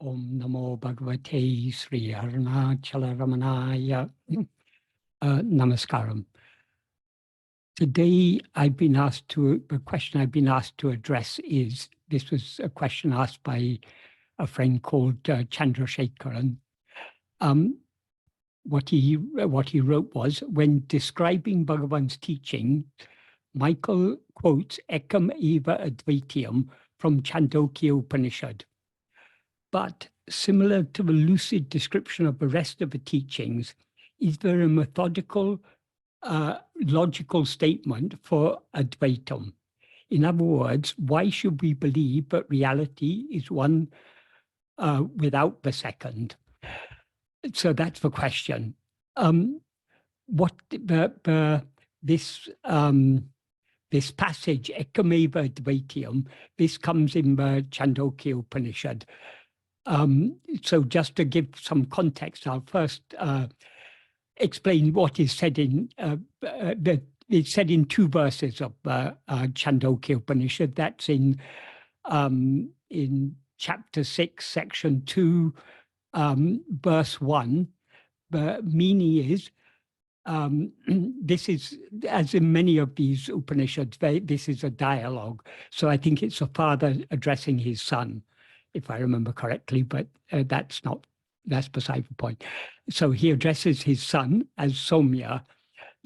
Om Namo Bhagavate Sri Arunachala Ramanaya. Namaskaram. Today the question I've been asked to address is, this was a question asked by a friend called Chandrasekharan. What he wrote was, when describing Bhagavan's teaching, Michael quotes ekamevadvitiyam from Chandogya Upanishad. But similar to the lucid description of the rest of the teachings, is there a methodical, logical statement for advaitam? In other words, why should we believe that reality is one without the second? So that's the question. This passage, ekamevadvitiyam, this comes in the Chandogya Upanishad. So just to give some context, I'll first explain what is said in, it's said in two verses of Chandogya Upanishad. That's in chapter 6, section 2, verse 1. The meaning is, this is, as in many of these Upanishads, this is a dialogue. So I think it's a father addressing his son, if I remember correctly, but that's beside the point. So he addresses his son as Somya.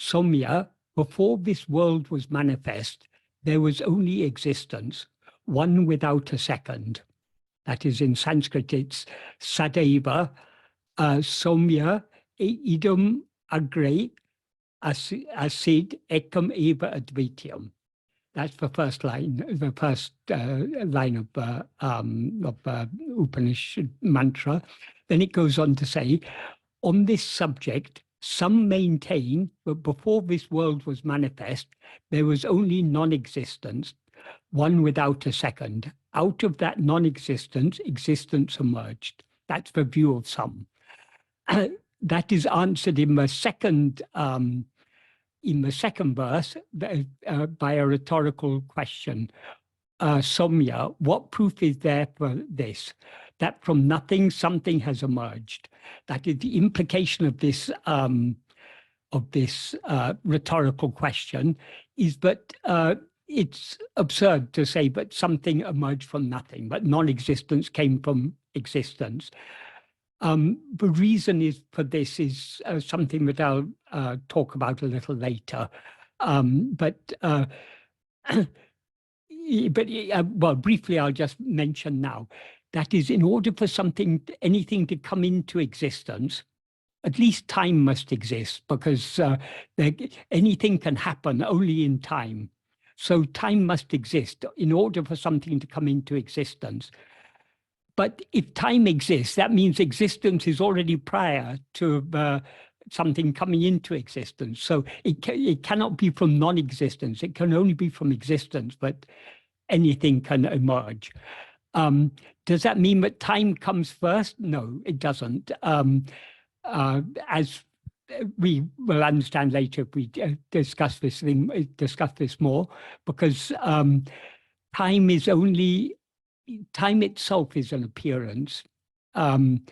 Somya, before this world was manifest, there was only existence, one without a second. That is, in Sanskrit, it's Sadaiva, Somya, idam agre, asid, ekam eva advitiyam. That's the first line, line of the Upanishad mantra. Then it goes on to say, on this subject, some maintain that before this world was manifest, there was only non-existence, one without a second. Out of that non-existence, existence emerged. That's the view of some. That is answered in the second verse by a rhetorical question. Somya, what proof is there for this? That from nothing, something has emerged. That is the implication of this rhetorical question, is that it's absurd to say that something emerged from nothing, but non-existence came from existence. The reason for this is something that I'll talk about a little later. Well, briefly, I'll just mention now. That is, in order for anything to come into existence, at least time must exist, because anything can happen only in time. So time must exist in order for something to come into existence. But if time exists, that means existence is already prior to something coming into existence. So it cannot be from non-existence. It can only be from existence, but anything can emerge. Does that mean that time comes first? No, it doesn't. As we will understand later if we discuss this more, because time itself is an appearance. And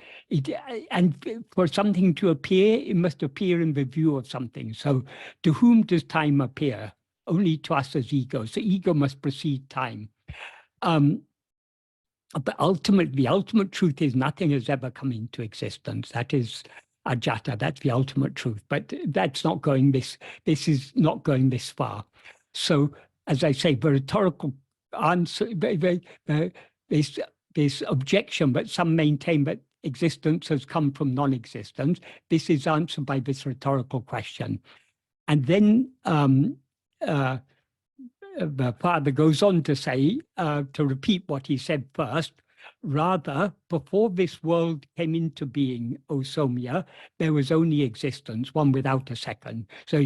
for something to appear, it must appear in the view of something. So to whom does time appear? Only to us as ego. So ego must precede time. But ultimately, the ultimate truth is nothing has ever come into existence. That is ajata, that's the ultimate truth. But that's not going this is not going this far. So as I say, the rhetorical answer, this objection, but some maintain that existence has come from non-existence. This is answered by this rhetorical question. And then the father goes on to say, to repeat what he said first, rather, before this world came into being, O Somya, there was only existence, one without a second. So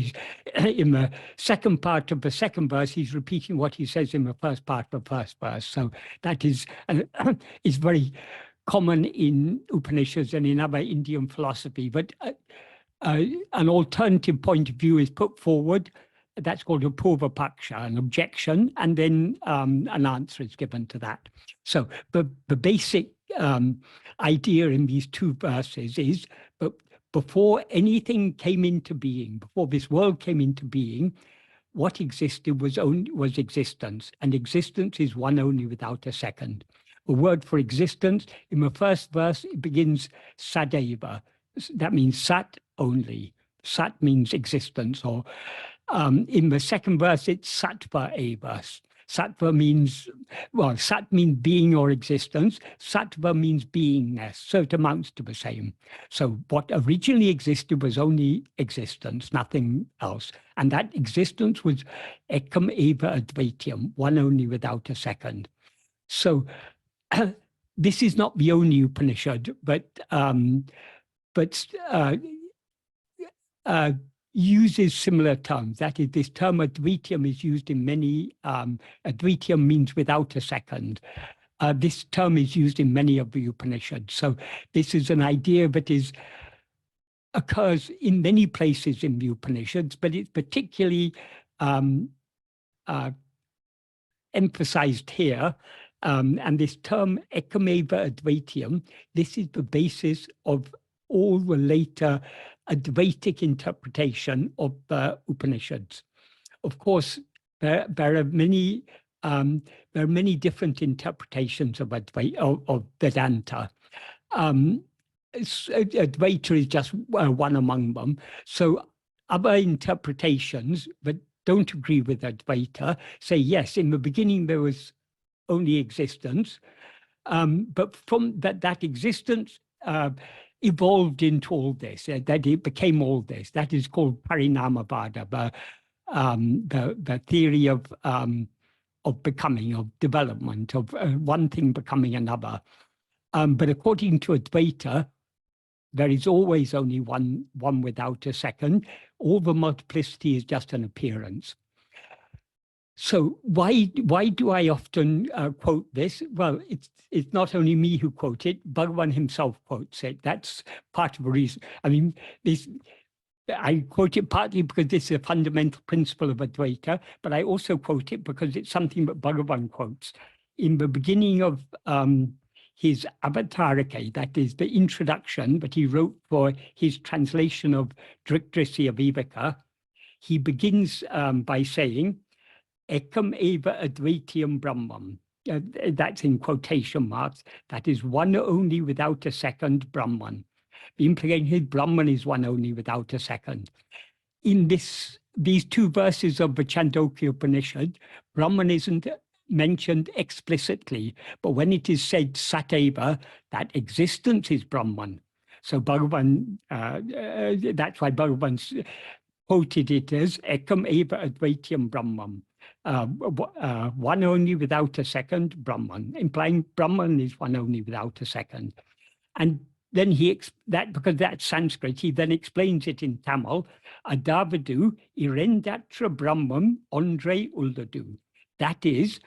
in the second part of the second verse, he's repeating what he says in the first part of the first verse. So that is very common in Upanishads and in other Indian philosophy. But an alternative point of view is put forward. That's called a purva paksha, an objection, and then an answer is given to that. So the basic idea in these two verses is, but before anything came into being, before this world came into being, what existed was existence, and existence is one only without a second. The word for existence in the first verse, it begins sadeva. That means sat only. Sat means existence, or in the second verse, it's sattva eva. Sattva means, well, sat means being or existence. Sattva means beingness, so it amounts to the same. So what originally existed was only existence, nothing else. And that existence was ekamevadvitiyam, one only without a second. So this is not the only Upanishad, but uses similar terms. That is, this term advaitam is used in many, advaitam means without a second. This term is used in many of the Upanishads. So this is an idea that occurs in many places in the Upanishads, but it's particularly emphasized here. And this term ekamevadvitiyam, this is the basis of all the later Advaitic interpretation of the Upanishads. Of course, there are many different interpretations of Vedanta. Advaita is just one among them. So other interpretations that don't agree with Advaita say, yes, in the beginning there was only existence, but from that existence evolved into all this, that it became all this. That is called parinamavada, the theory of becoming, of development, of one thing becoming another. But according to Advaita, there is always only one without a second. All the multiplicity is just an appearance. So why do I often quote this? Well, it's not only me who quote it, Bhagavan himself quotes it. That's part of the reason. I mean, I quote it partly because this is a fundamental principle of Advaita, but I also quote it because it's something that Bhagavan quotes. In the beginning of his Avatarike, that is the introduction that he wrote for his translation of Drisya Viveka, he begins by saying, ekamevadvitiyam Brahman. That's in quotation marks. That is one only without a second Brahman. The implication is Brahman is one only without a second. In these two verses of the Chandogya Upanishad, Brahman isn't mentioned explicitly, but when it is said sateva, that existence is Brahman. So Bhagavan, that's why Bhagavan quoted it as ekamevadvitiyam Brahman. One only without a second, Brahman, implying Brahman is one only without a second. And then because that's Sanskrit, he then explains it in Tamil, Adavadu irendatra Brahman Andre Uldadu. That is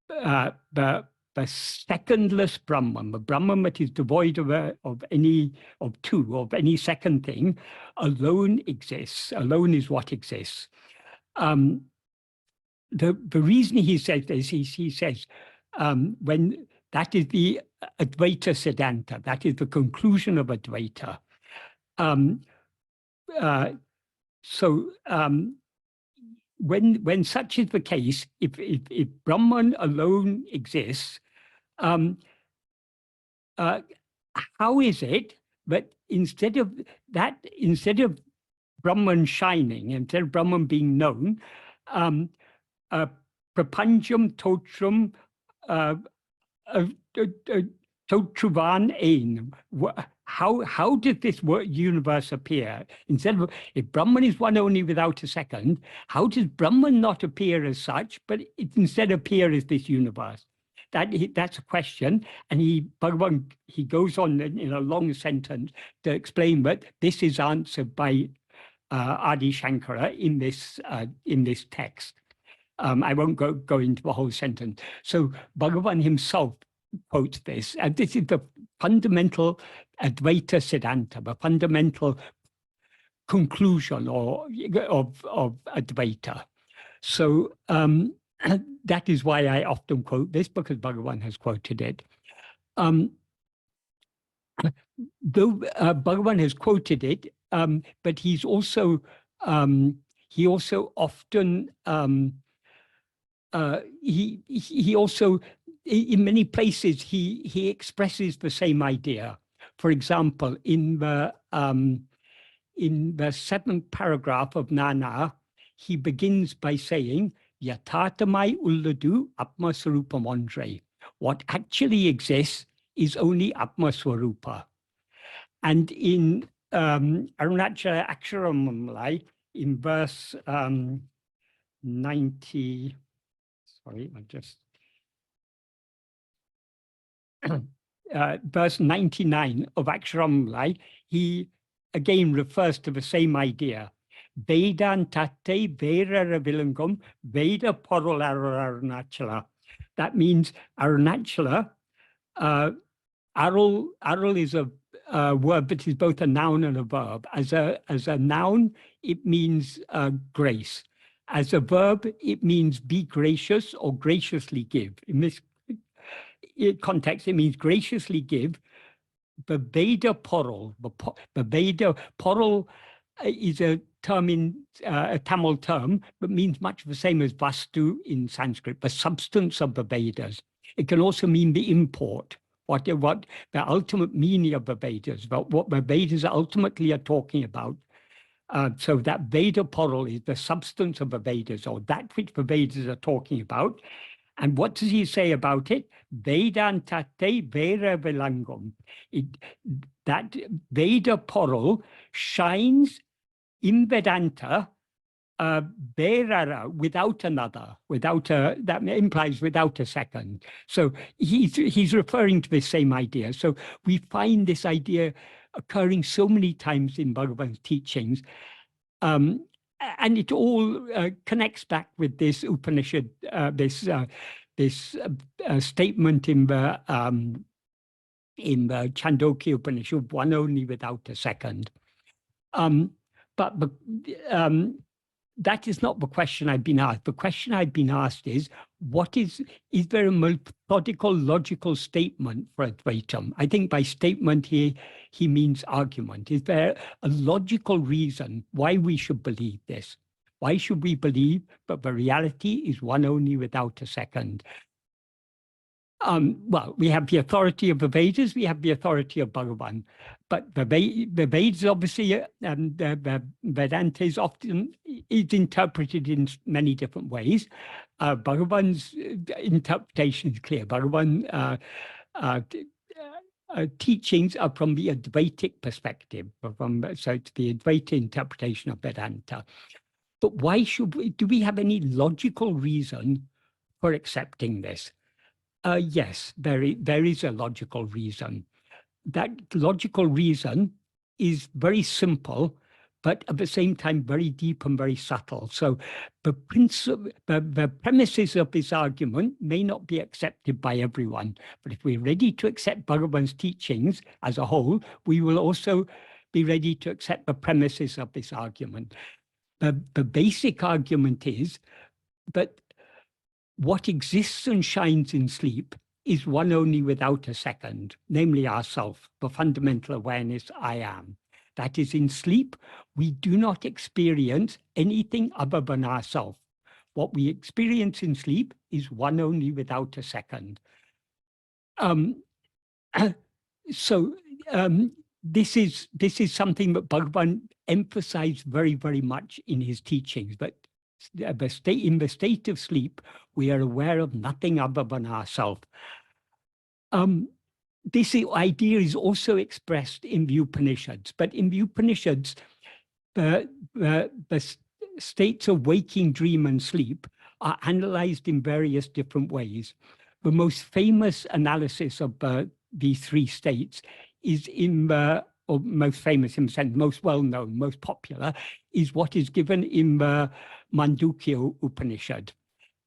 the secondless Brahman, the Brahman that is devoid of any second thing, alone exists. Alone is what exists. The reason he says this is, he says, when that is the Advaita Siddhanta, that is the conclusion of Advaita. When such is the case, if Brahman alone exists, how is it that instead of Brahman shining, instead of Brahman being known, prapancham totram totruvan ain. How did this universe appear? If Brahman is one only without a second, how does Brahman not appear as such, but it instead appear as this universe? That's a question, and Bhagavan goes on in a long sentence to explain that this is answered by Adi Shankara in this text. I won't go into the whole sentence. So Bhagavan himself quotes this, and this is the fundamental Advaita Siddhanta, the fundamental conclusion of Advaita. So that is why I often quote this, because Bhagavan has quoted it. though Bhagavan has quoted it, but he also often he also in many places he expresses the same idea. For example, in the seventh paragraph of Nana, he begins by saying, Yathatamai ulladu Atma Swarupam Andre. What actually exists is only Atma Swarupa. And in Arunachala Aksharamamlai, in verse 90, sorry, I just, verse 99 of Aksharamamlai, he again refers to the same idea. Vedantate Vera Vilangam Veda Porol Arunachala. That means Arunachala, Arul is a word that is both a noun and a verb. As a noun, it means grace. As a verb, it means be gracious or graciously give. In this context, it means graciously give. The Veda Porol, the Veda Porol is a term in a Tamil term, but means much the same as Vastu in Sanskrit, the substance of the Vedas. It can also mean the import, what the ultimate meaning of the Vedas, what the Vedas ultimately are talking about. So that Veda Porol is the substance of the Vedas, or that which the Vedas are talking about. And what does he say about it? Vedantate Vera Velangam. That Veda Porol shines in Vedanta Verara, without another, that implies without a second. So he's referring to the same idea. So we find this idea occurring so many times in Bhagavan's teachings. And it all connects back with this Upanishad, this statement in the Chandogya Upanishad, one only without a second. But that is not the question I've been asked. The question I've been asked is there a methodical, logical statement for advaitam? I think by statement he means argument. Is there a logical reason why we should believe this? Why should we believe that the reality is one only without a second? Well, we have the authority of the Vedas, we have the authority of Bhagavan, but the Vedas obviously, the Vedanta is often interpreted in many different ways. Bhagavan's interpretation is clear. Bhagavan teachings are from the Advaitic perspective, so it's the Advaita interpretation of Vedanta. But why do we have any logical reason for accepting this? Yes, there is a logical reason. That logical reason is very simple, but at the same time very deep and very subtle. So the premises of this argument may not be accepted by everyone, but if we're ready to accept Bhagavan's teachings as a whole, we will also be ready to accept the premises of this argument. The basic argument is that what exists and shines in sleep is one only without a second, namely ourself, the fundamental awareness I am. That is, in sleep, we do not experience anything other than ourself. What we experience in sleep is one only without a second. This is something that Bhagavan emphasized very, very much in his teachings, but in the state of sleep, we are aware of nothing other than ourselves. This idea is also expressed in the Upanishads, but in the Upanishads, the states of waking, dream, and sleep are analyzed in various different ways. The most famous analysis of these three states is or most famous in the sense, most well-known, most popular, is what is given in the Mandukya Upanishad.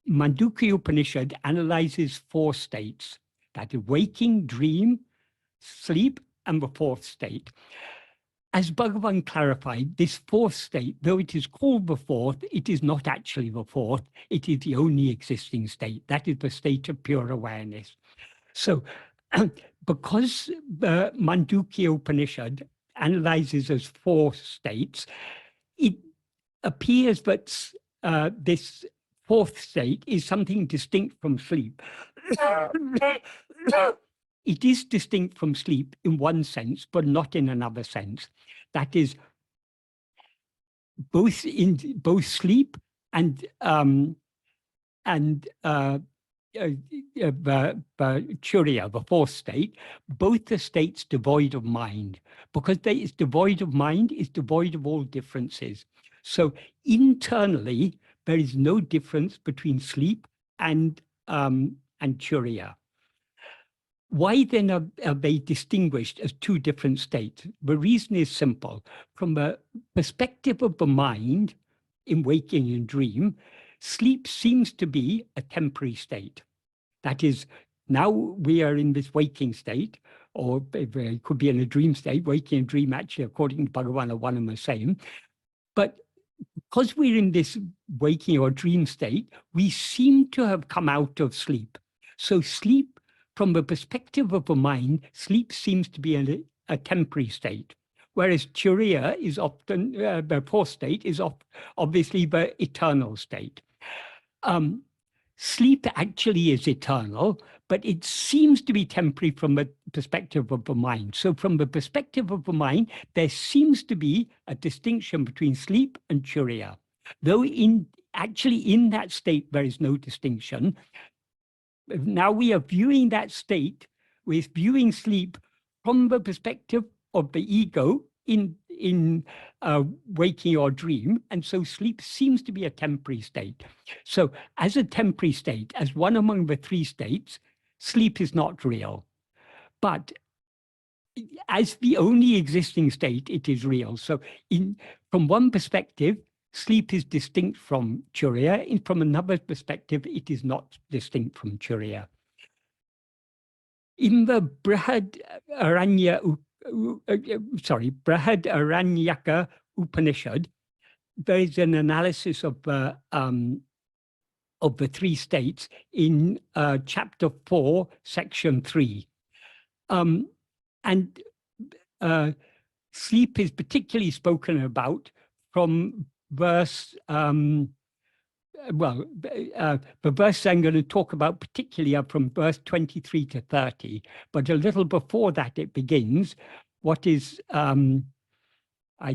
Mandukya Upanishad analyzes four states, that is waking, dream, sleep, and the fourth state. As Bhagavan clarified, this fourth state, though it is called the fourth, it is not actually the fourth, it is the only existing state. That is the state of pure awareness. So because the Mandukya Upanishad analyzes as 4 states, it appears that this 4th state is something distinct from sleep. It is distinct from sleep in one sense, but not in another sense. That is, both sleep and Churiya, the 4th state, both the states devoid of mind. Because it's devoid of mind, it's devoid of all differences. So internally, there is no difference between sleep and Churiya. Why then are they distinguished as 2 different states? The reason is simple. From the perspective of the mind, in waking and dream, sleep seems to be a temporary state. That is, now we are in this waking state, or it could be in a dream state. Waking and dream, actually, according to Bhagavan, are one and the same. But because we're in this waking or dream state, we seem to have come out of sleep. So sleep, from the perspective of the mind, sleep seems to be a temporary state. Whereas Churiya is often, the 4th state is obviously the eternal state. Sleep actually is eternal, but it seems to be temporary from the perspective of the mind. So from the perspective of the mind, there seems to be a distinction between sleep and Churiya. Though actually in that state, there is no distinction. Now we are viewing that state, we're viewing sleep from the perspective of the ego in waking or dream, and so sleep seems to be a temporary state. So as a temporary state, as one among the 3 states, sleep is not real. But as the only existing state, it is real. So from one perspective, sleep is distinct from Churiya, and from another perspective, it is not distinct from Churiya. In the Brihad Aranyaka Upanishad, there is an analysis of the 3 states in chapter 4, section 3. And sleep is particularly spoken about from verse, the verse I'm going to talk about particularly are from verse 23 to 30, but a little before that it begins, what is, I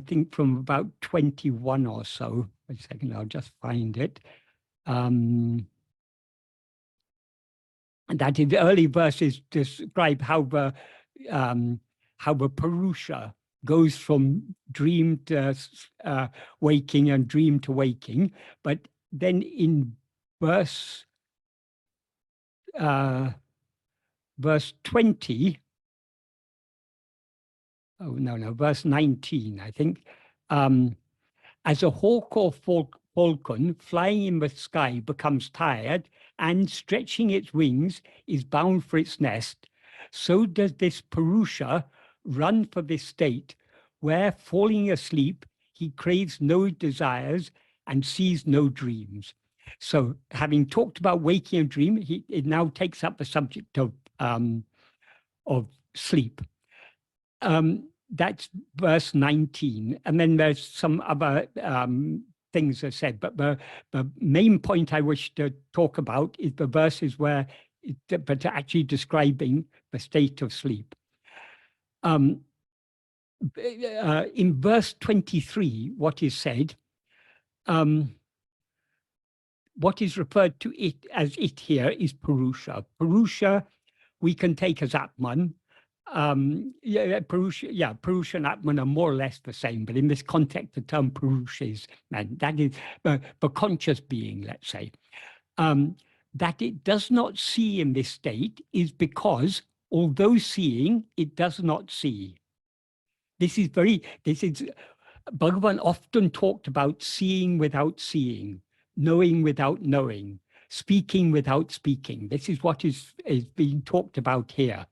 think from about 21 or so. A second, I'll just find it. And that in the early verses describe how the Purusha goes from dream to waking and dream to waking, but then in verse 20, verse 19, I think, as a hawk or falcon flying in the sky becomes tired and stretching its wings is bound for its nest, so does this Purusha run for this state where, falling asleep, he craves no desires and sees no dreams. So having talked about waking and dream, it now takes up the subject of sleep. That's verse 19. And then there's some other things I said, but the main point I wish to talk about is the verses where but actually describing the state of sleep. In verse 23, what is said, what is referred to it as it here is Purusha. Purusha we can take as Atman. Purusha and Atman are more or less the same, but in this context, the term Purusha is, and that is the conscious being, let's say. That it does not see in this state is because, although seeing, it does not see. This is Bhagavan often talked about seeing without seeing, knowing without knowing, speaking without speaking. This is what is being talked about here.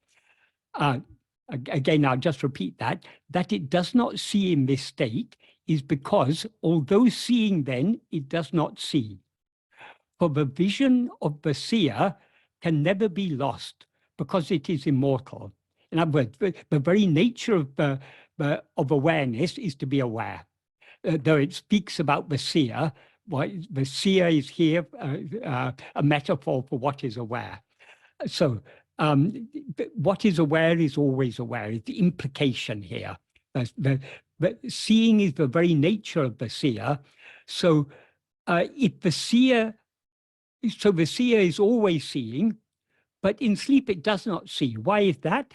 Again, I'll just repeat that it does not see in this state is because, although seeing then, it does not see. For the vision of the seer can never be lost, because it is immortal. In other words, the very nature of awareness is to be aware. Though it speaks about the seer, the seer is here a metaphor for what is aware. So what is aware is always aware. It's the implication here. The seeing is the very nature of the seer. So if the seer, so the seer is always seeing, but in sleep it does not see. Why is that?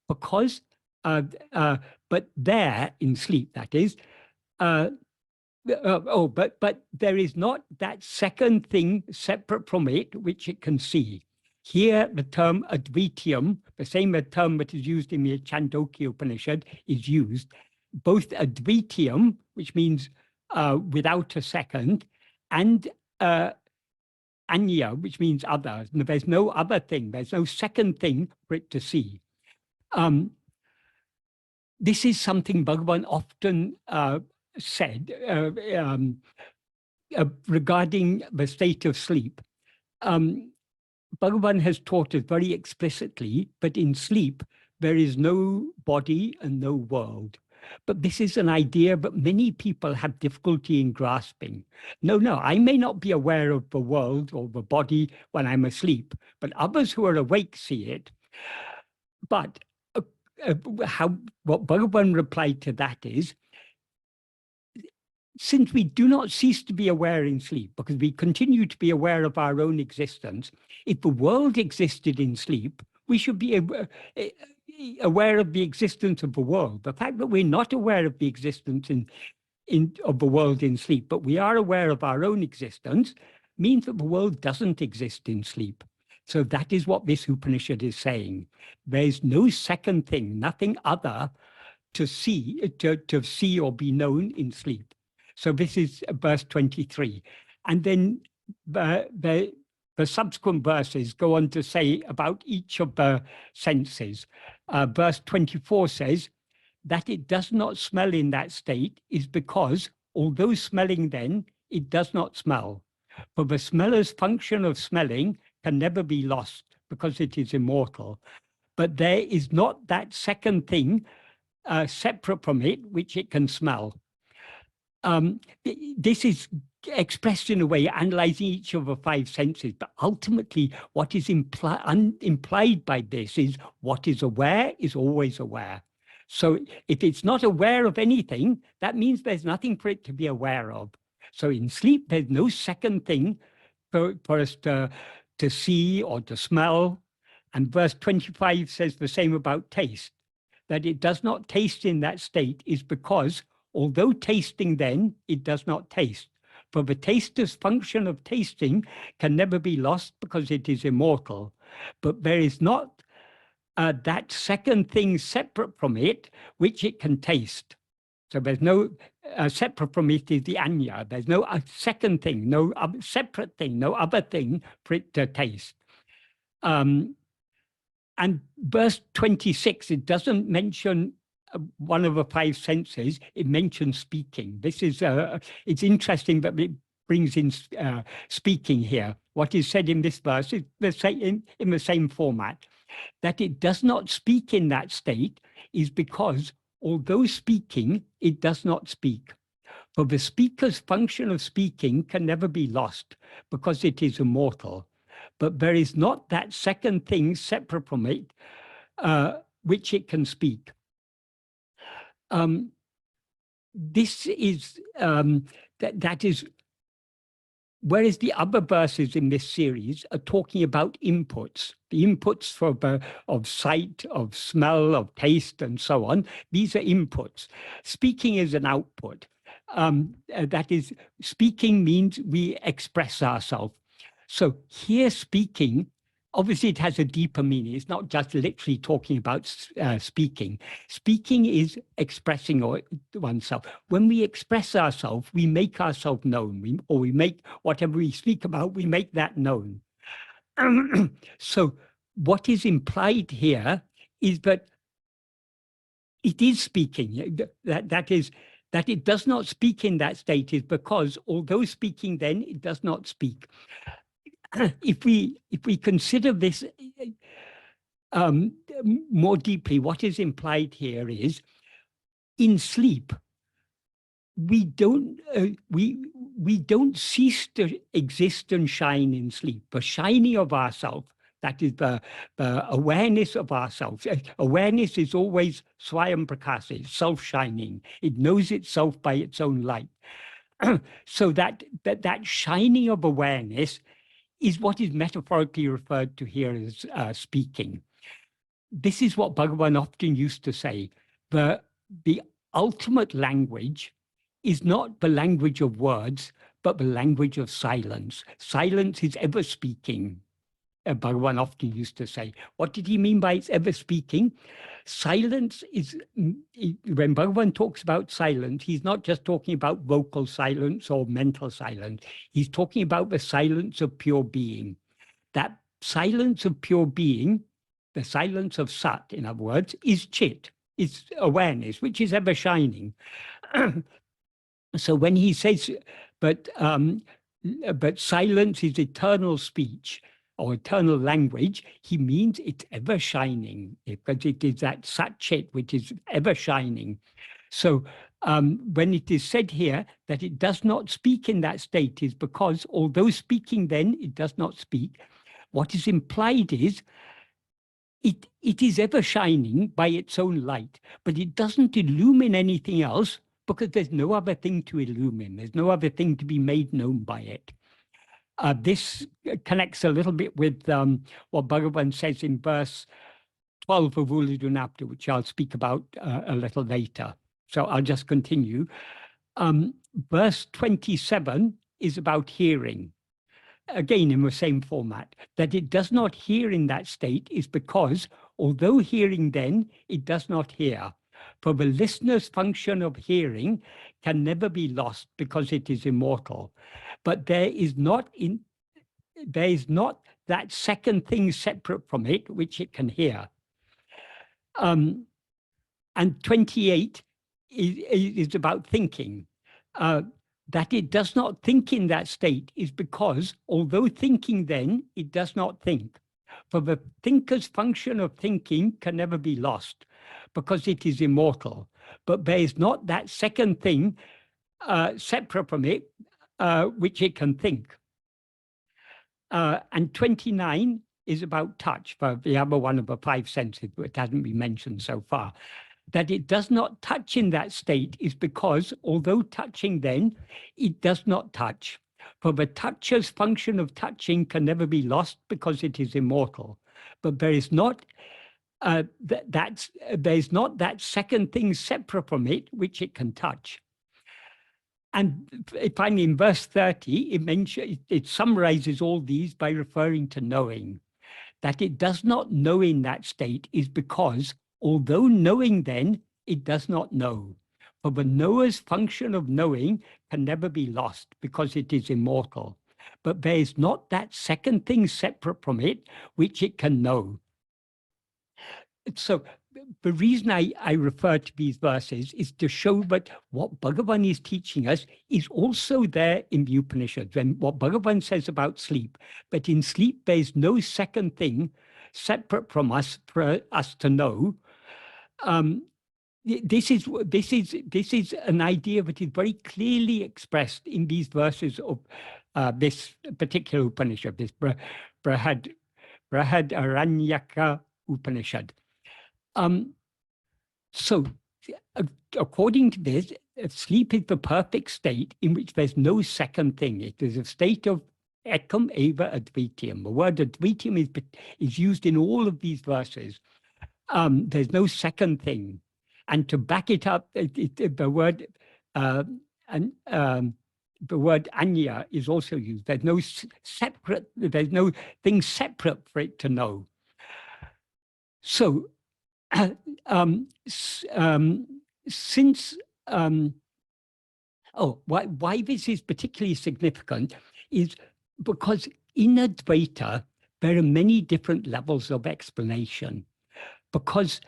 Because, but there in sleep, that is, but there is not that second thing separate from it which it can see. Here, the term advaitam, the same term that is used in the Chandogya Upanishad, is used. Both advaitam, which means without a second, and anya, which means other. There's no other thing. There's no second thing for it to see. This is something Bhagavan often said regarding the state of sleep. Bhagavan has taught us very explicitly that in sleep there is no body and no world. But this is an idea that many people have difficulty in grasping. No, I may not be aware of the world or the body when I'm asleep, but others who are awake see it. But what Bhagavan replied to that is, since we do not cease to be aware in sleep, because we continue to be aware of our own existence, if the world existed in sleep, we should be aware of the existence of the world. The fact that we're not aware of the existence of the world in sleep, but we are aware of our own existence, means that the world doesn't exist in sleep. So that is what this Upanishad is saying. There is no second thing, nothing other to see or be known in sleep. So this is verse 23. And then the subsequent verses go on to say about each of the senses. Verse 24 says that it does not smell in that state is because, although smelling then, it does not smell. For the smeller's function of smelling can never be lost because it is immortal. But there is not that second thing separate from it which it can smell. This is expressed in a way analyzing each of the five senses, but ultimately what is implied by this is what is aware is always aware. So if it's not aware of anything, that means there's nothing for it to be aware of. So in sleep, there's no second thing for us to see or to smell. And verse 25 says the same about taste, that it does not taste in that state is because, although tasting then, it does not taste. For the taster's function of tasting can never be lost because it is immortal. But there is not that second thing separate from it, which it can taste. So there's no separate from it is the anya. There's no second thing, no separate thing, no other thing for it to taste. And verse 26, it doesn't mention one of the five senses, it mentions speaking. This is, it's interesting that it brings in speaking here. What is said in this verse is in the same format. That it does not speak in that state is because, although speaking, it does not speak. For the speaker's function of speaking can never be lost because it is immortal. But there is not that second thing separate from it, which it can speak. This is, that is, whereas the other verses in this series are talking about inputs, the inputs of sight, of smell, of taste, and so on. These are inputs. Speaking is an output. That is, speaking means we express ourselves. So here speaking, obviously it has a deeper meaning. It's not just literally talking about speaking. Speaking is expressing oneself. When we express ourselves, we make ourselves known, or we make whatever we speak about, we make that known. So what is implied here is that it is speaking. That is, that it does not speak in that state is because, although speaking then, it does not speak. If we consider this more deeply, what is implied here is, in sleep, we don't cease to exist and shine in sleep. The shining of ourself, that is the awareness of ourselves. Awareness is always swayam prakasa, self-shining. It knows itself by its own light. So that shining of awareness is what is metaphorically referred to here as speaking. This is what Bhagavan often used to say. The ultimate language is not the language of words, but the language of silence. Silence is ever speaking, Bhagavan often used to say. What did he mean by it's ever speaking? Silence is, when Bhagavan talks about silence, he's not just talking about vocal silence or mental silence. He's talking about the silence of pure being. That silence of pure being, the silence of Sat, in other words, is Chit, is awareness, which is ever shining. So when he says, but silence is eternal speech or eternal language, he means it's ever shining, because it is that Sat Chit which is ever shining. So when it is said here that it does not speak in that state, is because although speaking then, it does not speak. What is implied is it is ever shining by its own light, but it doesn't illumine anything else, because there's no other thing to illumine. There's no other thing to be made known by it. This connects a little bit with what Bhagavan says in verse 12 of Ulidunapta, which I'll speak about a little later. So I'll just continue. Verse 27 is about hearing. Again, in the same format, that it does not hear in that state is because, although hearing then, it does not hear. For the listener's function of hearing can never be lost because it is immortal. But there is not that second thing separate from it, which it can hear. And 28 is about thinking. That it does not think in that state is because, although thinking then, it does not think. For the thinker's function of thinking can never be lost, because it is immortal. But there is not that second thing separate from it, which it can think. And 29 is about touch, for the other one of the five senses, which hasn't been mentioned so far. That it does not touch in that state is because, although touching then, it does not touch. For the toucher's function of touching can never be lost because it is immortal. But there is not that second thing separate from it which it can touch. And finally, in verse 30, it summarizes all these by referring to knowing. That it does not know in that state is because, although knowing then, it does not know. For the knower's function of knowing can never be lost because it is immortal. But there is not that second thing separate from it which it can know. So the reason I refer to these verses is to show that what Bhagavan is teaching us is also there in the Upanishads. When what Bhagavan says about sleep, but in sleep there is no second thing separate from us for us to know. This is an idea that is very clearly expressed in these verses of this particular Upanishad, this Brihadaranyaka Upanishad. So, according to this, sleep is the perfect state in which there's no second thing. It is a state of ekamevadvitiyam. The word advaitam is used in all of these verses. There's no second thing. And to back it up, the word anya is also used. There's no thing separate for it to know. So, why this is particularly significant is because in Advaita, there are many different levels of explanation, because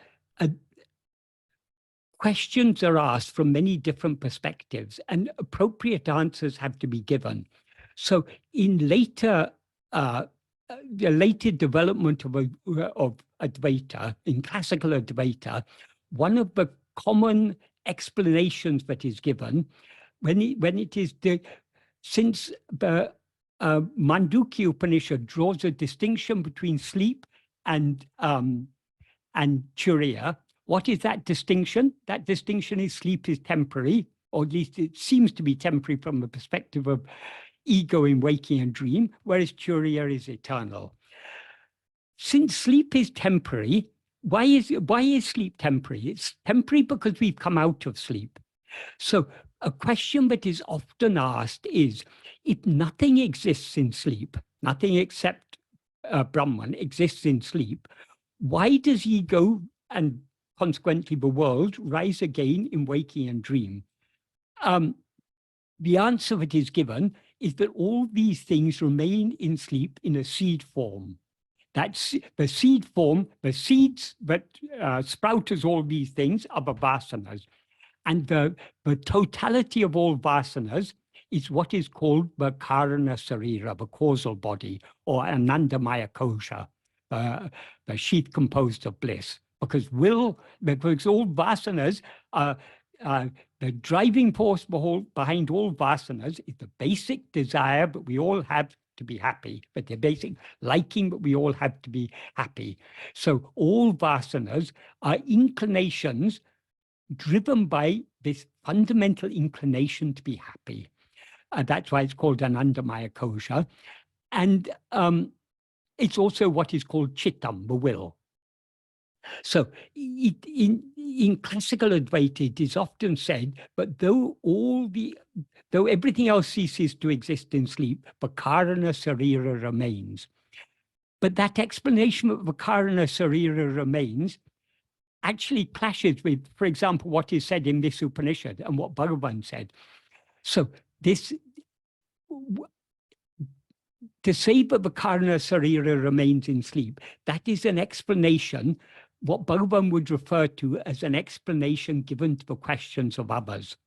questions are asked from many different perspectives and appropriate answers have to be given. So in later the later development of Advaita, in classical Advaita, one of the common explanations that is given when it is since the Mandukya Upanishad draws a distinction between sleep and Turiya. What is that distinction? That distinction is sleep is temporary, or at least it seems to be temporary from the perspective of ego in waking and dream, whereas Turiya is eternal. Since sleep is temporary, why is sleep temporary? It's temporary because we've come out of sleep. So a question that is often asked is, if nothing exists in sleep, nothing except Brahman exists in sleep, why does ego and consequently the world rise again in waking and dream? The answer that is given is that all these things remain in sleep in a seed form. That's the seed form, the seeds that sprout as all these things are the vasanas. And the totality of all vasanas is what is called the karana sarira, the causal body, or anandamaya kosha, the sheath composed of bliss. Because all vasanas are the driving force behind all vasanas is the basic desire that we all have to be happy, but the basic liking that we all have to be happy. So all vasanas are inclinations driven by this fundamental inclination to be happy. That's why it's called Anandamaya Kosha. And it's also what is called Chittam, the will. So in classical Advaita, it is often said, but though everything else ceases to exist in sleep, Vakarana Sarira remains. But that explanation of Vakarana Sarira remains actually clashes with, for example, what is said in this Upanishad and what Bhagavan said. So to say that Vakarana Sarira remains in sleep, that is an explanation, what Bhagavan would refer to as an explanation given to the questions of others.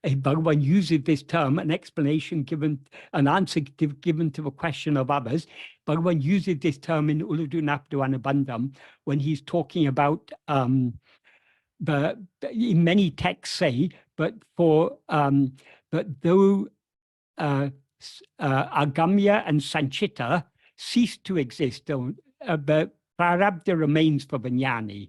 Bhagavan uses this term, an answer given to the question of others. Bhagavan uses this term in Uludunapdu Anubandham when he's talking about in many texts say, but though Agamya and Sanchita cease to exist, but Prarabdha remains for the jnani.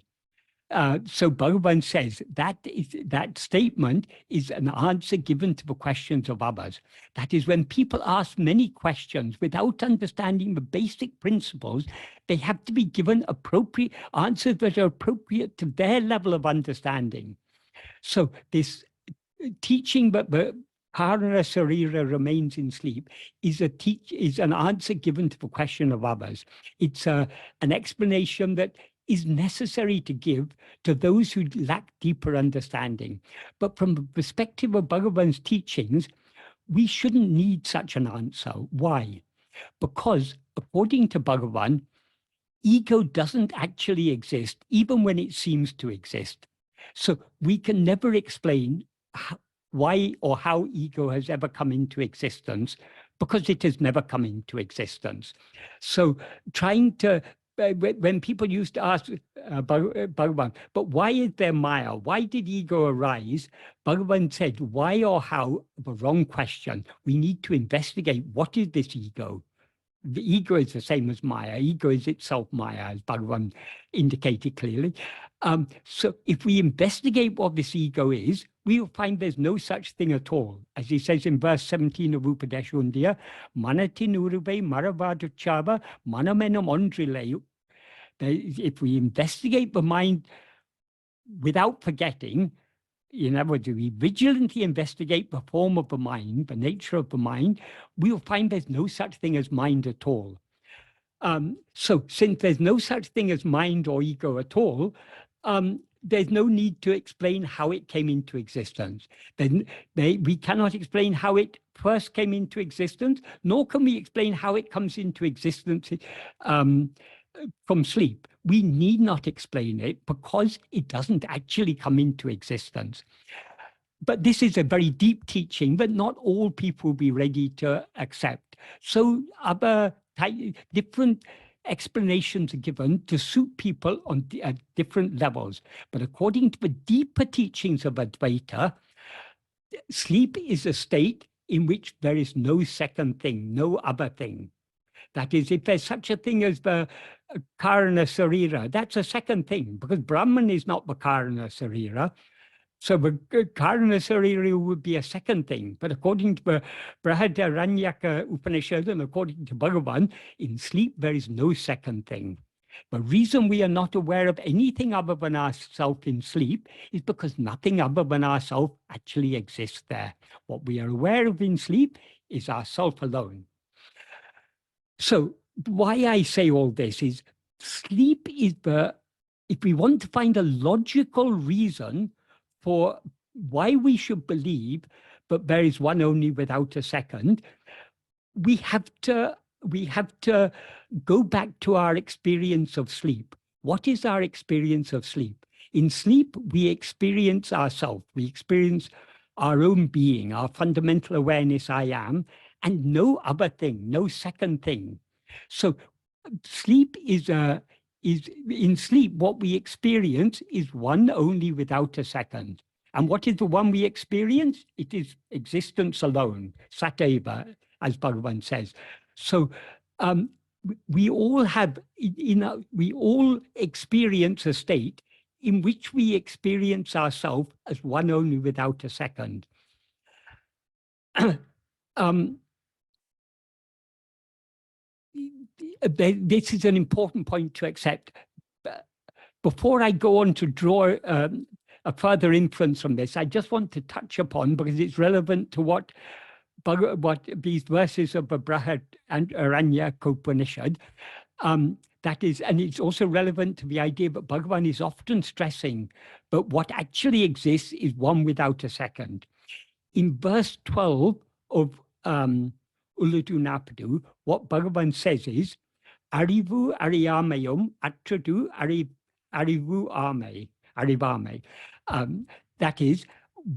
So Bhagavan says that statement is an answer given to the questions of others. That is, when people ask many questions without understanding the basic principles, they have to be given appropriate answers that are appropriate to their level of understanding. So this teaching that the Karana Sarira remains in sleep is an answer given to the question of others. It's an explanation that is necessary to give to those who lack deeper understanding. But from the perspective of Bhagavan's teachings, we shouldn't need such an answer. Why? Because according to Bhagavan, ego doesn't actually exist, even when it seems to exist. So we can never explain why or how ego has ever come into existence, because it has never come into existence. So trying to when people used to ask Bhagavan, but why is there Maya? Why did ego arise? Bhagavan said, why or how? The wrong question. We need to investigate, what is this ego? The ego is the same as Maya. Ego is itself Maya, as Bhagavan indicated clearly. So if we investigate what this ego is, we will find there's no such thing at all. As he says in verse 17 of Upadeshundiya, Manati Nurube Maravaduchava Manamenam Ondrile. If we investigate the mind without forgetting, in other words, we vigilantly investigate the form of the mind, the nature of the mind, we will find there's no such thing as mind at all. So since there's no such thing as mind or ego at all, there's no need to explain how it came into existence. We cannot explain how it first came into existence, nor can we explain how it comes into existence from sleep. We need not explain it because it doesn't actually come into existence. But this is a very deep teaching that not all people will be ready to accept. So other different explanations are given to suit people at different levels. But according to the deeper teachings of Advaita, sleep is a state in which there is no second thing, no other thing. That is, if there's such a thing as the Karana Sarira, that's a second thing, because Brahman is not the Karana Sarira. So the Karana Sarira would be a second thing. But according to the Brihadaranyaka Upanishad and according to Bhagavan, in sleep there is no second thing. The reason we are not aware of anything other than ourself in sleep is because nothing other than ourself actually exists there. What we are aware of in sleep is ourself alone. So why I say all this is sleep is if we want to find a logical reason for why we should believe that there is one only without a second, we have to go back to our experience of sleep. What is our experience of sleep? In sleep, we experience ourselves. We experience our own being, our fundamental awareness, I am, and no other thing, no second thing. So sleep in sleep, what we experience is one only without a second. And what is the one we experience? It is existence alone, sateva, as Bhagavan says. So we all have, we all experience a state in which we experience ourselves as one only without a second. This is an important point to accept. Before I go on to draw a further inference from this, I just want to touch upon, because it's relevant to what these verses of the Brihad and Aranyaka Upanishad, that is, and it's also relevant to the idea that Bhagavan is often stressing that what actually exists is one without a second. In verse 12 of Ulladu Napadu, what Bhagavan says is, Arivu ariyamayum atradu arivu arivame. That is,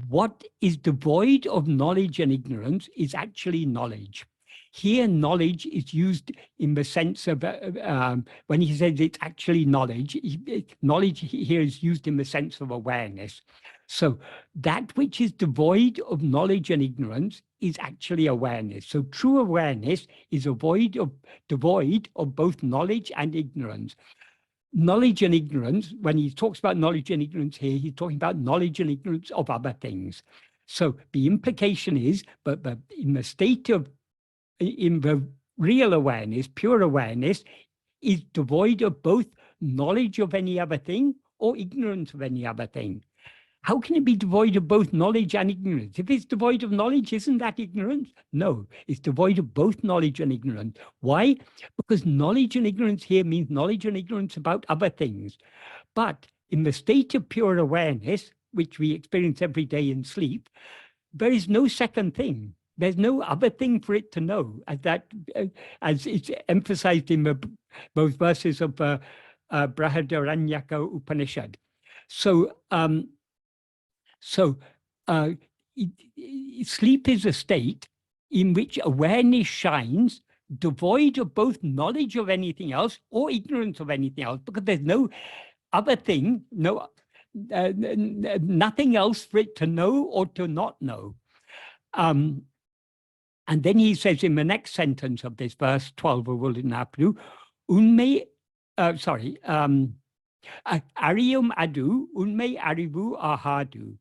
what is devoid of knowledge and ignorance is actually knowledge. Here, knowledge is used in the sense of, when he says it's actually knowledge, knowledge here is used in the sense of awareness. So that which is devoid of knowledge and ignorance is actually awareness. So true awareness is devoid of both knowledge and ignorance. Knowledge and ignorance, when he talks about knowledge and ignorance here, he's talking about knowledge and ignorance of other things. So the implication is, but in the state of, in the real awareness, pure awareness, is devoid of both knowledge of any other thing or ignorance of any other thing. How can it be devoid of both knowledge and ignorance? If it's devoid of knowledge, isn't that ignorance? No, it's devoid of both knowledge and ignorance. Why? Because knowledge and ignorance here means knowledge and ignorance about other things. But in the state of pure awareness, which we experience every day in sleep, there is no second thing. There's no other thing for it to know, as it's emphasized in both verses of Brihadaranyaka Upanishad. So, sleep is a state in which awareness shines, devoid of both knowledge of anything else or ignorance of anything else, because there's no other thing, nothing else for it to know or to not know. And then he says in the next sentence of this verse 12 of Ulladu, Ariyum adu, unme arivu ahadu.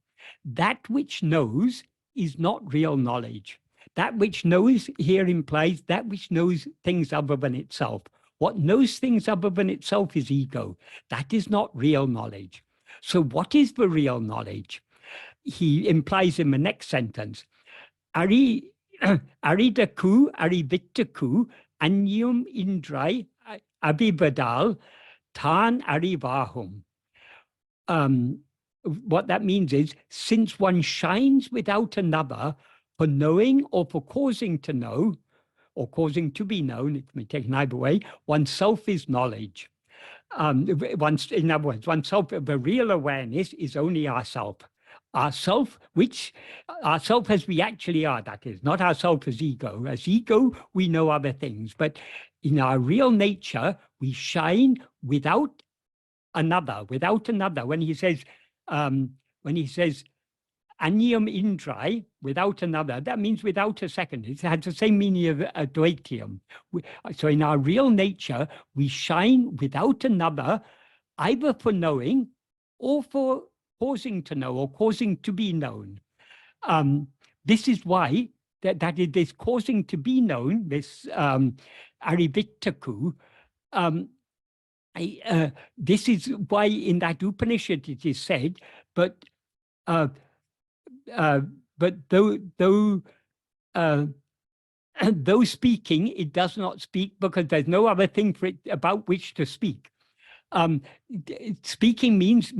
That which knows is not real knowledge. That which knows here implies that which knows things other than itself. What knows things other than itself is ego. That is not real knowledge. So what is the real knowledge? He implies in the next sentence, Aridaku, Arivitaku, Anyum Indrai, Abibadal, Tan Arivahum. What that means is, since one shines without another for knowing or for causing to know, or causing to be known, it can be taken either way, oneself is knowledge. In other words, oneself, the real awareness is only ourself. Ourself as we actually are, that is, not ourself as ego. As ego, we know other things, but in our real nature, we shine without another. When he says, Anyam Indrai, without another, that means without a second. It has the same meaning of advaitam. So in our real nature, we shine without another, either for knowing or for causing to know or causing to be known. This is why that it is causing to be known, this ariviktaku. This is why in that Upanishad it is said, but though speaking, it does not speak because there's no other thing for it about which to speak. Speaking means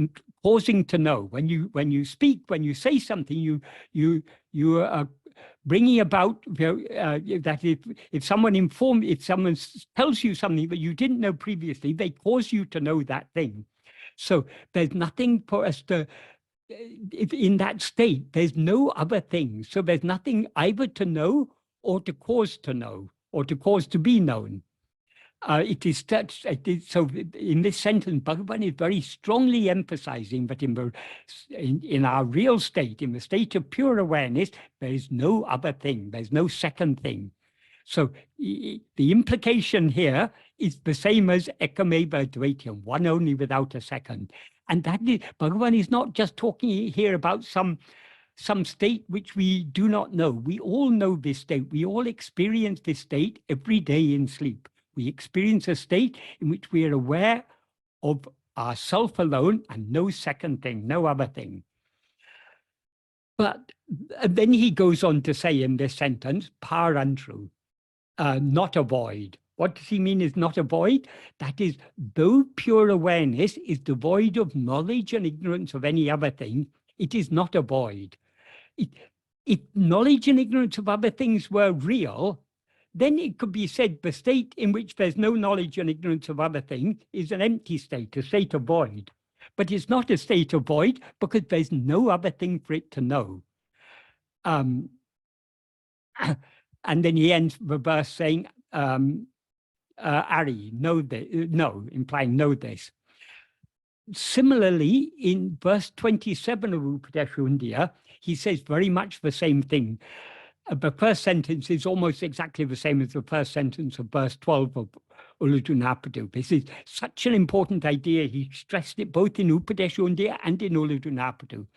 causing to know. When you speak, when you say something, you are bringing about that if someone tells you something that you didn't know previously, they cause you to know that thing. So there's nothing for us to. In that state, there's no other thing. So there's nothing either to know or to cause to know or to cause to be known. So in this sentence, Bhagavan is very strongly emphasizing that in our real state, in the state of pure awareness, there is no other thing. There's no second thing. So the implication here is the same as ekamevadvitiyam, one only without a second. And that is, Bhagavan is not just talking here about some state which we do not know. We all know this state. We all experience this state every day in sleep. We experience a state in which we are aware of ourself alone and no second thing, no other thing. But then he goes on to say in this sentence, parantru, not a void. What does he mean is not a void? That is, though pure awareness is devoid of knowledge and ignorance of any other thing, it is not a void. If knowledge and ignorance of other things were real, then it could be said the state in which there's no knowledge and ignorance of other things is an empty state, a state of void. But it's not a state of void because there's no other thing for it to know. And then he ends the verse saying, Ari, know this, no, implying know this. Similarly, in verse 27 of Upadeshundya, he says very much the same thing. The first sentence is almost exactly the same as the first sentence of verse 12 of Uludunapadu. This is such an important idea. He stressed it both in Upadeshundya and in Uludunapadu.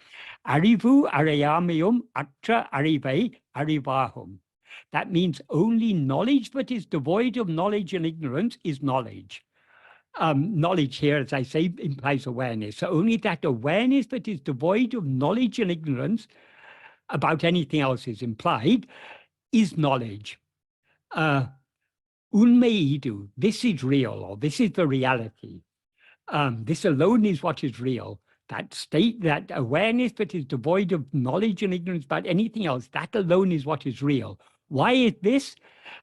Arivu arayamiyum atra arivai arivahum. That means only knowledge that is devoid of knowledge and ignorance is knowledge. Knowledge here, as I say, implies awareness. So only that awareness that is devoid of knowledge and ignorance about anything else is implied is knowledge. Unmeidu, this is real, or this is the reality. This alone is what is real. That state, that awareness that is devoid of knowledge and ignorance about anything else, that alone is what is real. Why is this?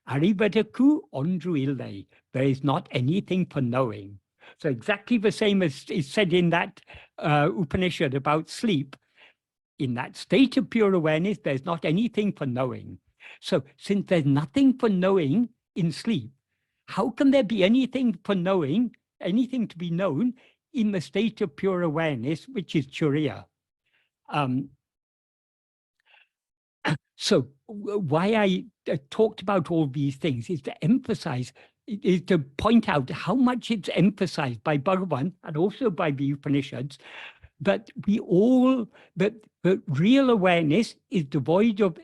Aribadaku ondru illai. There is not anything for knowing. So exactly the same as is said in that Upanishad about sleep. In that state of pure awareness, there's not anything for knowing. So since there's nothing for knowing in sleep, how can there be anything for knowing, anything to be known in the state of pure awareness, which is Turiya? So why I talked about all these things is to emphasize, is to point out how much it's emphasized by Bhagavan and also by the Upanishads, that that real awareness is devoid of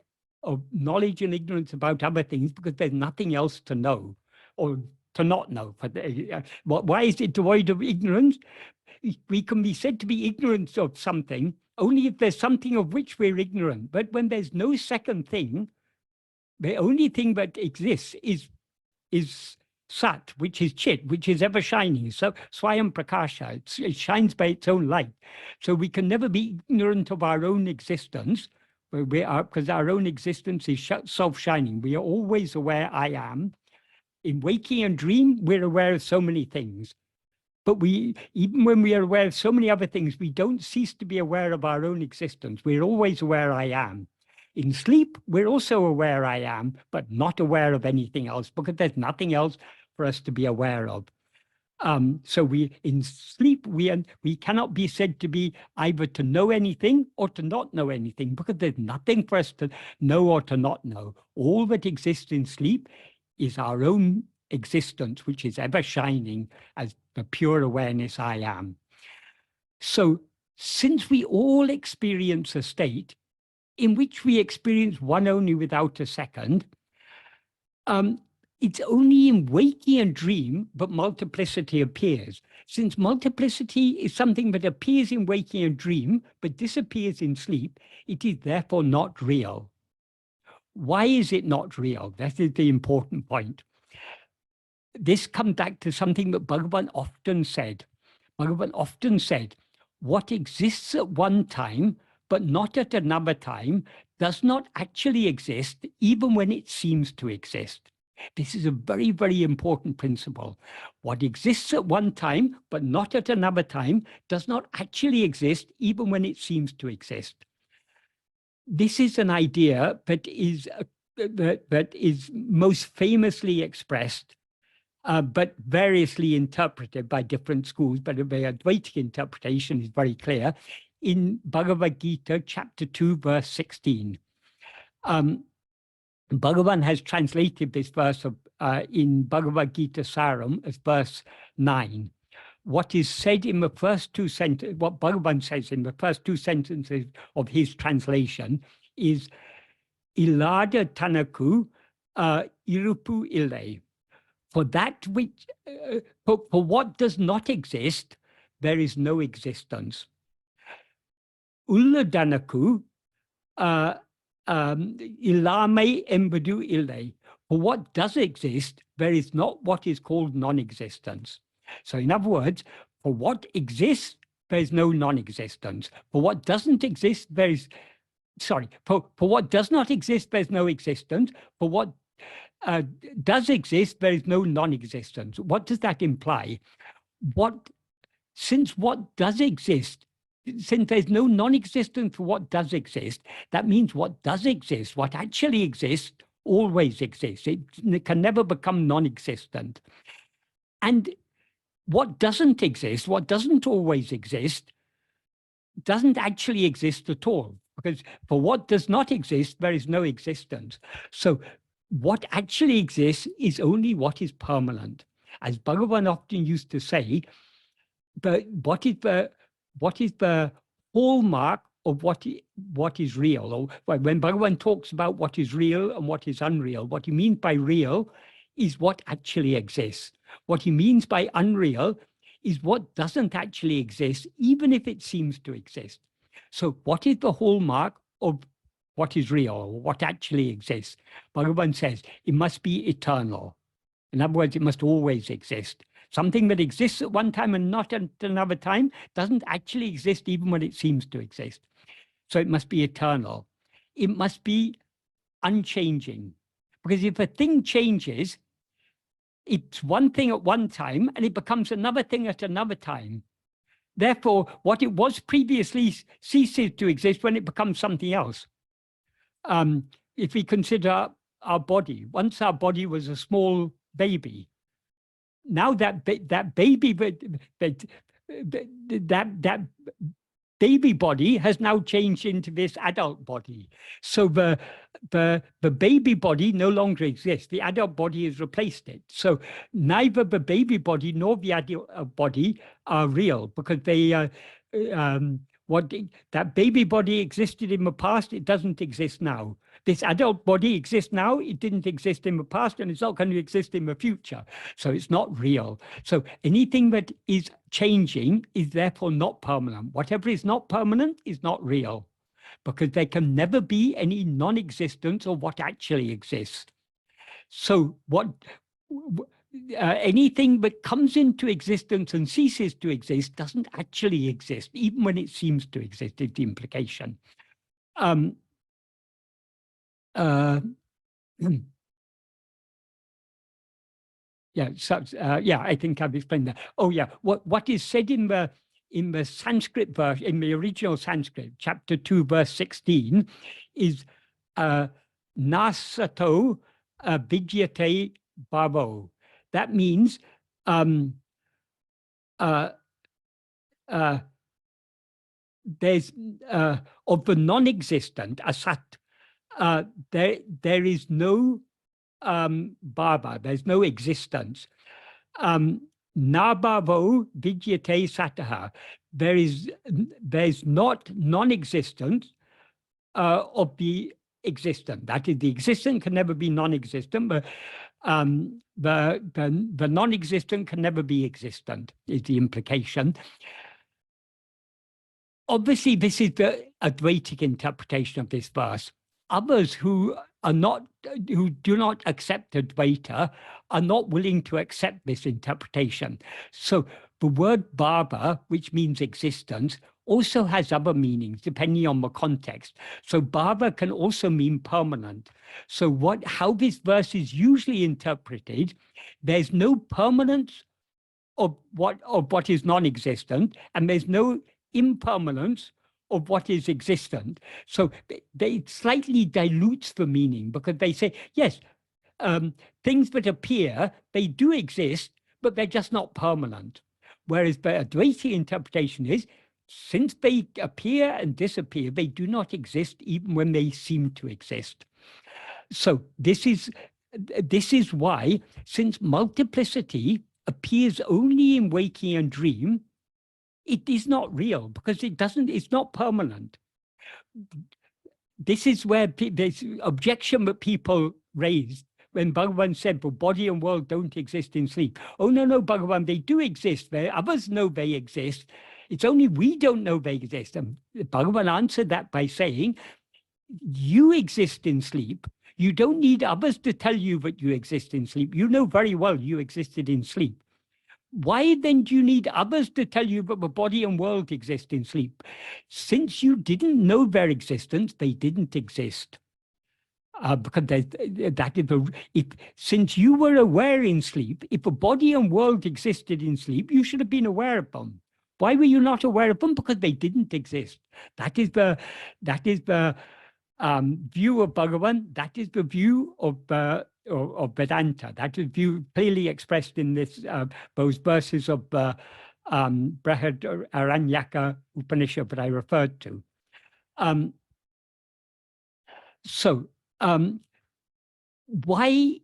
knowledge and ignorance about other things because there's nothing else to know or to not know. Why is it devoid of ignorance? We can be said to be ignorant of something only if there's something of which we're ignorant. But when there's no second thing, the only thing that exists is Sat, which is Chit, which is ever shining. So Swayam Prakasha, it shines by its own light. So we can never be ignorant of our own existence, because our own existence is self-shining. We are always aware I am. In waking and dream, we're aware of so many things. But even when we are aware of so many other things, we don't cease to be aware of our own existence. We're always aware I am. In sleep, we're also aware I am, but not aware of anything else because there's nothing else for us to be aware of. So in sleep, we cannot be said to be either to know anything or to not know anything, because there's nothing for us to know or to not know. All that exists in sleep is our own existence, which is ever shining as the pure awareness I am. So since we all experience a state in which we experience one only without a second, it's only in waking and dream that multiplicity appears. Since multiplicity is something that appears in waking and dream but disappears in sleep, it is therefore not real. Why is it not real? That is the important point. This comes back to something that Bhagavan often said. Bhagavan often said, what exists at one time but not at another time does not actually exist even when it seems to exist. This is a very, very important principle. What exists at one time but not at another time does not actually exist even when it seems to exist. This is an idea that is most famously expressed but variously interpreted by different schools, but the Advaitic interpretation is very clear in Bhagavad Gita, chapter 2, verse 16. Bhagavan has translated this verse in Bhagavad Gita Saram as verse 9. What is said in the first two sentences, what Bhagavan says in the first two sentences of his translation is Ilada Tanaku Irupu Ile. For that which, for what does not exist, there is no existence. Ulladanaku ilame embadu ile. For what does exist, there is not what is called non-existence. So in other words, for what exists, there is no non-existence. For what doesn't exist, there is, for what does not exist, there's no existence. For what does exist, there is no non-existence. What does that imply? Since what does exist, since there's no non-existence for what does exist, that means what does exist, what actually exists, always exists. It can never become non-existent. And what doesn't exist, what doesn't always exist, doesn't actually exist at all. Because for what does not exist, there is no existence. So what actually exists is only what is permanent. As Bhagavan often used to say, but what is the hallmark of what is real? Or when Bhagavan talks about what is real and what is unreal, what he means by real is what actually exists. What he means by unreal is what doesn't actually exist, even if it seems to exist. So what is the hallmark of what is real, or what actually exists? Bhagavan says it must be eternal. In other words, it must always exist. Something that exists at one time and not at another time doesn't actually exist even when it seems to exist. So it must be eternal. It must be unchanging. Because if a thing changes, it's one thing at one time and it becomes another thing at another time. Therefore, what it was previously ceases to exist when it becomes something else. If we consider our body, once our body was a small baby. Now that baby body has now changed into this adult body. So the baby body no longer exists. The adult body has replaced it. So neither the baby body nor the adult body are real, because they that baby body existed in the past, it doesn't exist now. This adult body exists now, it didn't exist in the past, and it's not going to exist in the future. So it's not real. So anything that is changing is therefore not permanent. Whatever is not permanent is not real, because there can never be any non-existence of what actually exists. So anything that comes into existence and ceases to exist doesn't actually exist, even when it seems to exist, is the implication. Yeah, so, yeah, I think I've explained that. Oh yeah, what is said in the Sanskrit verse, in the original Sanskrit, chapter 2, verse 16, is nasato vidyate bhavo. That means there's of the non-existent asat, there is no bhava, there's no existence. Nabhavo vidyate sataha, there's not non-existence of the existent. That is, the existent can never be non-existent, but the non-existent can never be existent, is the implication. Obviously, this is the advaitic interpretation of this verse. Others who do not accept Advaita are not willing to accept this interpretation. So the word bhava, which means existence, also has other meanings depending on the context. So bhava can also mean permanent. So how this verse is usually interpreted, there's no permanence of what is non-existent, and there's no impermanence of what is existent. So they slightly dilutes the meaning, because they say, yes, things that appear, they do exist, but they're just not permanent. Whereas the Advaita interpretation is, since they appear and disappear, they do not exist even when they seem to exist. So this is why, since multiplicity appears only in waking and dream, it is not real, because it's not permanent. This is where this objection that people raised when Bhagavan said, well, body and world don't exist in sleep. Oh, no, Bhagavan, they do exist. Others know they exist. It's only we don't know they exist. And Bhagavan answered that by saying, you exist in sleep. You don't need others to tell you that you exist in sleep. You know very well you existed in sleep. Why then do you need others to tell you that the body and world exist in sleep? Since you didn't know their existence, they didn't exist. Because since you were aware in sleep, if the body and world existed in sleep, you should have been aware of them. Why were you not aware of them? Because they didn't exist. That is the view of Bhagavan. That is the view of Vedanta. That is view clearly expressed in those verses of Brihad Aranyaka Upanishad that I referred to. Why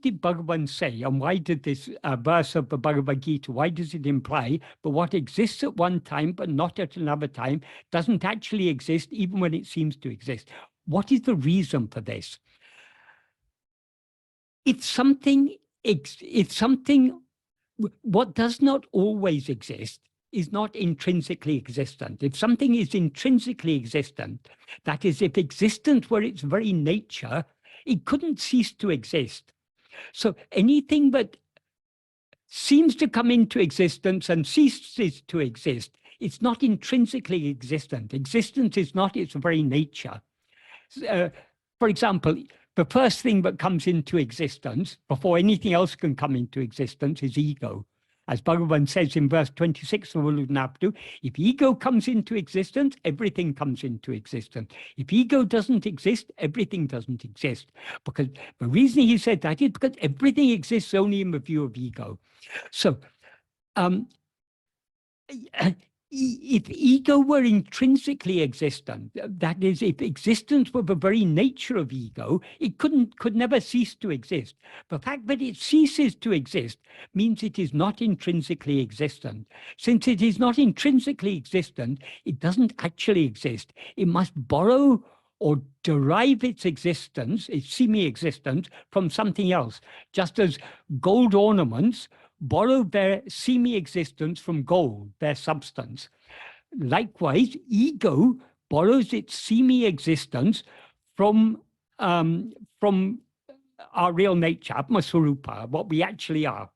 did Bhagavan say, and why did this verse of the Bhagavad Gita, why does it imply that what exists at one time but not at another time doesn't actually exist even when it seems to exist? What is the reason for this? It's something, what does not always exist is not intrinsically existent. If something is intrinsically existent, that is, if existence were its very nature, it couldn't cease to exist. So anything that seems to come into existence and ceases to exist, it's not intrinsically existent. Existence is not its very nature. For example, the first thing that comes into existence before anything else can come into existence is ego. As Bhagavan says in verse 26 of Ulunabdu, if ego comes into existence, everything comes into existence. If ego doesn't exist, everything doesn't exist. Because the reason he said that is because everything exists only in the view of ego. So if ego were intrinsically existent, that is, if existence were the very nature of ego, it could never cease to exist. The fact that it ceases to exist means it is not intrinsically existent. Since it is not intrinsically existent, it doesn't actually exist. It must borrow or derive its existence, its semi-existence, from something else, just as gold ornaments borrow their semi-existence from gold, their substance. Likewise, ego borrows its semi-existence from our real nature, Atmaswarupa, what we actually are,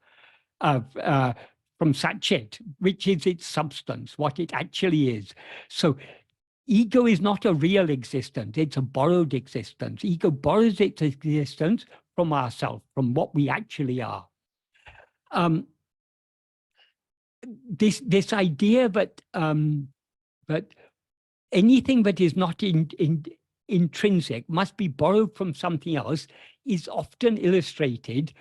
from Satchit, which is its substance, what it actually is. So ego is not a real existence, it's a borrowed existence. Ego borrows its existence from ourselves, from what we actually are. This idea that anything that is not intrinsic must be borrowed from something else is often illustrated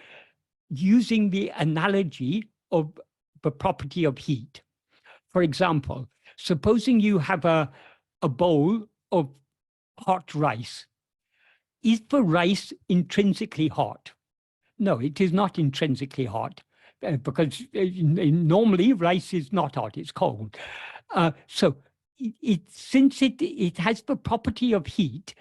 using the analogy of the property of heat. For example, supposing you have a bowl of hot rice. Is the rice intrinsically hot? No, it is not intrinsically hot, because normally rice is not hot, it's cold. So since it has the property of heat,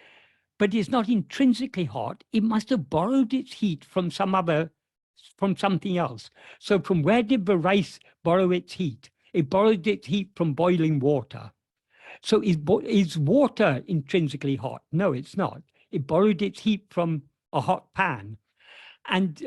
but it's not intrinsically hot, it must have borrowed its heat from something else. So from where did the rice borrow its heat? It borrowed its heat from boiling water. So is water intrinsically hot? No, it's not. It borrowed its heat from a hot pan. And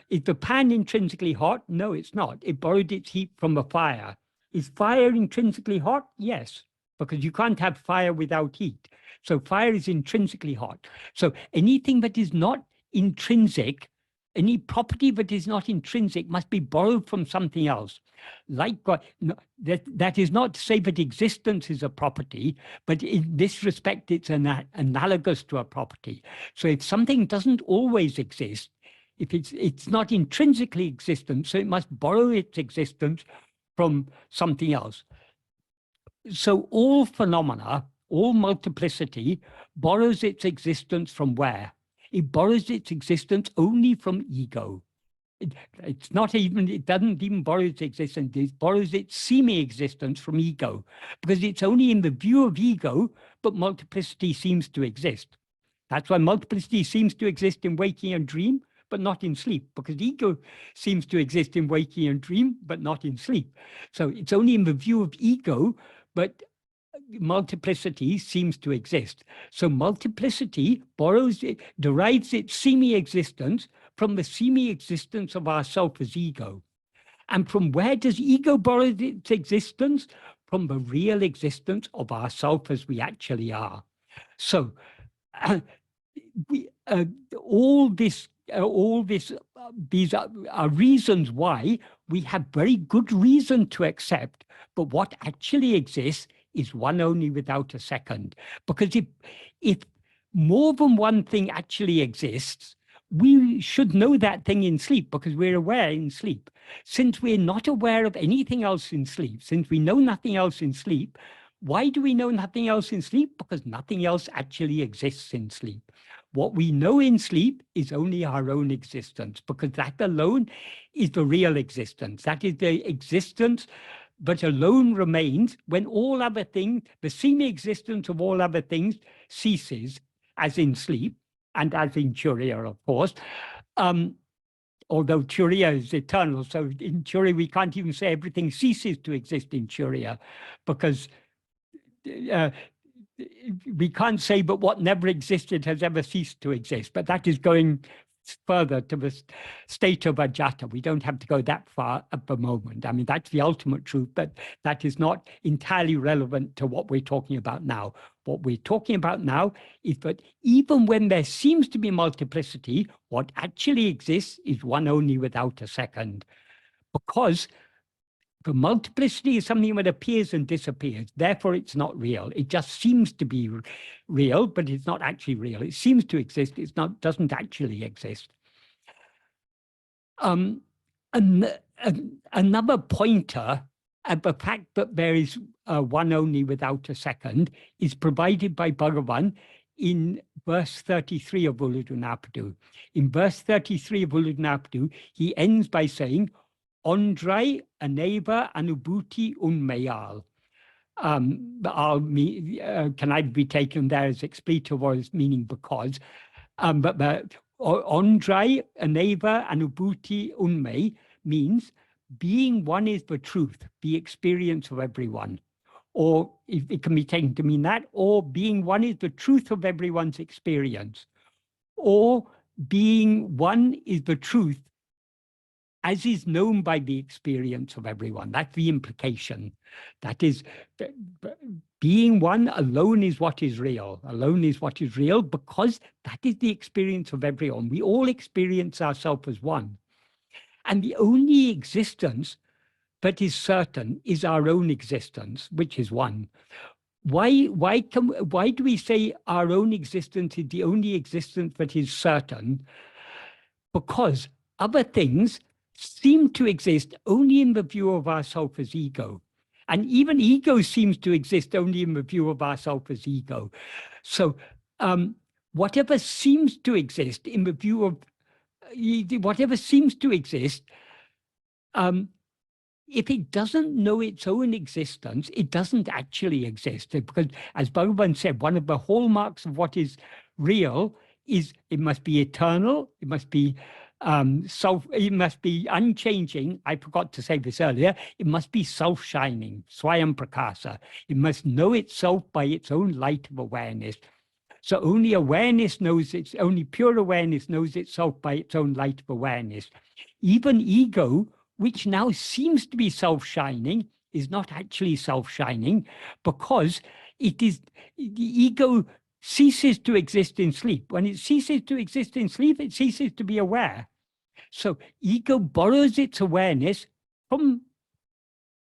is the pan intrinsically hot? No, it's not. It borrowed its heat from a fire. Is fire intrinsically hot? Yes, because you can't have fire without heat. So fire is intrinsically hot. So anything that is not intrinsic, any property that is not intrinsic must be borrowed from something else. Like God, no, that is not to say that existence is a property, but in this respect, it's analogous to a property. So if something doesn't always exist, if it's not intrinsically existent, so it must borrow its existence from something else. So all phenomena, all multiplicity, borrows its existence from where? It borrows its existence only from ego. It doesn't even borrow its existence, it borrows its seeming existence from ego, because it's only in the view of ego, but multiplicity seems to exist. That's why multiplicity seems to exist in waking and dream, but not in sleep, because ego seems to exist in waking and dream, but not in sleep. So it's only in the view of ego, but multiplicity seems to exist. So multiplicity derives its seeming existence from the seeming existence of ourself as ego. And from where does ego borrow its existence? From the real existence of ourself as we actually are. So these are reasons why we have very good reason to accept, but what actually exists is one only without a second. Because if more than one thing actually exists, we should know that thing in sleep, because we're aware in sleep. Since we're not aware of anything else in sleep, since we know nothing else in sleep, why do we know nothing else in sleep? Because nothing else actually exists in sleep. What we know in sleep is only our own existence, because that alone is the real existence. That is the existence but alone remains when all other things, the seeming existence of all other things ceases, as in sleep, and as in Turiya, of course. Although Turiya is eternal, so in Turiya we can't even say everything ceases to exist in Turiya, because we can't say but what never existed has ever ceased to exist, but that is going further to the state of ajata. We don't have to go that far at the moment. I mean, that's the ultimate truth, but that is not entirely relevant to what we're talking about now. What we're talking about now is that even when there seems to be multiplicity, what actually exists is one only without a second. Because the multiplicity is something that appears and disappears. Therefore, it's not real. It just seems to be real, but it's not actually real. It seems to exist. It doesn't actually exist. Another pointer at the fact that there is one only without a second is provided by Bhagavan in verse 33 of Uludunapadu. In verse 33 of Uludunapadu, he ends by saying, Ondrai aneva anubhuti unmayal. Can I be taken there as expletive or as meaning because? But Ondrai aneva anubhuti unmay means being one is the truth, the experience of everyone. Or it can be taken to mean that, or being one is the truth of everyone's experience. Or being one is the truth as is known by the experience of everyone. That's the implication. That is, being one alone is what is real. Alone is what is real because that is the experience of everyone. We all experience ourselves as one. And the only existence that is certain is our own existence, which is one. Why do we say our own existence is the only existence that is certain? Because other things seem to exist only in the view of ourself as ego. And even ego seems to exist only in the view of ourself as ego. So whatever seems to exist in the view of, whatever seems to exist, if it doesn't know its own existence, it doesn't actually exist. Because as Bhagavan said, one of the hallmarks of what is real is it must be eternal, it must be it must be unchanging. I forgot to say this earlier. It must be self-shining, swayam prakasa. It must know itself by its own light of awareness. So only only pure awareness knows itself by its own light of awareness. Even ego, which now seems to be self-shining, is not actually self-shining, because the ego ceases to exist in sleep. When it ceases to exist in sleep, it ceases to be aware. So ego borrows its awareness from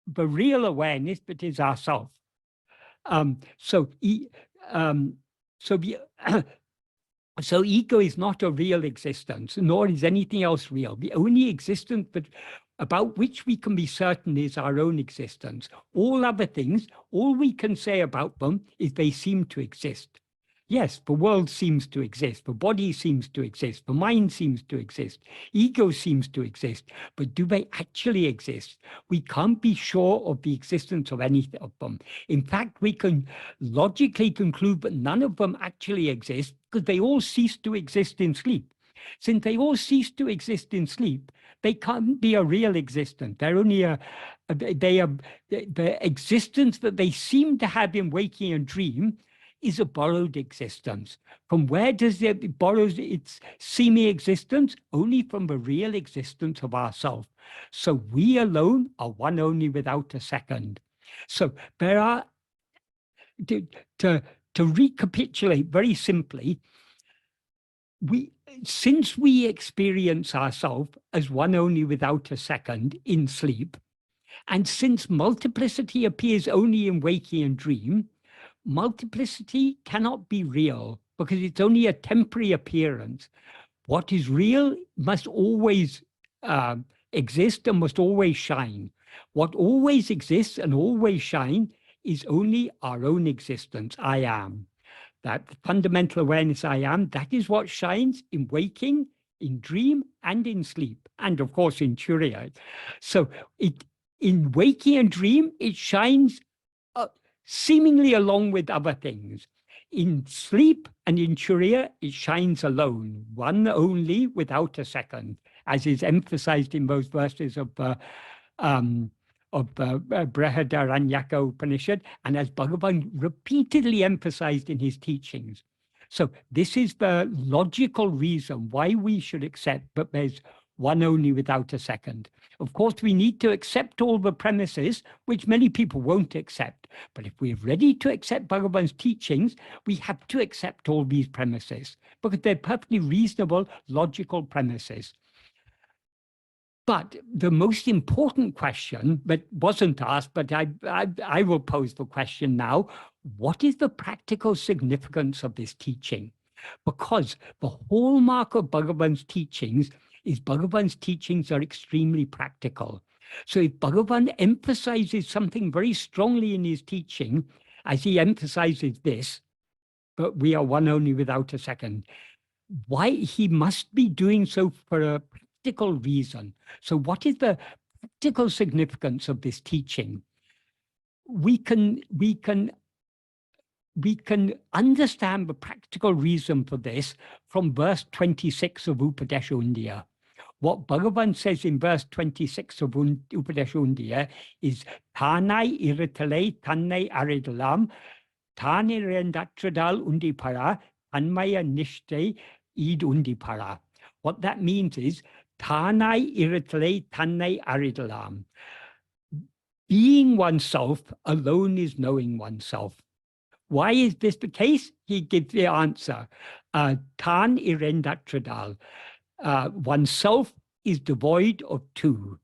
the real awareness that is ourself. So ego is not a real existence, nor is anything else real. The only existence about which we can be certain is our own existence. All other things, all we can say about them is they seem to exist. Yes, the world seems to exist, the body seems to exist, the mind seems to exist, ego seems to exist, but do they actually exist? We can't be sure of the existence of any of them. In fact, we can logically conclude that none of them actually exist because they all cease to exist in sleep. Since they all cease to exist in sleep, they can't be a real existence. They're only the existence that they seem to have in waking and dream is a borrowed existence. From where does it borrow its seeming existence? Only from the real existence of ourself. So we alone are one only without a second. So there are, to recapitulate very simply, since we experience ourselves as one only without a second in sleep, and since multiplicity appears only in waking and dream, multiplicity cannot be real because it's only a temporary appearance. What is real must always exist and must always shine. What always exists and always shine is only our own existence, I am. That fundamental awareness I am, that is what shines in waking, in dream, and in sleep, and of course in Turiya. So in waking and dream, it shines seemingly along with other things. In sleep and in Turiya, it shines alone, one only without a second, as is emphasized in those verses of Brihadaranyaka Upanishad, and as Bhagavan repeatedly emphasized in his teachings. So this is the logical reason why we should accept that there's one only without a second. Of course, we need to accept all the premises, which many people won't accept. But if we're ready to accept Bhagavan's teachings, we have to accept all these premises because they're perfectly reasonable, logical premises. But the most important question that wasn't asked, but I will pose the question now, what is the practical significance of this teaching? Because the hallmark of Bhagavan's teachings is Bhagavan's teachings are extremely practical. So if Bhagavan emphasizes something very strongly in his teaching, as he emphasizes this, but we are one only without a second, why he must be doing so for a practical reason. So what is the practical significance of this teaching? We can understand the practical reason for this from verse 26 of Upadesha. What Bhagavan says in verse 26 of Upadesha is Tanai iritale tanai aridalam Tane rendatradal undipara anmaya nishte id undipara. What that means is Tanai iritale tanai aridalam. Being oneself alone is knowing oneself. Why is this the case? He gives the answer. Tan irendatradal. Oneself is devoid of two.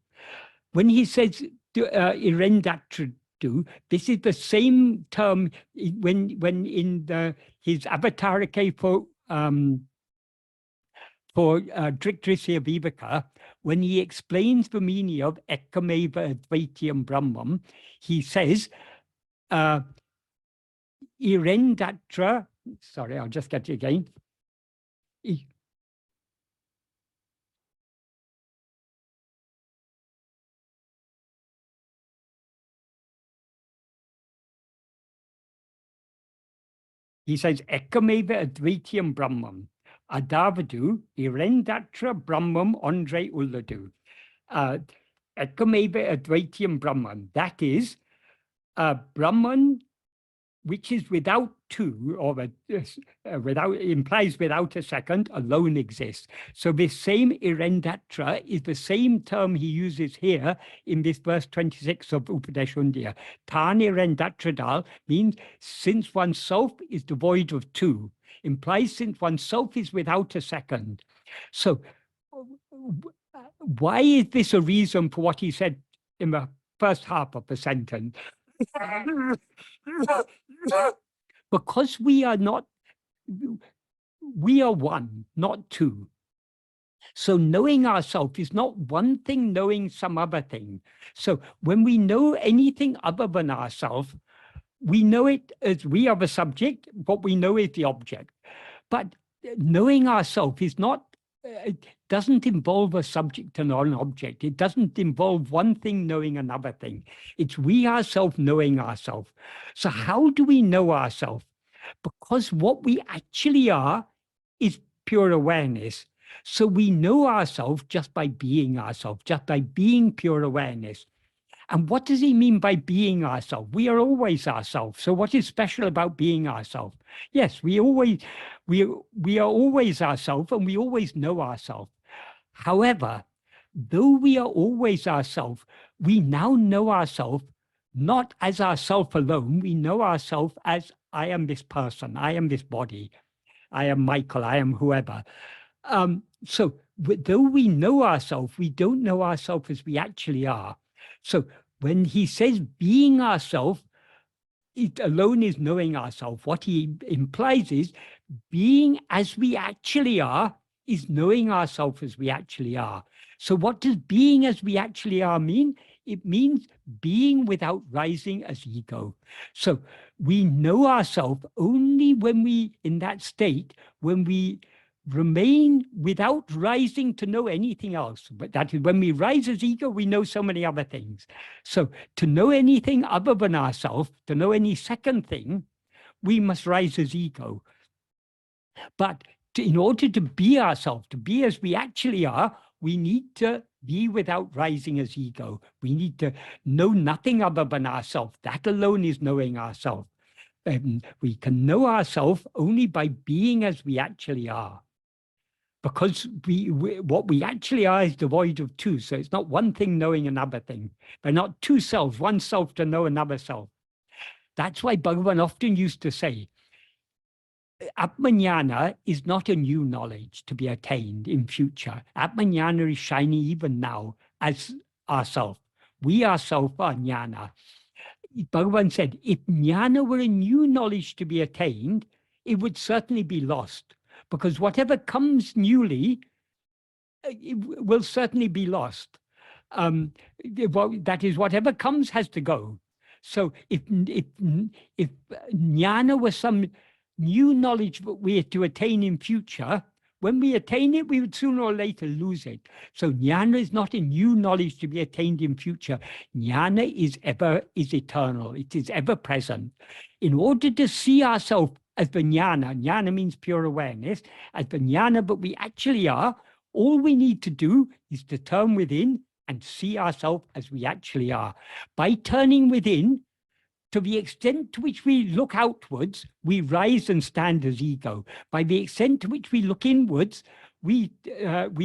When he says irendatradu, this is the same term when in his avatarike for Dritrisya Viveka, when he explains the meaning of ekamevadvitiyam Brahmam, he says, Irendatra, sorry, I'll just get it again. He says, Ekameva advaitam Brahmam, Adavadu, Irendatra Brahmam Andre Ulladu. Ekameva advaitam Brahman, that is, Brahman which is without two, or without, implies without a second, alone exists. So this same Irendatra is the same term he uses here in this verse 26 of Upadeshundya. Tan Irendatra means since oneself is devoid of two, implies since oneself is without a second. So why is this a reason for what he said in the first half of the sentence? Because we are one, not two. So knowing ourselves is not one thing knowing some other thing. So when we know anything other than ourselves, we know it as we are the subject, what we know is the object. But knowing ourselves is not, it doesn't involve a subject and an object. It doesn't involve one thing knowing another thing. It's we ourselves knowing ourselves. So how do we know ourselves? Because what we actually are is pure awareness. So we know ourselves just by being ourselves, just by being pure awareness. And what does he mean by being ourselves? We are always ourselves. So what is special about being ourselves? Yes, we are always ourselves, and we always know ourselves. However, though we are always ourselves, we now know ourselves not as ourself alone. We know ourselves as I am this person, I am this body, I am Michael, I am whoever. So though we know ourselves, we don't know ourselves as we actually are. So when he says being ourselves, it alone is knowing ourselves. What he implies is being as we actually are is knowing ourselves as we actually are. So what does being as we actually are mean? It means being without rising as ego. So we know ourselves only when we, in that state, when we remain without rising to know anything else. But that is when we rise as ego, we know so many other things. So to know anything other than ourselves, to know any second thing, we must rise as ego. But in order to be ourselves, to be as we actually are, we need to be without rising as ego. We need to know nothing other than ourselves. That alone is knowing ourselves. We can know ourselves only by being as we actually are. Because what we actually are is devoid of two. So it's not one thing knowing another thing. They're not two selves, one self to know another self. That's why Bhagavan often used to say, Atmajnana is not a new knowledge to be attained in future. Atmajnana is shining even now as ourself. We ourselves are jnana. Bhagavan said, if jnana were a new knowledge to be attained, it would certainly be lost. Because whatever comes newly it will certainly be lost. That is, whatever comes has to go. So if jnana was some new knowledge that we are to attain in future, when we attain it, we would sooner or later lose it. So jnana is not a new knowledge to be attained in future. Jnana is eternal. It is ever present. In order to see ourselves as the jnana means pure awareness, as the jnana but we actually are, all we need to do is to turn within and see ourselves as we actually are. By turning within, to the extent to which we look outwards, we rise and stand as ego. By the extent to which we look inwards, we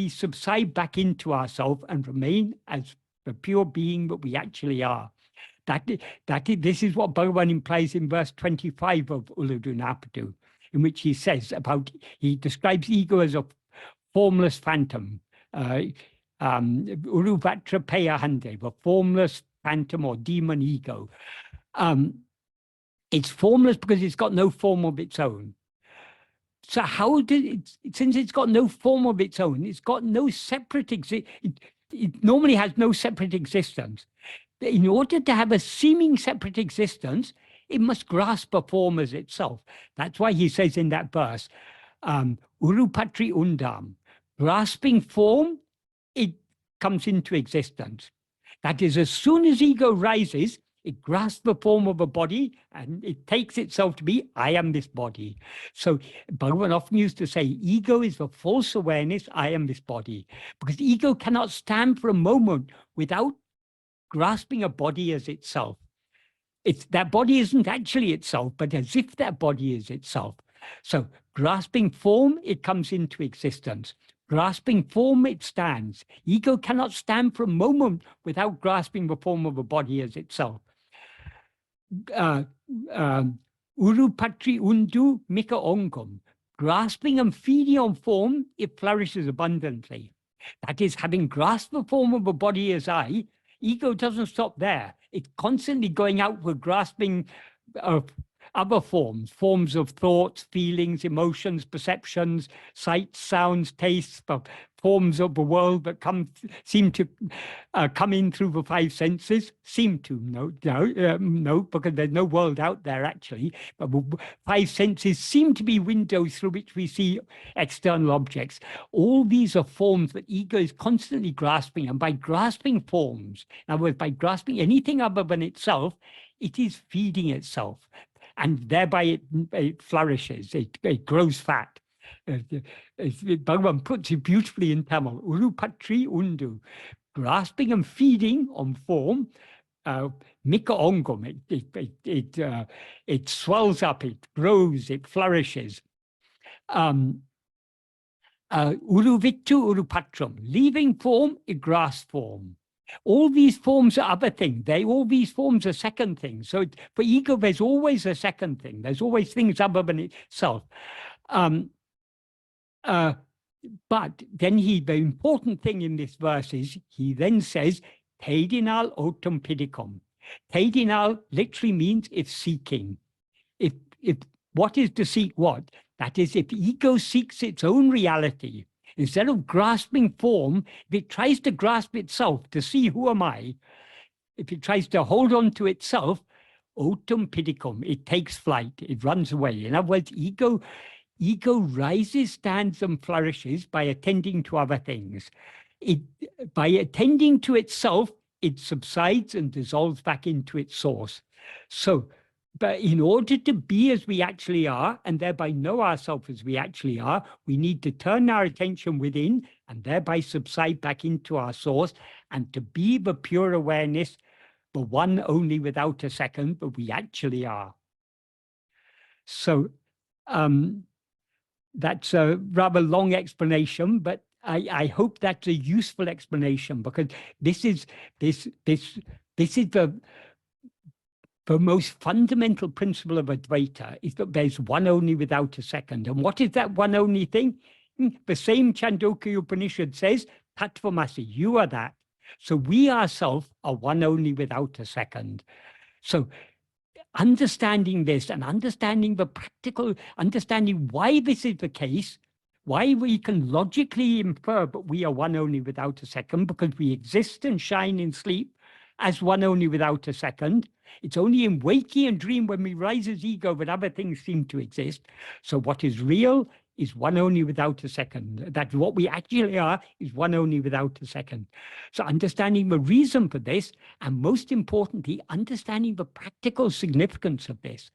subside back into ourselves and remain as the pure being that we actually are. This is what Bhagavan implies in verse 25 of Ulladu Napadu, in which he says he describes ego as a formless phantom, Uruvatra Payahande, the formless phantom or demon ego. It's formless because it's got no form of its own. So how did it, since it's got no form of its own, it's got no separate it normally has no separate existence. In order to have a seeming separate existence, it must grasp a form as itself. That's why he says in that verse, urupatri undam, grasping form, it comes into existence. That is, as soon as ego rises, it grasps the form of a body and it takes itself to be, I am this body. So Bhagavan often used to say, ego is the false awareness, I am this body. Because ego cannot stand for a moment without grasping a body as itself. That body isn't actually itself, but as if that body is itself. So grasping form, it comes into existence. Grasping form, it stands. Ego cannot stand for a moment without grasping the form of a body as itself. Urupatri undu mika ongam. Grasping and feeding on form, it flourishes abundantly. That is, having grasped the form of a body as I, ego doesn't stop there. It's constantly going outward, grasping other forms of thoughts, feelings, emotions, perceptions, sights, sounds, tastes, forms of the world that seem to come in through the five senses. No, because there's no world out there actually. But the five senses seem to be windows through which we see external objects. All these are forms that ego is constantly grasping, and by grasping forms, in other words, by grasping anything other than itself, it is feeding itself. And thereby it flourishes, it grows fat. Bhagavan puts it beautifully in Tamil, urupatri undu, grasping and feeding on form, mika ongam, it swells up, it grows, it flourishes. Uruvittu urupatram, leaving form, it grasps form. All these forms are other things. All these forms are second things. So for ego, there's always a second thing. There's always things other than itself. But then the important thing in this verse is, he then says, Teidinal otum pidikom. Teidinal literally means it's seeking. If what is to seek what? That is, if ego seeks its own reality, instead of grasping form, if it tries to grasp itself to see who am I, if it tries to hold on to itself, otum pidikum, it takes flight, it runs away. In other words, ego rises, stands, and flourishes by attending to other things. By attending to itself, it subsides and dissolves back into its source. So, but in order to be as we actually are, and thereby know ourselves as we actually are, we need to turn our attention within and thereby subside back into our source, and to be the pure awareness, the one only without a second, but we actually are. So that's a rather long explanation, but I hope that's a useful explanation, because this is the most fundamental principle of Advaita, is that there's one only without a second. And what is that one only thing? The same Chandogya Upanishad says, Tattvamasi, you are that. So we ourselves are one only without a second. So understanding this and understanding the practical, understanding why this is the case, why we can logically infer that we are one only without a second, because we exist and shine in sleep as one only without a second. It's only in waking and dream when we rise as ego that other things seem to exist. So what is real is one only without a second. That what we actually are is one only without a second. So understanding the reason for this, and most importantly, understanding the practical significance of this.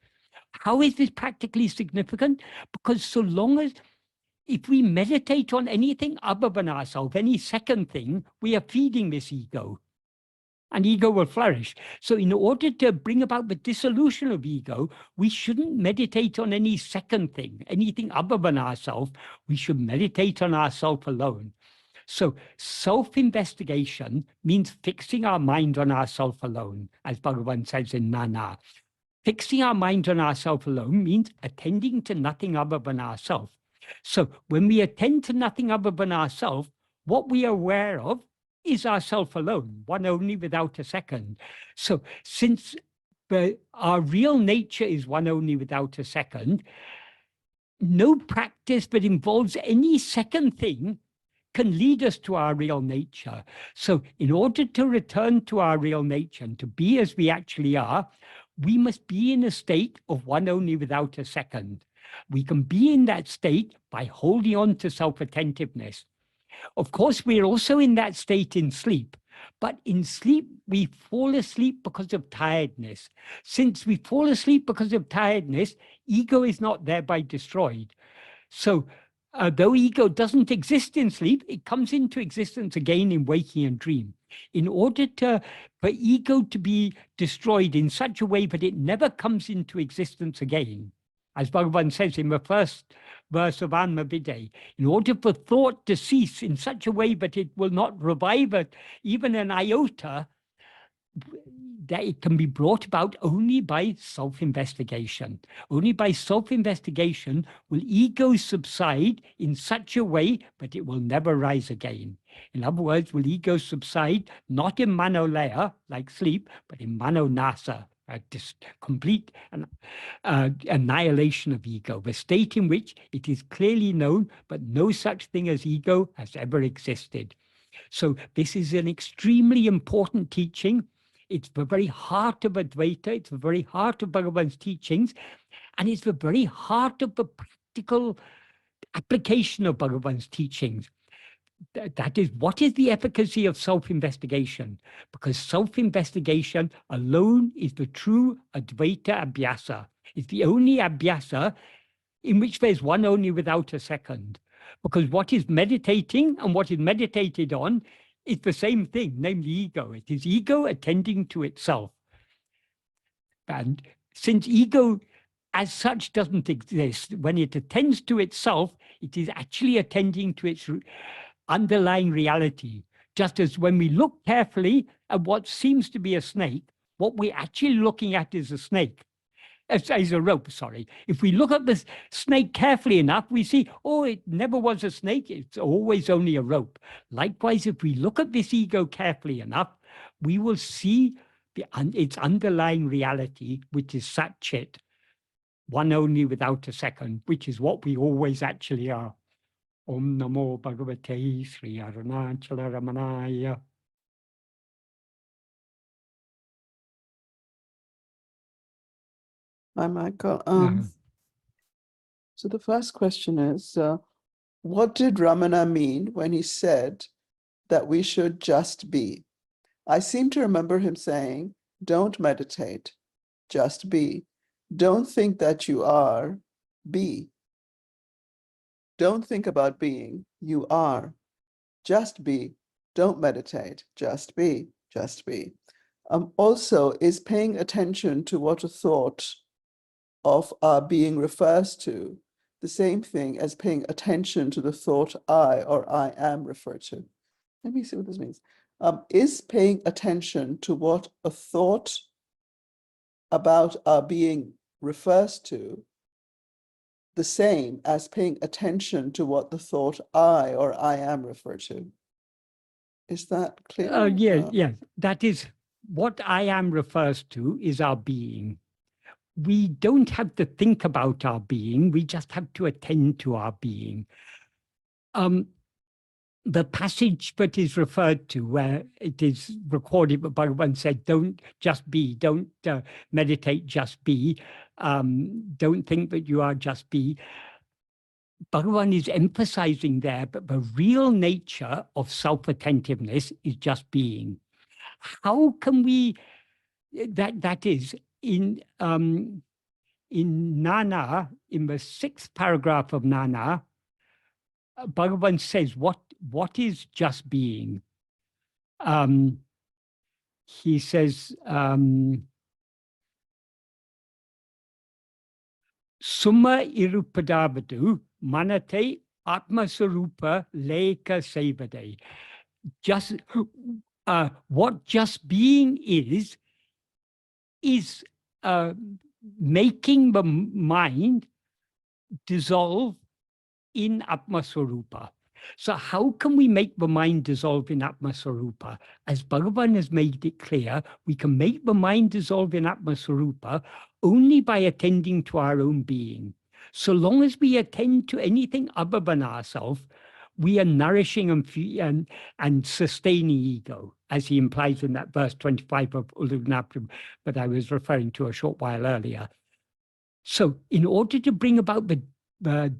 How is this practically significant? Because so long as, if we meditate on anything other than ourselves, any second thing, we are feeding this ego, and ego will flourish. So in order to bring about the dissolution of ego, we shouldn't meditate on any second thing, anything other than ourselves. We should meditate on ourself alone. So self-investigation means fixing our mind on ourself alone, as Bhagavan says in Nana. Fixing our mind on ourself alone means attending to nothing other than ourself. So when we attend to nothing other than ourself, what we are aware of is ourself alone, one only without a second. So since our real nature is one only without a second, no practice that involves any second thing can lead us to our real nature. So in order to return to our real nature and to be as we actually are, we must be in a state of one only without a second. We can be in that state by holding on to self-attentiveness. Of course, we're also in that state in sleep, but in sleep, we fall asleep because of tiredness. Since we fall asleep because of tiredness, ego is not thereby destroyed. So though ego doesn't exist in sleep, it comes into existence again in waking and dream. In order for ego to be destroyed in such a way that it never comes into existence again, as Bhagavan says in the first verse of Anma Viday, in order for thought to cease in such a way that it will not revive it, even an iota, that it can be brought about only by self-investigation. Only by self-investigation will ego subside in such a way that it will never rise again. In other words, will ego subside not in manolaya, like sleep, but in manonasa, this complete annihilation of ego, the state in which it is clearly known, but no such thing as ego has ever existed. So this is an extremely important teaching. It's the very heart of Advaita, it's the very heart of Bhagavan's teachings, and it's the very heart of the practical application of Bhagavan's teachings. That is, what is the efficacy of self-investigation? Because self-investigation alone is the true Advaita Abhyasa. It's the only Abhyasa in which there's one only without a second. Because what is meditating and what is meditated on is the same thing, namely ego. It is ego attending to itself. And since ego as such doesn't exist, when it attends to itself, it is actually attending to its underlying reality. Just as when we look carefully at what seems to be a snake, what we're actually looking at is a snake. As a rope, sorry. If we look at the snake carefully enough, we see, oh, it never was a snake. It's always only a rope. Likewise, if we look at this ego carefully enough, we will see its underlying reality, which is Sat-Chit, one only without a second, which is what we always actually are. Om Namo Bhagavate Sri Arunachala Ramanaya. Hi, Michael. So the first question is, what did Ramana mean when he said that we should just be? I seem to remember him saying, don't meditate, just be. Don't think that you are, be. Don't think about being, you are. Just be. Don't meditate, just be, just be. Also, is paying attention to what a thought of our being refers to the same thing as paying attention to the thought I or I am referred to? Let me see what this means. Is paying attention to what a thought about our being refers to the same as paying attention to what the thought I or I am referred to? Is that clear? Yeah. That is what I am refers to is our being. We don't have to think about our being, we just have to attend to our being. The passage that is referred to, where it is recorded that Bhagavan said, don't just be, don't meditate, just be, don't think that you are, just be. Bhagavan is emphasizing there, but the real nature of self-attentiveness is just being. How can we, that is, in Nana, in the 6th paragraph of Nana, Bhagavan says, what is just being? He says, Summa irupadavadu manate atmasarupa leka sevade. Just what just being is making the mind dissolve in Atmaswarupa. So how can we make the mind dissolve in Atmaswarupa? As Bhagavan has made it clear, we can make the mind dissolve in Atmaswarupa only by attending to our own being. So long as we attend to anything other than ourselves, we are nourishing and sustaining ego, as he implies in that verse 25 of Ulunapram that I was referring to a short while earlier. So in order to bring about the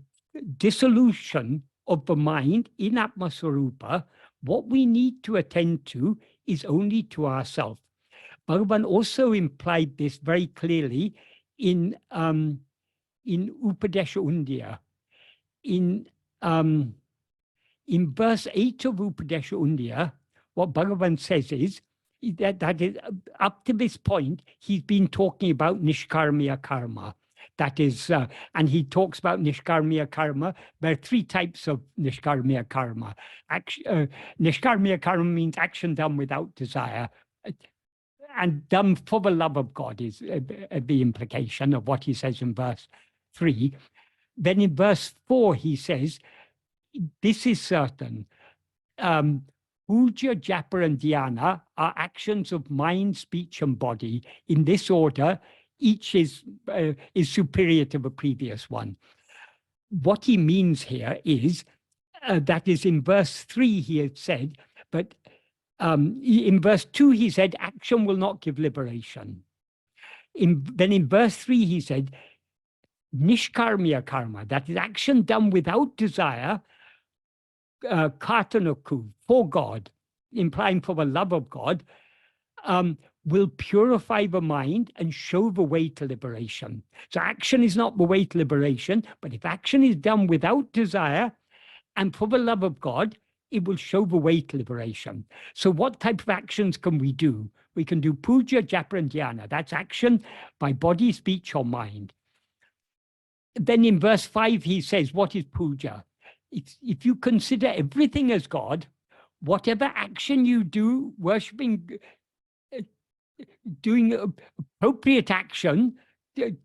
dissolution of the mind in Atmaswarupa, what we need to attend to is only to ourselves. Bhagavan also implied this very clearly in Upadesha Undya. In verse 8 of Upadesha Undya, what Bhagavan says is that is, up to this point, he's been talking about Nishkarmiya karma. That is, and he talks about Nishkarmiya karma. There are three types of Nishkarmiya karma. Nishkarmiya karma means action done without desire, and done for the love of God is the implication of what he says in verse 3. Then in verse 4, he says, this is certain. Puja, japa, and dhyana are actions of mind, speech, and body. In this order, each is superior to the previous one. What he means here is, that is in verse 3 he had said, but in verse 2 he said, action will not give liberation. Then in verse 3 he said, Nishkarmiya karma, that is action done without desire, kartanaku, for God, implying for the love of God, will purify the mind and show the way to liberation. So action is not the way to liberation, but if action is done without desire and for the love of God, it will show the way to liberation. So what type of actions can we do? We can do puja, japa, and dhyana. That's action by body, speech, or mind. Then in verse 5, he says, what is puja? If you consider everything as God, whatever action you do, worshipping, doing appropriate action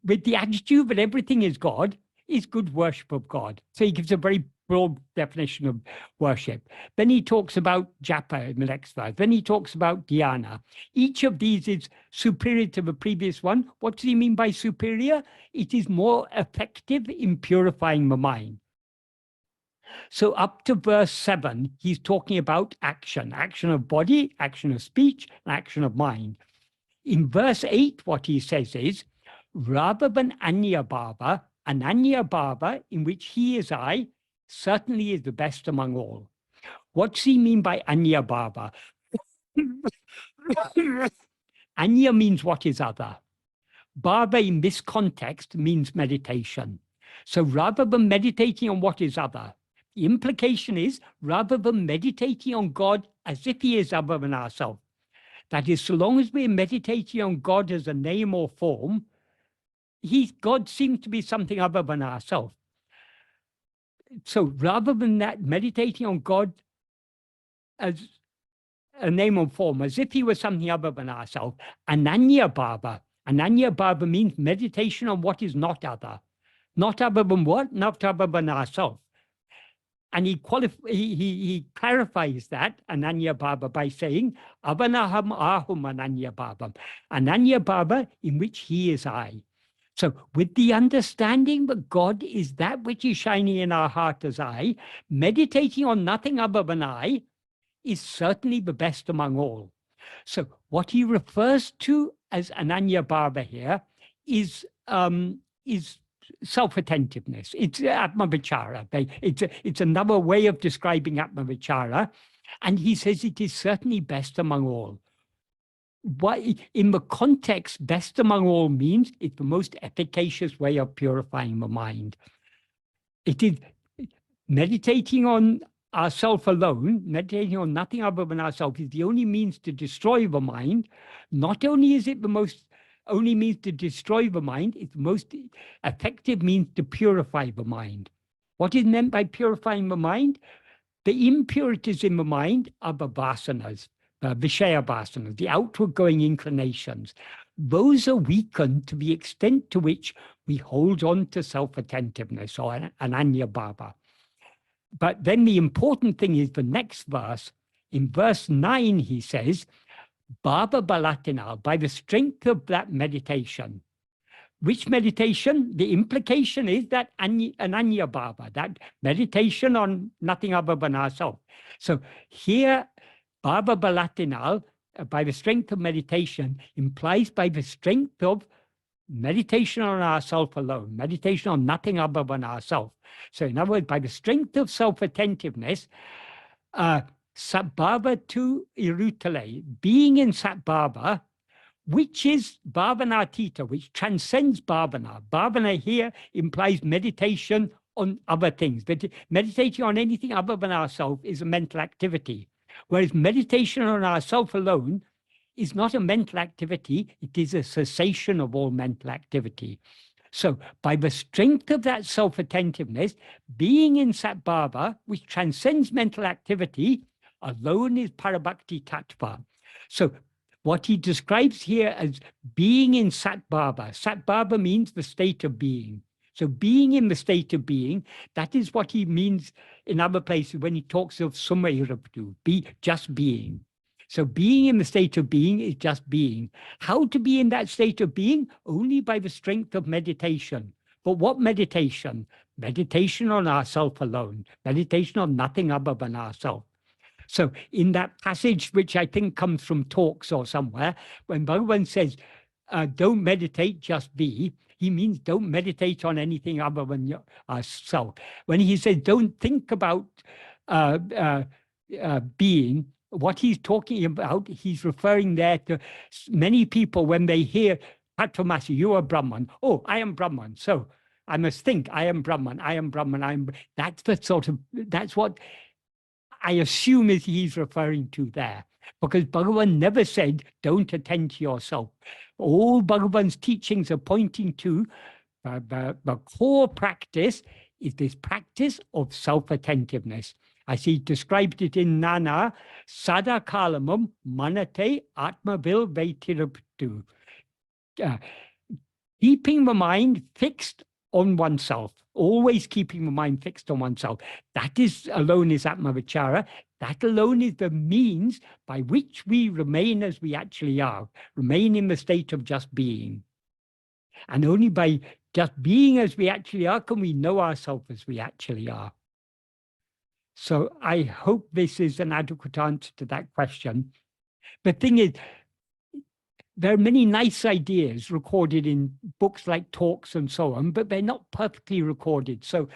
with the attitude that everything is God, is good worship of God. So he gives a very broad definition of worship. Then he talks about japa in the next verse. Then he talks about dhyana. Each of these is superior to the previous one. What does he mean by superior? It is more effective in purifying the mind. So up to verse 7, he's talking about action of body, action of speech, and action of mind. In verse 8, what he says is, rather than Anya Bhava, Ananya Bhava, in which he is I, certainly is the best among all. What does he mean by Anya Bhava? Anya means what is other. Bhava in this context means meditation. So rather than meditating on what is other, the implication is rather than meditating on God as if he is other than ourselves. That is, so long as we're meditating on God as a name or form, God seems to be something other than ourselves. So rather than that, meditating on God as a name or form, as if he was something other than ourselves, Ananya Bhava. Ananya Bhava means meditation on what is not other. Not other than what? Not other than ourselves. And he clarifies that, Ananya Bhava, by saying, Avanaham ahum Ananya Bhava. Ananya Bhava in which he is I. So with the understanding that God is that which is shining in our heart as I, meditating on nothing other than I is certainly the best among all. So what he refers to as Ananya Bhava here is self-attentiveness. It's Atma-vichara. It's another way of describing Atma-vichara. And he says it is certainly best among all. Why, in the context, best among all means it's the most efficacious way of purifying the mind. It is meditating on ourself alone, meditating on nothing other than ourselves is the only means to destroy the mind. Not only is it the most only means to destroy the mind, it's the most effective means to purify the mind. What is meant by purifying the mind? The impurities in the mind are the vasanas, the Vishaya vasanas, the outward going inclinations. Those are weakened to the extent to which we hold on to self-attentiveness or Ananya Bhava. But then the important thing is the next verse. In verse 9, he says, Bhava Balatina, by the strength of that meditation, which meditation? The implication is that Ananya Bhava, that meditation on nothing other than ourselves. So here, Bhava Balatinal, by the strength of meditation, implies by the strength of meditation on ourself alone, meditation on nothing other than ourself. So in other words, by the strength of self-attentiveness, Satbhava tu irutale, being in Satbhava, which is bhavanatita, which transcends bhavana. Bhavana here implies meditation on other things, but meditating on anything other than ourself is a mental activity. Whereas meditation on ourself alone is not a mental activity, it is a cessation of all mental activity. So by the strength of that self-attentiveness, being in Satbhava, which transcends mental activity, alone is Parabhakti Tattva. So what he describes here as being in Satbhava, Satbhava means the state of being. So being in the state of being, that is what he means in other places when he talks of Sumairabdu, be just being. So being in the state of being is just being. How to be in that state of being? Only by the strength of meditation. But what meditation? Meditation on ourself alone. Meditation on nothing other than ourself. So in that passage, which I think comes from talks or somewhere, when Bhagavan says, don't meditate, just be, he means don't meditate on anything other than yourself. When he says don't think about being, what he's talking about, he's referring there to many people when they hear Tattvamasi, you are Brahman. Oh, I am Brahman. So I must think I am Brahman, I am Brahman, that's the sort of, that's what I assume is he's referring to there. Because Bhagavan never said, don't attend to yourself. All Bhagavan's teachings are pointing to the core practice is this practice of self-attentiveness. As he described it in Nana, Sada Kalamam Manate Atmavil Vaitiraptu. Keeping the mind fixed on oneself, always keeping the mind fixed on oneself. That is alone is Atmavichara. That alone is the means by which we remain as we actually are, remain in the state of just being. And only by just being as we actually are can we know ourselves as we actually are. So I hope this is an adequate answer to that question. The thing is, there are many nice ideas recorded in books like talks and so on, but they're not perfectly recorded. So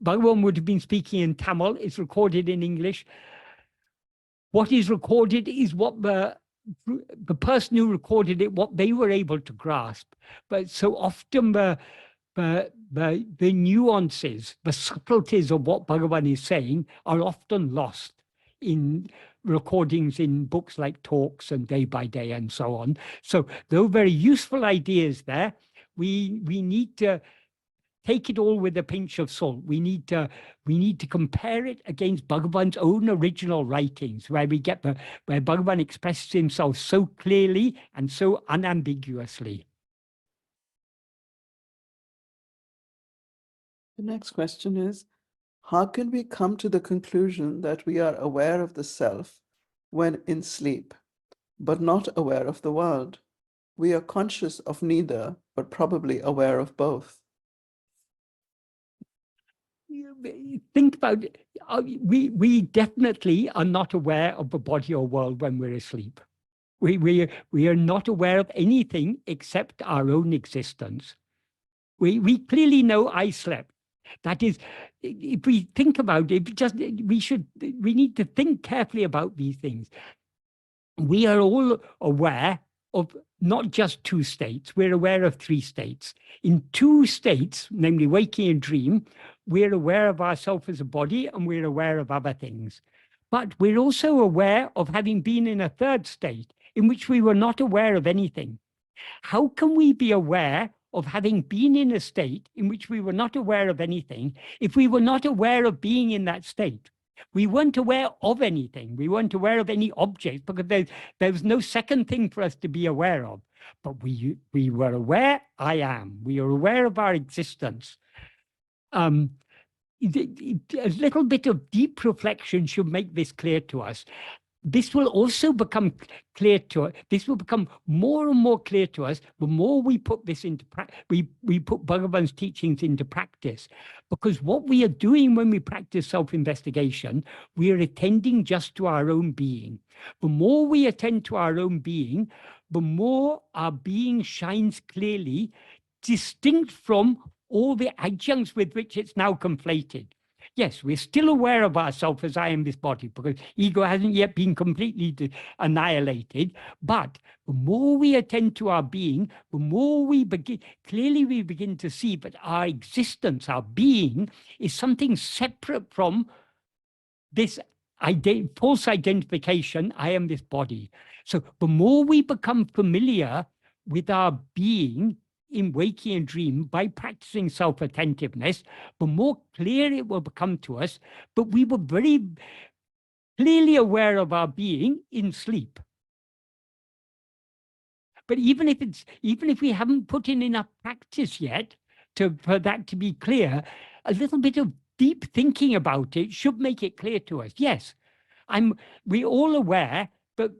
Bhagavan would have been speaking in Tamil, it's recorded in English. What is recorded is what the person who recorded it, what they were able to grasp. But so often the nuances, the subtleties of what Bhagavan is saying are often lost in recordings in books like talks and day by day and so on. So though very useful ideas there, we need to take it all with a pinch of salt. We need to compare it against Bhagavan's own original writings, where where Bhagavan expresses himself so clearly and so unambiguously. The next question is, how can we come to the conclusion that we are aware of the self when in sleep, but not aware of the world? We are conscious of neither, but probably aware of both. Think about it. We definitely are not aware of the body or world when we're asleep. We are not aware of anything except our own existence. We clearly know I slept. That is, if we think about it, we need to think carefully about these things. We are all aware of not just two states, we're aware of three states. In two states, namely waking and dream, we're aware of ourselves as a body and we're aware of other things. But we're also aware of having been in a third state in which we were not aware of anything. How can we be aware of having been in a state in which we were not aware of anything if we were not aware of being in that state? We weren't aware of anything. We weren't aware of any object because there was no second thing for us to be aware of. But we were aware, I am. We are aware of our existence. A little bit of deep reflection should make this clear to us. this will also become clear to us. This will become more and more clear to us the more we put this into we put Bhagavan's teachings into practice. Because what we are doing when we practice self-investigation, we are attending just to our own being. The more we attend to our own being, the more our being shines clearly, distinct from all the adjuncts with which it's now conflated. Yes, we're still aware of ourselves as I am this body, because ego hasn't yet been completely annihilated. But the more we attend to our being, the more we begin to see that our existence, our being, is something separate from this false identification, I am this body. So the more we become familiar with our being in waking and dream by practicing self-attentiveness, the more clear it will become to us. But we were very clearly aware of our being in sleep. But even if we haven't put in enough practice yet for that to be clear, a little bit of deep thinking about it should make it clear to us. Yes, we're all aware, but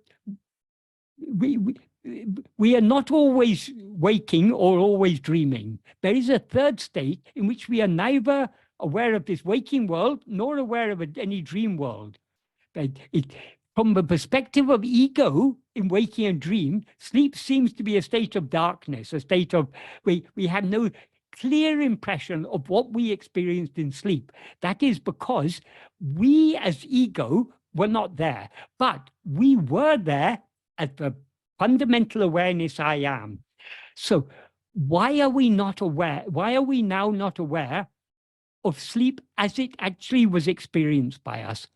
we are not always waking or always dreaming. There is a third state in which we are neither aware of this waking world nor aware of any dream world. From the perspective of ego in waking and dream, sleep seems to be a state of darkness, a state of we have no clear impression of what we experienced in sleep. That is because we as ego were not there, but we were there at the fundamental awareness I am. So why are we not aware? Why are we now not aware of sleep as it actually was experienced by us?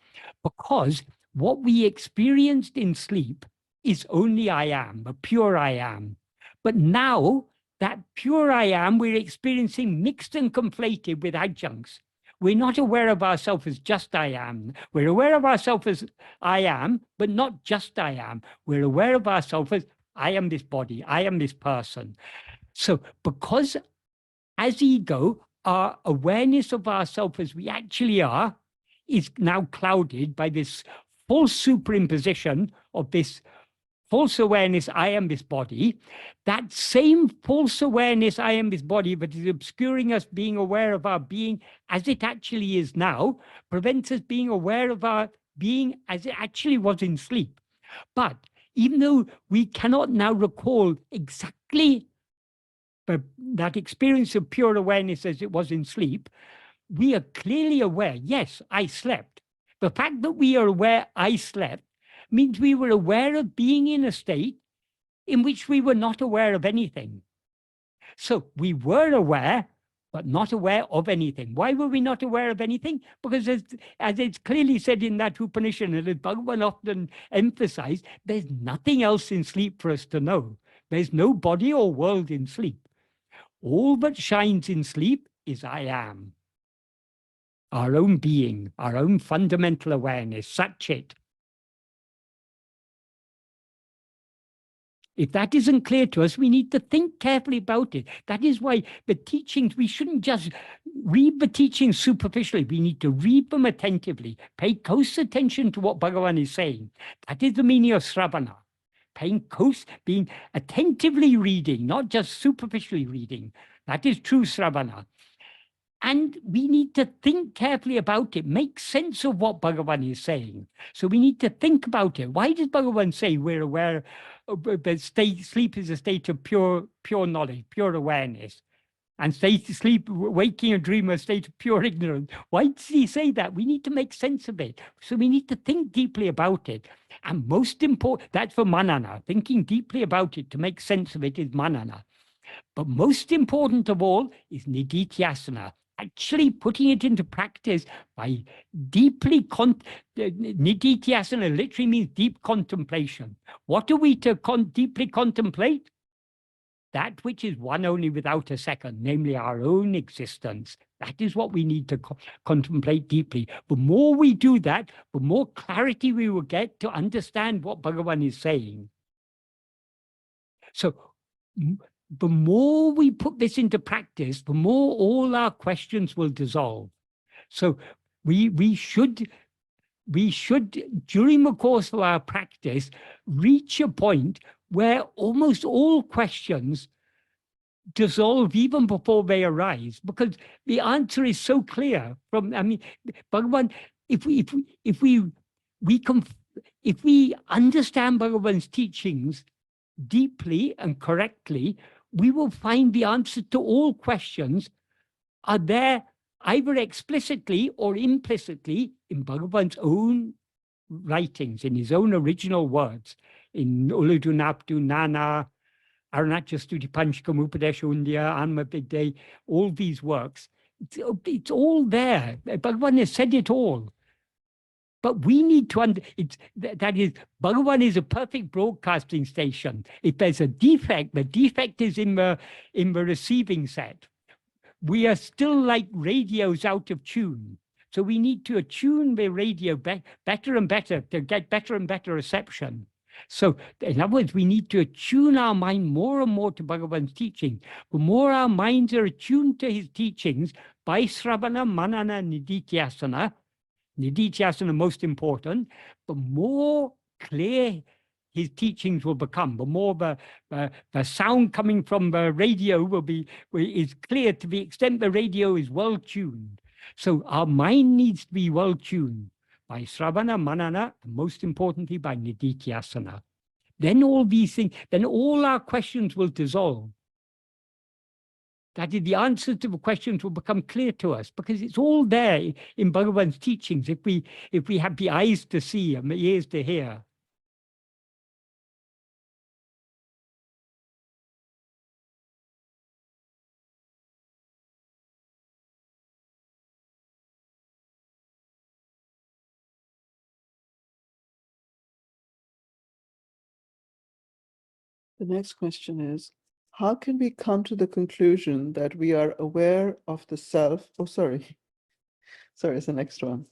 Because what we experienced in sleep is only I am, a pure I am. But now that pure I am, we're experiencing mixed and conflated with adjuncts. We're not aware of ourselves as just I am. We're aware of ourselves as I am, but not just I am. We're aware of ourselves as I am this body, I am this person. So because as ego, our awareness of ourselves as we actually are is now clouded by this false superimposition of this false awareness, I am this body. That same false awareness, I am this body, that is obscuring us being aware of our being as it actually is now, prevents us being aware of our being as it actually was in sleep. But even though we cannot now recall exactly that experience of pure awareness as it was in sleep, we are clearly aware, yes, I slept. The fact that we are aware I slept means we were aware of being in a state in which we were not aware of anything. So we were aware, but not aware of anything. Why were we not aware of anything? Because as it's clearly said in that Upanishad, and as Bhagavan often emphasized, there's nothing else in sleep for us to know. There's no body or world in sleep. All that shines in sleep is I am. Our own being, our own fundamental awareness, Satchit. If that isn't clear to us, we need to think carefully about it. That is why the teachings, we shouldn't just read the teachings superficially. We need to read them attentively. Pay close attention to what Bhagavan is saying. That is the meaning of Sravana. Paying close, being attentively reading, not just superficially reading. That is true Sravana. And we need to think carefully about it, make sense of what Bhagavan is saying. So we need to think about it. Why does Bhagavan say we're aware that sleep is a state of pure knowledge, pure awareness? And sleep, waking and dream, a state of pure ignorance. Why does he say that? We need to make sense of it. So we need to think deeply about it. And most important, that's for manana. Thinking deeply about it to make sense of it is manana. But most important of all is nididhyasana. Actually putting it into practice by deeply, nididhyasana literally means deep contemplation. What are we to deeply contemplate? That which is one only without a second, namely our own existence. That is what we need to contemplate deeply. The more we do that, the more clarity we will get to understand what Bhagavan is saying. So the more we put this into practice, the more all our questions will dissolve. So we should we should, during the course of our practice, reach a point where almost all questions dissolve even before they arise, because the answer is so clear from, I mean, Bhagavan, if we understand Bhagavan's teachings deeply and correctly, we will find the answer to all questions are there either explicitly or implicitly in Bhagavan's own writings, in his own original words, in Uludu Napdu Nana, Arunachal Stuti Panchkam Upadesha Undya, Anma Bidde, all these works. It's all there. Bhagavan has said it all. But we need to that is, Bhagavan is a perfect broadcasting station. If there's a defect, the defect is in the receiving set. We are still like radios out of tune. So we need to attune the radio better and better to get better and better reception. So in other words, we need to attune our mind more and more to Bhagavan's teaching. The more our minds are attuned to his teachings by Sravana, Manana, Nididhyasana, Nididhyasana most important, the more clear his teachings will become. The more the sound coming from the radio is clear to the extent the radio is well tuned. So our mind needs to be well tuned by Sravana, Manana, and most importantly by Nididhyasana. Then all these things, then all our questions will dissolve. That is, the answers to the questions will become clear to us, because it's all there in Bhagavan's teachings if we have the eyes to see and the ears to hear. The next question is, how can we come to the conclusion that we are aware of the self? Oh, sorry. Sorry, it's the next one.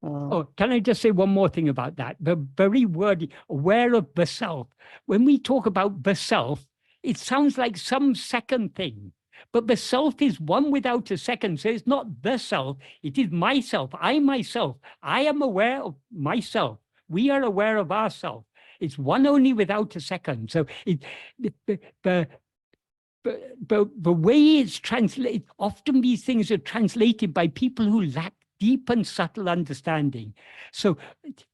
Oh, can I just say one more thing about that? The very word aware of the self. When we talk about the self, it sounds like some second thing. But the self is one without a second. So it's not the self, it is myself. I myself. I am aware of myself. We are aware of ourselves. It's one only without a second. So the way it's translated, often these things are translated by people who lack deep and subtle understanding. So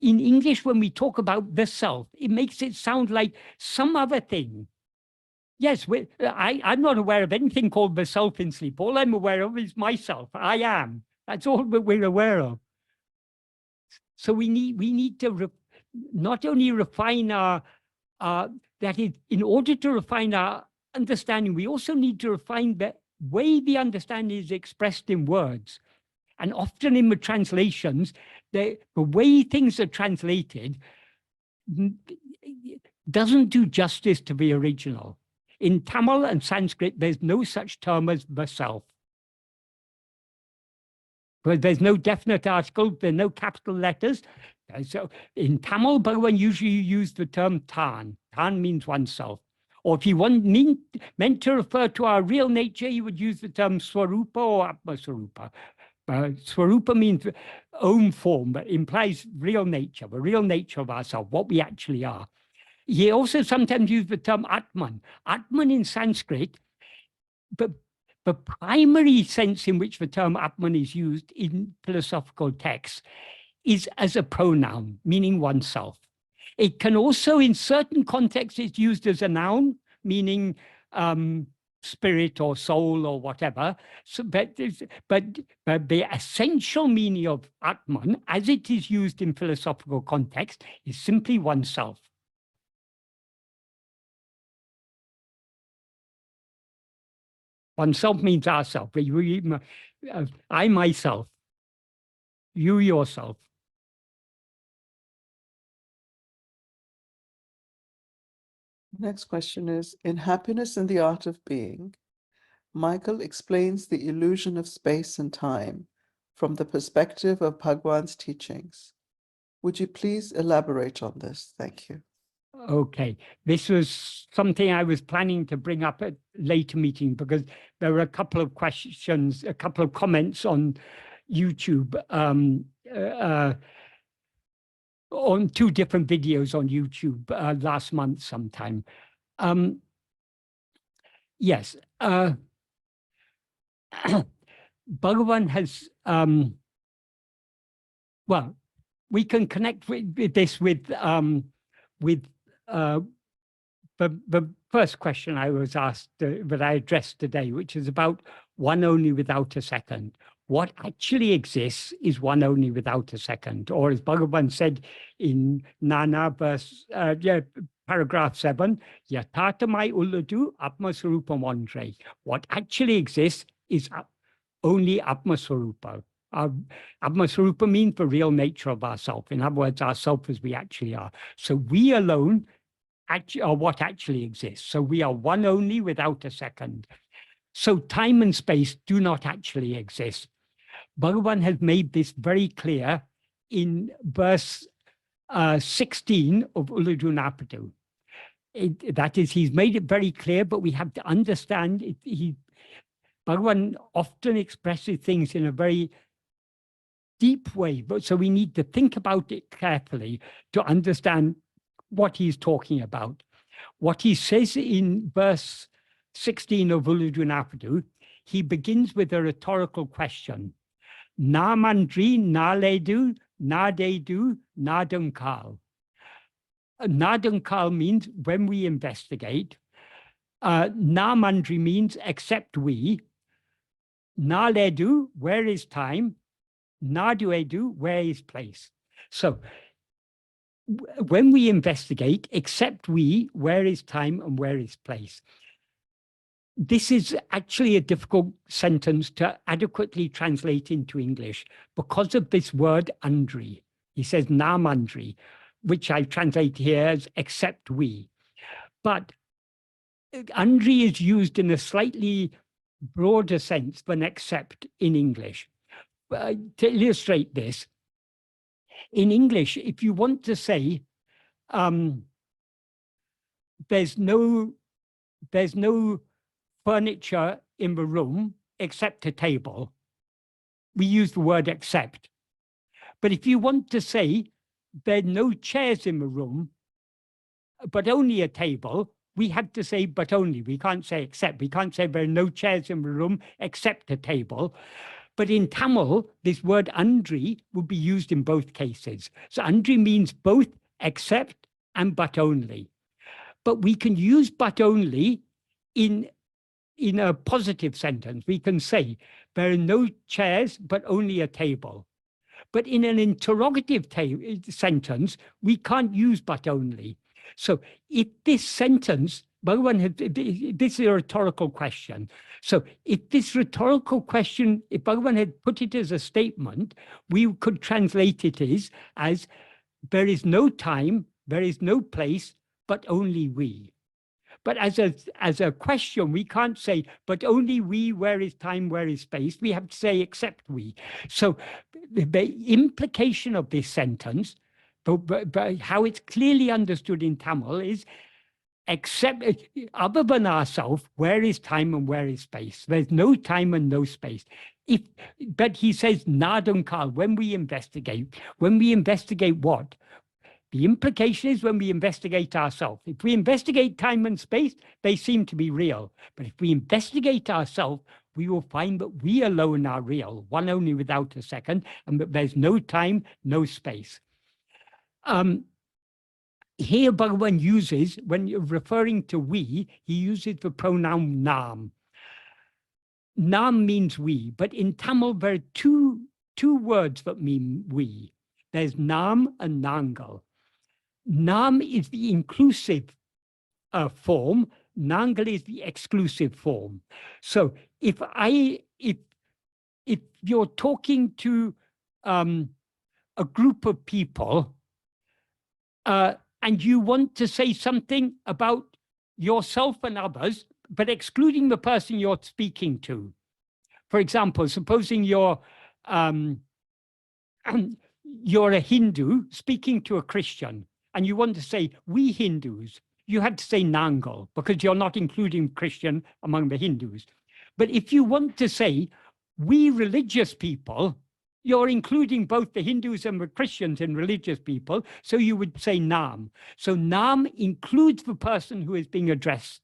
in English, when we talk about the self, it makes it sound like some other thing. Yes, I'm not aware of anything called the self in sleep. All I'm aware of is myself. I am. That's all that we're aware of. So we need to not only refine our, that is, in order to refine our understanding, we also need to refine the way the understanding is expressed in words. And often in the translations, the way things are translated doesn't do justice to the original. In Tamil and Sanskrit, there's no such term as the self. But there's no definite article, there are no capital letters. So in Tamil, Bhagavan usually used the term tan. Tan means oneself. Or if he meant to refer to our real nature, he would use the term swarupa or atma swarupa. Swarupa means own form, but implies real nature, the real nature of ourselves, what we actually are. He also sometimes used the term Atman. Atman in Sanskrit, but the primary sense in which the term Atman is used in philosophical texts is as a pronoun, meaning oneself. It can also, in certain contexts, it's used as a noun, meaning spirit or soul or whatever. So, but the essential meaning of Atman, as it is used in philosophical context, is simply oneself. Oneself means ourself. I myself, you yourself. Next question is, in Happiness and the Art of Being, Michael explains the illusion of space and time from the perspective of Bhagavan's teachings. Would you please elaborate on this? Thank you. Okay, this was something I was planning to bring up at later meeting, because there were a couple of questions, a couple of comments on YouTube on 2 different videos on YouTube last month sometime. Yes, Bhagavan has, well, we can connect with this with the first question I was asked, that I addressed today, which is about one only without a second. What actually exists is one only without a second. Or as Bhagavan said in Nana verse, paragraph 7, Yatatamai Ulladu Atmaswarupam Andre. What actually exists is only Atmaswarupa. Atmaswarupa means the real nature of ourself. In other words, ourself as we actually are. So we alone are what actually exists. So we are one only without a second. So time and space do not actually exist. Bhagavan has made this very clear in verse 16 of Ulladu. That is, he's made it very clear, but we have to understand it. Bhagavan often expresses things in a very deep way, but so we need to think about it carefully to understand what he's talking about. What he says in verse 16 of Ulladu, he begins with a rhetorical question. Na mandri, na ledu, na dedu, na dunkal. Na dunkal means when we investigate. Na mandri means except we. Na ledu, where is time? Na duedu, where is place? So when we investigate, except we, where is time and where is place? This is actually a difficult sentence to adequately translate into English because of this word andri. He says namandri, which I translate here as except we. But andri is used in a slightly broader sense than except in English. To illustrate this, in English, if you want to say there's no furniture in the room except a table, we use the word except. But if you want to say there are no chairs in the room, but only a table, we have to say but only. We can't say except. We can't say there are no chairs in the room except a table. But in Tamil, this word andri would be used in both cases. So andri means both except and but only. But we can use but only in a positive sentence. We can say there are no chairs, but only a table. But in an interrogative sentence, we can't use but only. So if this sentence, Bhagavan this is a rhetorical question. So if this rhetorical question, if Bhagavan had put it as a statement, we could translate it as there is no time, there is no place, but only we. But as a question, we can't say, but only we, where is time, where is space? We have to say, except we. So the implication of this sentence, but how it's clearly understood in Tamil is, except other than ourselves, where is time and where is space? There's no time and no space. But he says, nadunkal, when we investigate what? The implication is when we investigate ourselves. If we investigate time and space, they seem to be real. But if we investigate ourselves, we will find that we alone are real, one only without a second, and that there's no time, no space. Here Bhagavan uses, when you're referring to we, he uses the pronoun nam. Nam means we, but in Tamil there are two words that mean we. There's nam and nangal. Nam is the inclusive form, nangal is the exclusive form. So if you're talking to a group of people and you want to say something about yourself and others, but excluding the person you're speaking to. For example, supposing you're a Hindu speaking to a Christian, and you want to say, we Hindus, you have to say nangal, because you're not including Christian among the Hindus. But if you want to say, we religious people, you're including both the Hindus and the Christians and religious people, so you would say Nam. So Nam includes the person who is being addressed,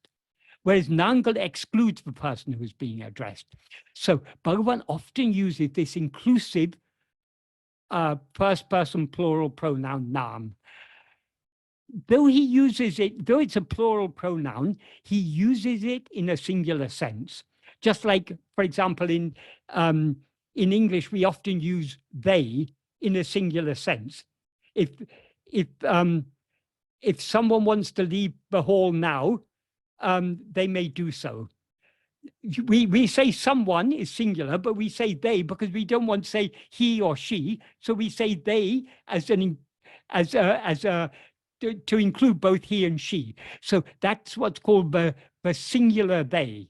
whereas Nangal excludes the person who is being addressed. So Bhagavan often uses this inclusive first person plural pronoun Nam. Though he uses it, though it's a plural pronoun, he uses it in a singular sense. Just like, for example, in English, we often use they in a singular sense. If someone wants to leave the hall now, they may do so. We say someone is singular, but we say they because we don't want to say he or she. So we say they to include both he and she. So that's what's called the singular they.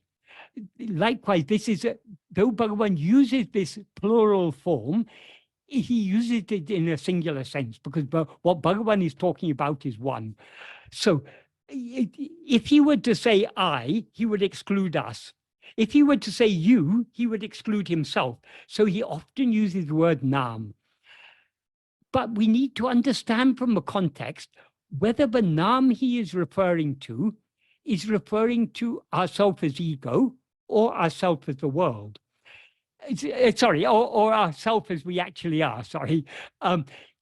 Likewise, this is, though Bhagavan uses this plural form, he uses it in a singular sense because what Bhagavan is talking about is one. So if he were to say I, he would exclude us. If he were to say you, he would exclude himself. So he often uses the word Nam. But we need to understand from the context whether the Nam he is referring to is referring to ourself as ego or ourself as the world. Sorry, or ourself as we actually are, sorry.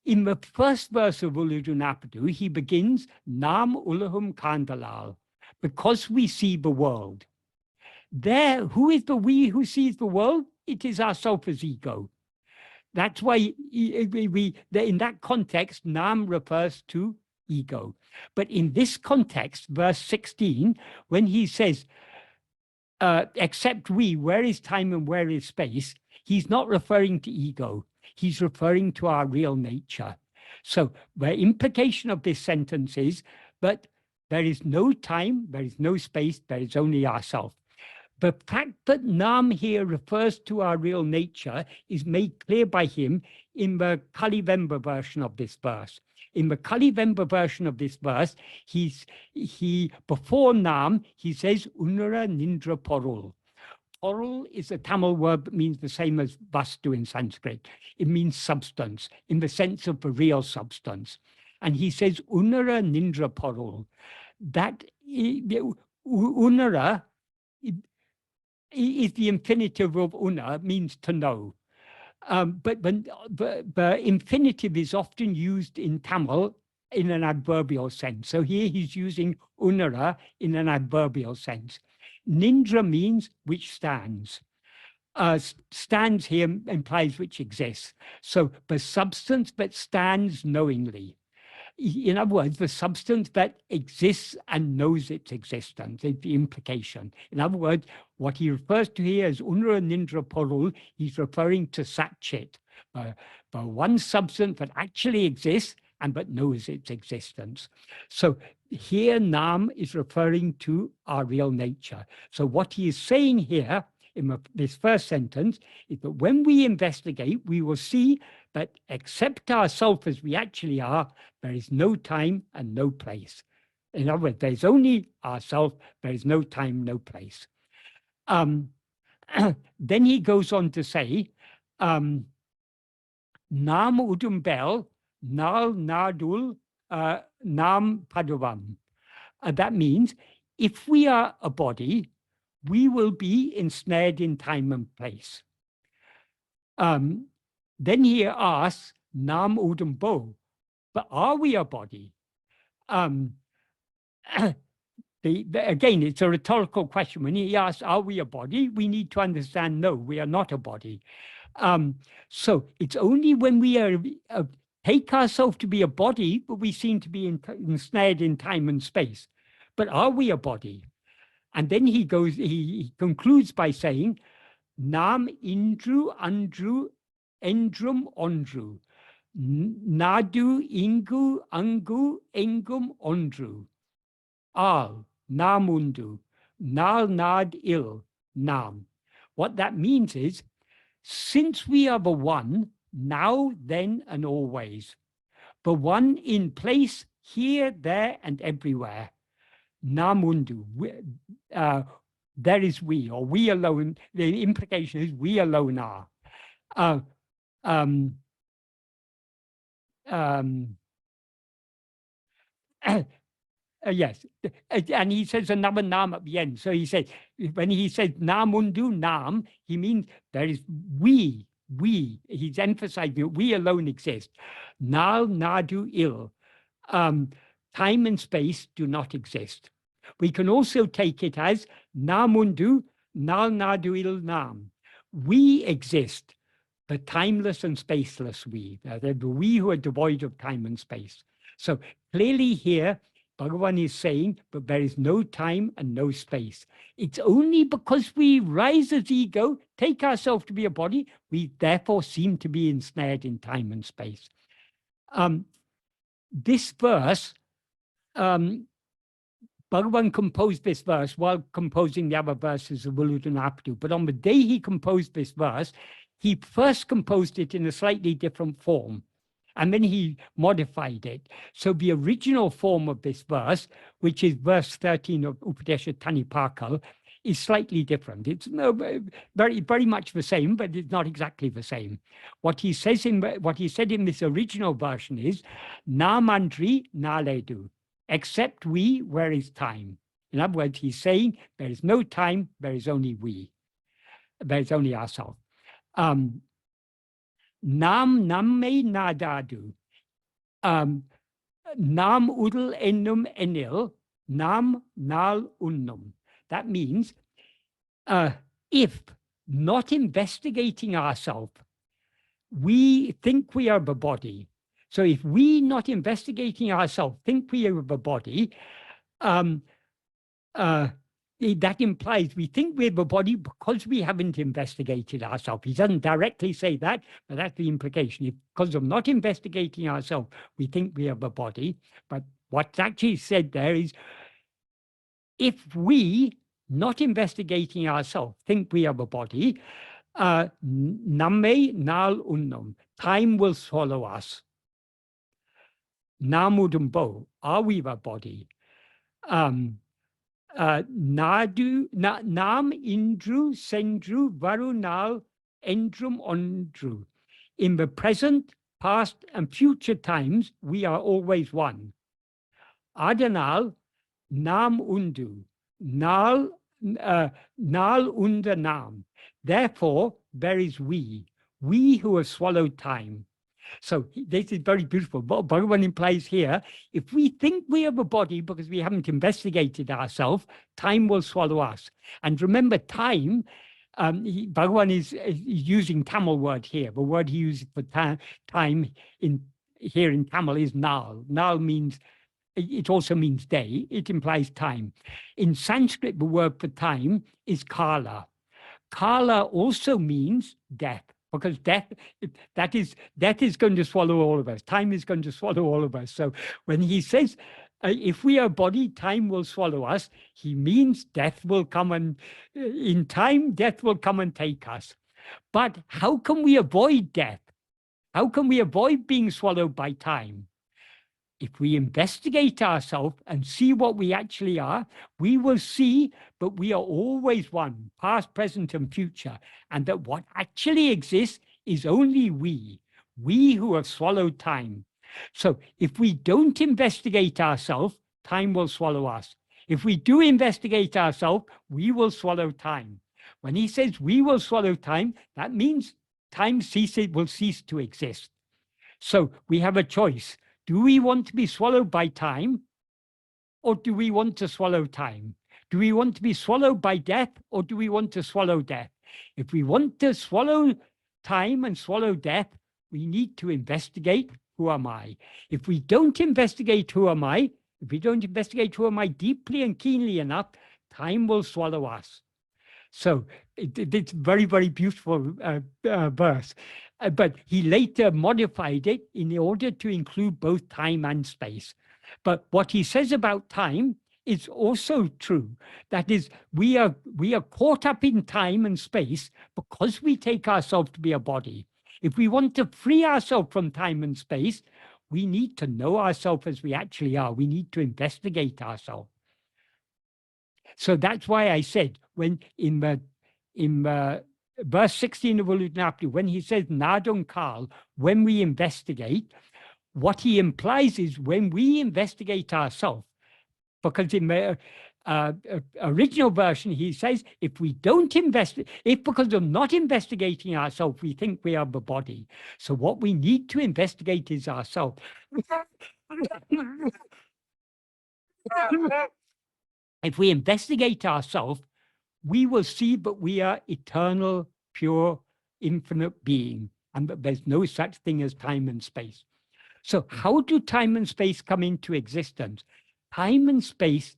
In the first verse of Uludu Napadu, he begins, Nam Ulahum Kandalal, because we see the world. There, who is the we who sees the world? It is ourself as ego. That's why in that context, Nam refers to ego. But in this context, verse 16, when he says, except we, where is time and where is space? He's not referring to ego. He's referring to our real nature. So the implication of this sentence is that there is no time, there is no space, there is only ourself. The fact that Nam here refers to our real nature is made clear by him in the Kalivemba version of this verse. In the Kalivemba version of this verse, before Nam, he says, Unara Nindra Porul. Porul is a Tamil word that means the same as vastu in Sanskrit. It means substance, in the sense of the real substance. And he says, Unara Nindra Porul. That Unara is the infinitive of una, means to know. But the infinitive is often used in Tamil in an adverbial sense. So here he's using unara in an adverbial sense. Nindra means which stands. Stands here implies which exists. So the substance that stands knowingly. In other words, the substance that exists and knows its existence is the implication. In other words, what he refers to here as Unra Nindra Porul, he's referring to Satchit, the one substance that actually exists and but knows its existence. So here Nam is referring to our real nature. So what he is saying here in this first sentence is that when we investigate, we will see that except ourselves as we actually are, there is no time and no place. In other words, there's only ourselves, there is no time, no place. Then he goes on to say, Nam udumbel, nal nadul, nam paduvam. That means if we are a body, we will be ensnared in time and place. Then he asks, Nam udumbo, but are we a body? Again, it's a rhetorical question. When he asks, are we a body? We need to understand, no, we are not a body. So it's only when we take ourselves to be a body, but we seem to be ensnared in time and space. But are we a body? And then he concludes by saying, Nam indru andru endrum ondru. Nadu ingu angu engum ondru. Al namundu. Nal nad il nam. What that means is, since we are the one, now, then, and always, the one in place, here, there, and everywhere. Namundu, there is we, or we alone. The implication is we alone are. um, um, yes, and he says another nam at the end. So he says, when he says nam undu nam, he means there is we. He's emphasizing that we alone exist. Nal nadu il. Time and space do not exist. We can also take it as namundu nal nadu il nam. We exist, the timeless and spaceless we, the we who are devoid of time and space. So clearly here, Bhagavan is saying, but there is no time and no space. It's only because we rise as ego, take ourselves to be a body, we therefore seem to be ensnared in time and space. This verse, Bhagavan composed this verse while composing the other verses of Uludunapadu. But on the day he composed this verse, he first composed it in a slightly different form, and then he modified it. So the original form of this verse, which is verse 13 of Upadesha Tanipakal, is slightly different. It's very, very much the same, but it's not exactly the same. What he said in this original version is, Na mandri na ledu, except we, where is time? In other words, he's saying there is no time, there is only we. There is only ourselves. Nam namme nadadu. Nam udal enum enil, nam nal unnum. That means if not investigating ourselves, we think we are the body. So if we not investigating ourselves think we are the body, that implies we think we're the body because we haven't investigated ourselves. He doesn't directly say that, but that's the implication. Because of not investigating ourselves, we think we are the body. But what's actually said there is, if we, not investigating ourselves, think we are the body, namme nal unnum, time will swallow us. Namudumbo, are we the body? Nadu, nam indru, sendru, varunal, endrum ondru. In the present, past, and future times, we are always one. Adanal, nam undu, nal unda nam. Therefore, there is we who have swallowed time. So this is very beautiful. What Bhagavan implies here, if we think we have a body because we haven't investigated ourselves, time will swallow us. And remember, time, Bhagavan is using Tamil word here. The word he uses for time here in Tamil is nal. Nal means, it also means day. It implies time. In Sanskrit, the word for time is kala. Kala also means death. Because death is going to swallow all of us. Time is going to swallow all of us. So when he says, if we are body, time will swallow us, he means death will come, and in time, death will come and take us. But how can we avoid death? How can we avoid being swallowed by time? If we investigate ourselves and see what we actually are, we will see that we are always one, past, present, and future, and that what actually exists is only we who have swallowed time. So if we don't investigate ourselves, time will swallow us. If we do investigate ourselves, we will swallow time. When he says we will swallow time, that means time will cease to exist. So we have a choice. Do we want to be swallowed by time, or do we want to swallow time? Do we want to be swallowed by death, or do we want to swallow death? If we want to swallow time and swallow death, we need to investigate, who am I? If we don't investigate who am I, if we don't investigate who am I deeply and keenly enough, time will swallow us. So it's very, very beautiful verse. But he later modified it in order to include both time and space. But what he says about time is also true. That is, we are caught up in time and space because we take ourselves to be a body. If we want to free ourselves from time and space, we need to know ourselves as we actually are. We need to investigate ourselves. So that's why I said, when in the verse 16 of Uludunapadu, when he says Nadung Kal, when we investigate, what he implies is when we investigate ourselves, because in the original version, he says, if we don't investigate, if because of not investigating ourselves, we think we are the body. So what we need to investigate is ourselves. If we investigate ourselves, we will see that we are eternal, pure, infinite being, and that there's no such thing as time and space. So how do time and space come into existence? Time and space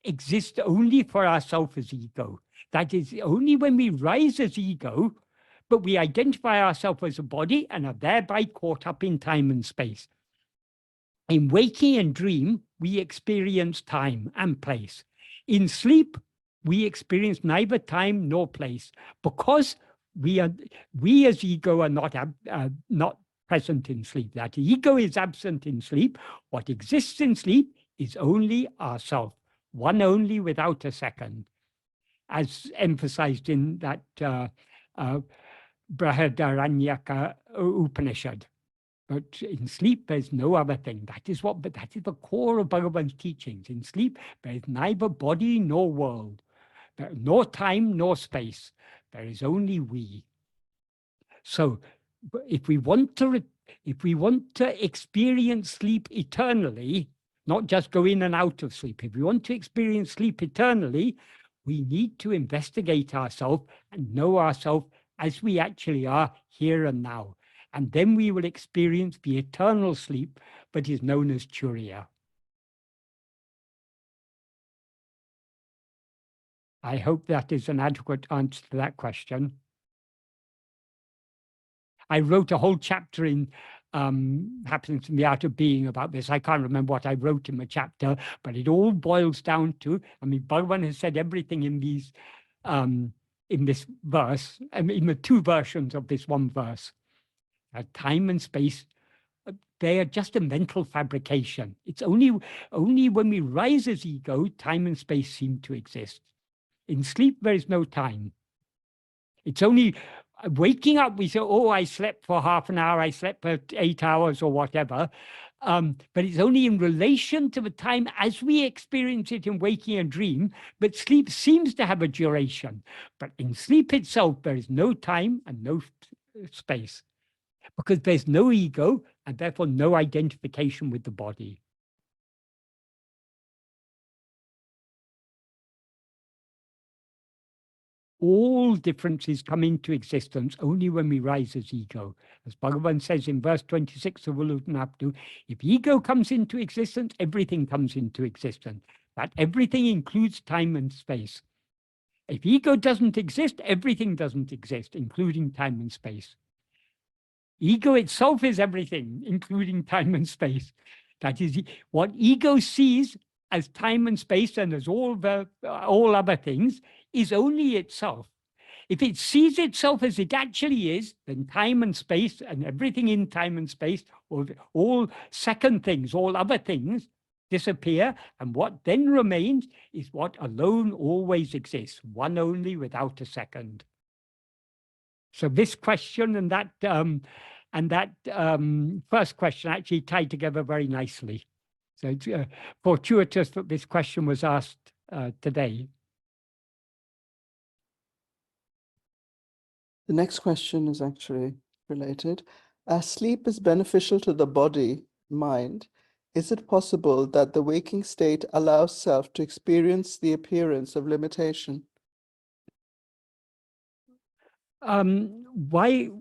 exist only for ourselves as ego. That is only when we rise as ego, but we identify ourselves as a body and are thereby caught up in time and space. In waking and dream, we experience time and place. In sleep, we experience neither time nor place because we as ego are not present in sleep. That ego is absent in sleep. What exists in sleep is only ourself, one only without a second, as emphasized in that Brihadaranyaka Upanishad. But in sleep, there's no other thing. That is the core of Bhagavan's teachings. In sleep, there is neither body nor world, nor time nor space. There is only we. So, if we want to experience sleep eternally, not just go in and out of sleep. If we want to experience sleep eternally, we need to investigate ourselves and know ourselves as we actually are here and now. And then we will experience the eternal sleep that is known as Turiya. I hope that is an adequate answer to that question. I wrote a whole chapter in Happiness and the Art of Being about this. I can't remember what I wrote in the chapter, but it all boils down to, Bhagavan has said everything in these, in this verse, in the two versions of this one verse. Time and space, they are just a mental fabrication. It's only when we rise as ego, time and space seem to exist. In sleep, there is no time. It's only waking up, we say, oh, I slept for half an hour, I slept for 8 hours or whatever. But it's only in relation to the time as we experience it in waking and dream, but sleep seems to have a duration. But in sleep itself, there is no time and no space, because there's no ego and therefore no identification with the body. All differences come into existence only when we rise as ego. As Bhagavan says in verse 26 of Uludunapadu, if ego comes into existence, everything comes into existence. That everything includes time and space. If ego doesn't exist, everything doesn't exist, including time and space. Ego itself is everything, including time and space. That is what ego sees as time and space and as all other things is only itself. If it sees itself as it actually is, then time and space and everything in time and space, or all second things, all other things, disappear. And what then remains is what alone always exists, one only without a second. So this question and that first question actually tied together very nicely. So it's fortuitous that this question was asked today. The next question is actually related. As sleep is beneficial to the body, mind, is it possible that the waking state allows self to experience the appearance of limitation? Why?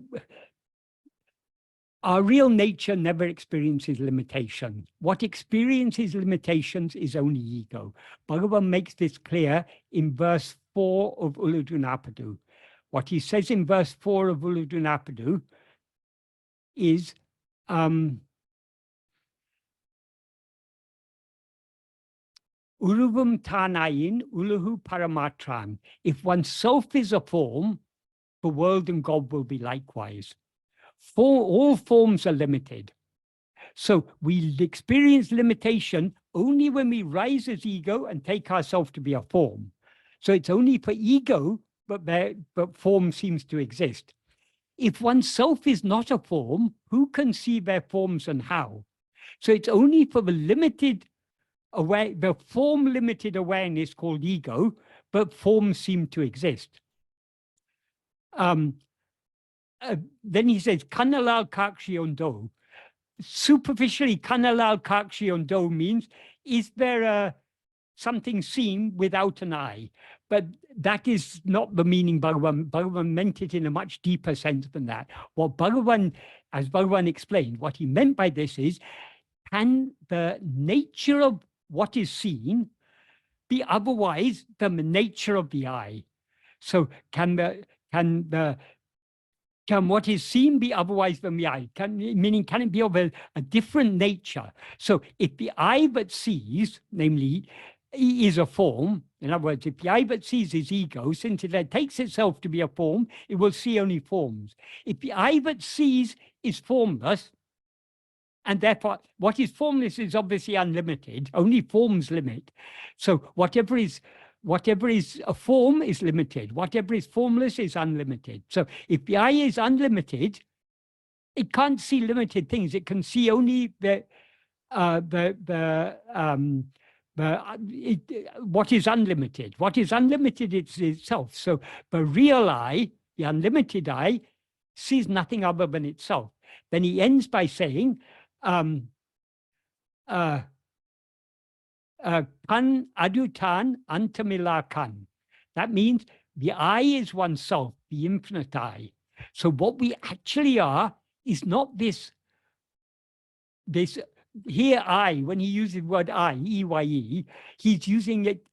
Our real nature never experiences limitation. What experiences limitations is only ego. Bhagavan makes this clear in verse 4 of Uludunapadu. What he says in verse 4 of Uludunapadu is Uruvam Tanayin Uluhu Paramatran. If oneself is a form, the world and God will be likewise. All forms are limited. So we experience limitation only when we rise as ego and take ourselves to be a form. So it's only for ego but form seems to exist. If oneself is not a form, who can see their forms and how? So it's only for the the form limited awareness called ego, but forms seem to exist. Then he says, Kanalal Kakshi Ondo. Superficially, Kanalal Kakshi Ondo means, is there something seen without an eye? But that is not the meaning Bhagavan. Bhagavan meant it in a much deeper sense than that. What Bhagavan, as Bhagavan explained, what he meant by this is, can the nature of what is seen be otherwise than the nature of the eye? So can what is seen be otherwise than the eye? Meaning, can it be of a different nature? So if the eye that sees, namely, is a form, in other words, if the eye that sees is ego, since it takes itself to be a form, it will see only forms. If the eye that sees is formless, and therefore what is formless is obviously unlimited, only forms limit. So whatever is a form is limited. Whatever is formless is unlimited. So if the eye is unlimited, it can't see limited things. It can see only what is unlimited. What is unlimited is itself. So the real eye, the unlimited eye, sees nothing other than itself. Then he ends by saying, kan adutan antamilakan. That means the eye is oneself, the infinite eye. So what we actually are is not this here I, when he uses the word I, E-Y-E, he's using it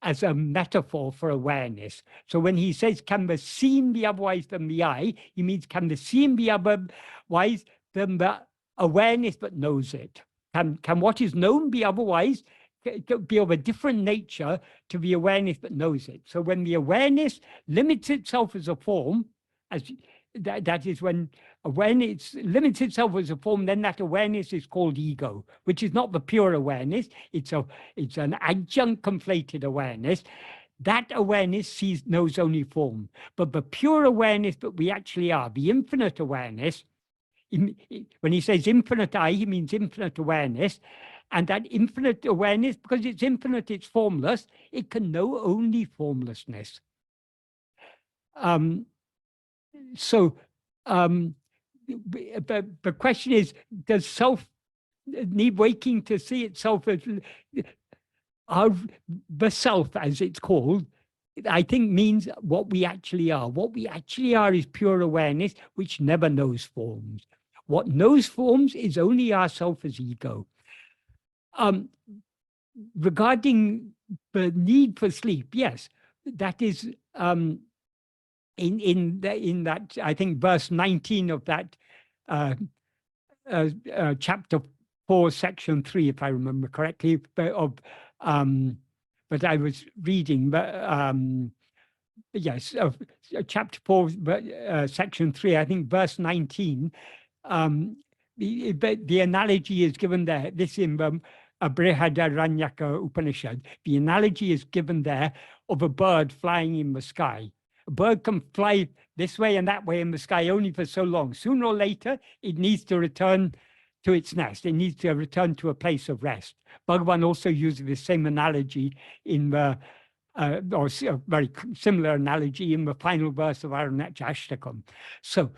as a metaphor for awareness. So when he says, can the seen be otherwise than the eye, he means, can the seen be otherwise than the awareness that knows it? Can what is known be otherwise, be of a different nature to the awareness that knows it? So when the awareness limits itself as a form, that is when awareness limits itself as a form, then that awareness is called ego, which is not the pure awareness. It's an adjunct conflated awareness. That awareness knows only form. But the pure awareness that we actually are, the infinite awareness, when he says infinite I, he means infinite awareness. And that infinite awareness, because it's infinite, it's formless, it can know only formlessness. So the question is, does self need waking to see itself as the self, as it's called? I think means what we actually are. What we actually are is pure awareness, which never knows forms. What knows forms is only ourself as ego. Regarding the need for sleep, yes, that is in that, I think, verse 19 of that chapter 4, section 3, if I remember correctly, but I was reading, but yes, chapter 4, section 3, I think verse 19, the analogy is given there. This in Brihadaranyaka Upanishad, the analogy is given there of a bird flying in the sky. A bird can fly this way and that way in the sky only for so long. Sooner or later, it needs to return to its nest. It needs to return to a place of rest. Bhagavan also uses the same analogy in the, or a very similar analogy in the final verse of Aranachashtakam. So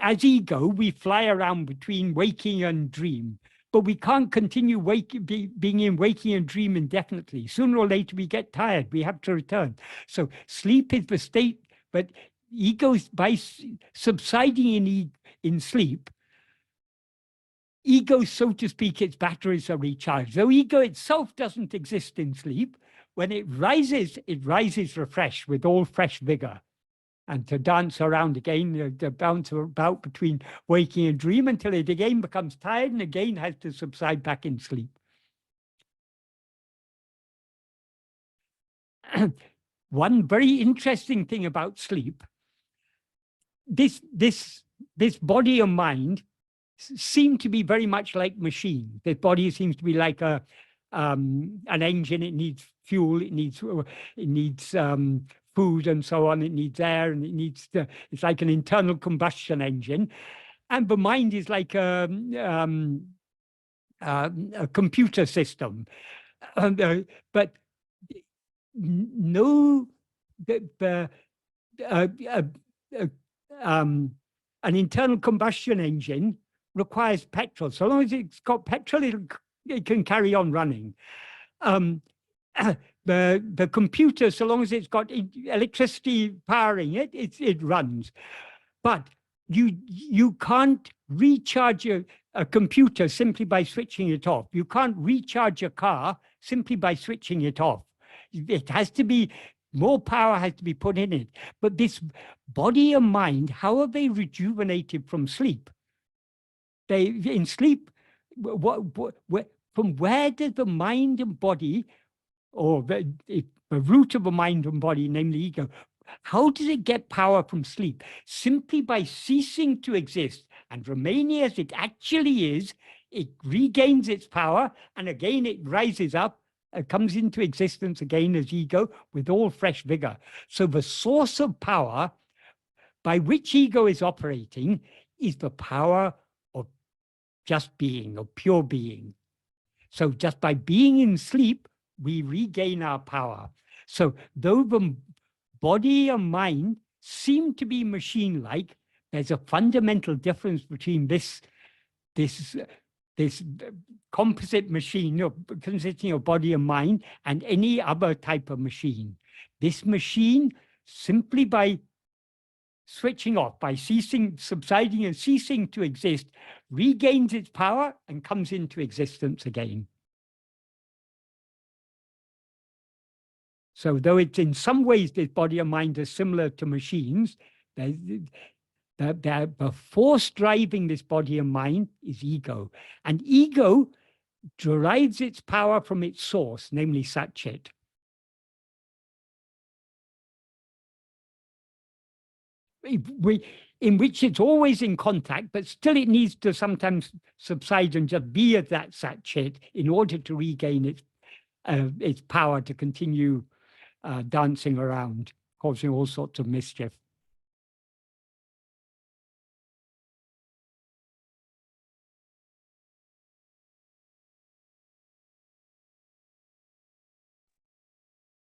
as ego, we fly around between waking and dream. But we can't continue being in waking and dream indefinitely. Sooner or later, we get tired. We have to return. So sleep is the state, but ego, by subsiding in sleep, ego, so to speak, its batteries are recharged. Though ego itself doesn't exist in sleep, when it rises refreshed with all fresh vigor. And to dance around again, to bounce about between waking and dream until it again becomes tired and again has to subside back in sleep. One very interesting thing about sleep, this body and mind seem to be very much like machines. This body seems to be like a an engine, it needs fuel, it needs food and so on, it needs air, and it's like an internal combustion engine. And the mind is like a computer system. But no, uh, uh, uh, an internal combustion engine requires petrol. So long as it's got petrol, it can carry on running. The computer, so long as it's got electricity powering it, it runs. But you can't recharge a computer simply by switching it off. You can't recharge a car simply by switching it off. It has to be, more power has to be put in it. But this body and mind, how are they rejuvenated from sleep? In sleep, from where does the mind and body, or the root of the mind and body, namely ego, how does it get power from sleep? Simply by ceasing to exist and remaining as it actually is, it regains its power, and again it rises up, comes into existence again as ego with all fresh vigor. So the source of power by which ego is operating is the power of just being, of pure being. So just by being in sleep, we regain our power. So though the body and mind seem to be machine-like, there's a fundamental difference between this composite machine consisting of body and mind and any other type of machine. This machine, simply by switching off, by subsiding and ceasing to exist, regains its power and comes into existence again. So though it's in some ways this body and mind are similar to machines, the force driving this body and mind is ego. And ego derives its power from its source, namely Sat-Chit. In which it's always in contact, but still it needs to sometimes subside and just be at that Sat-Chit in order to regain its power to continue dancing around, causing all sorts of mischief.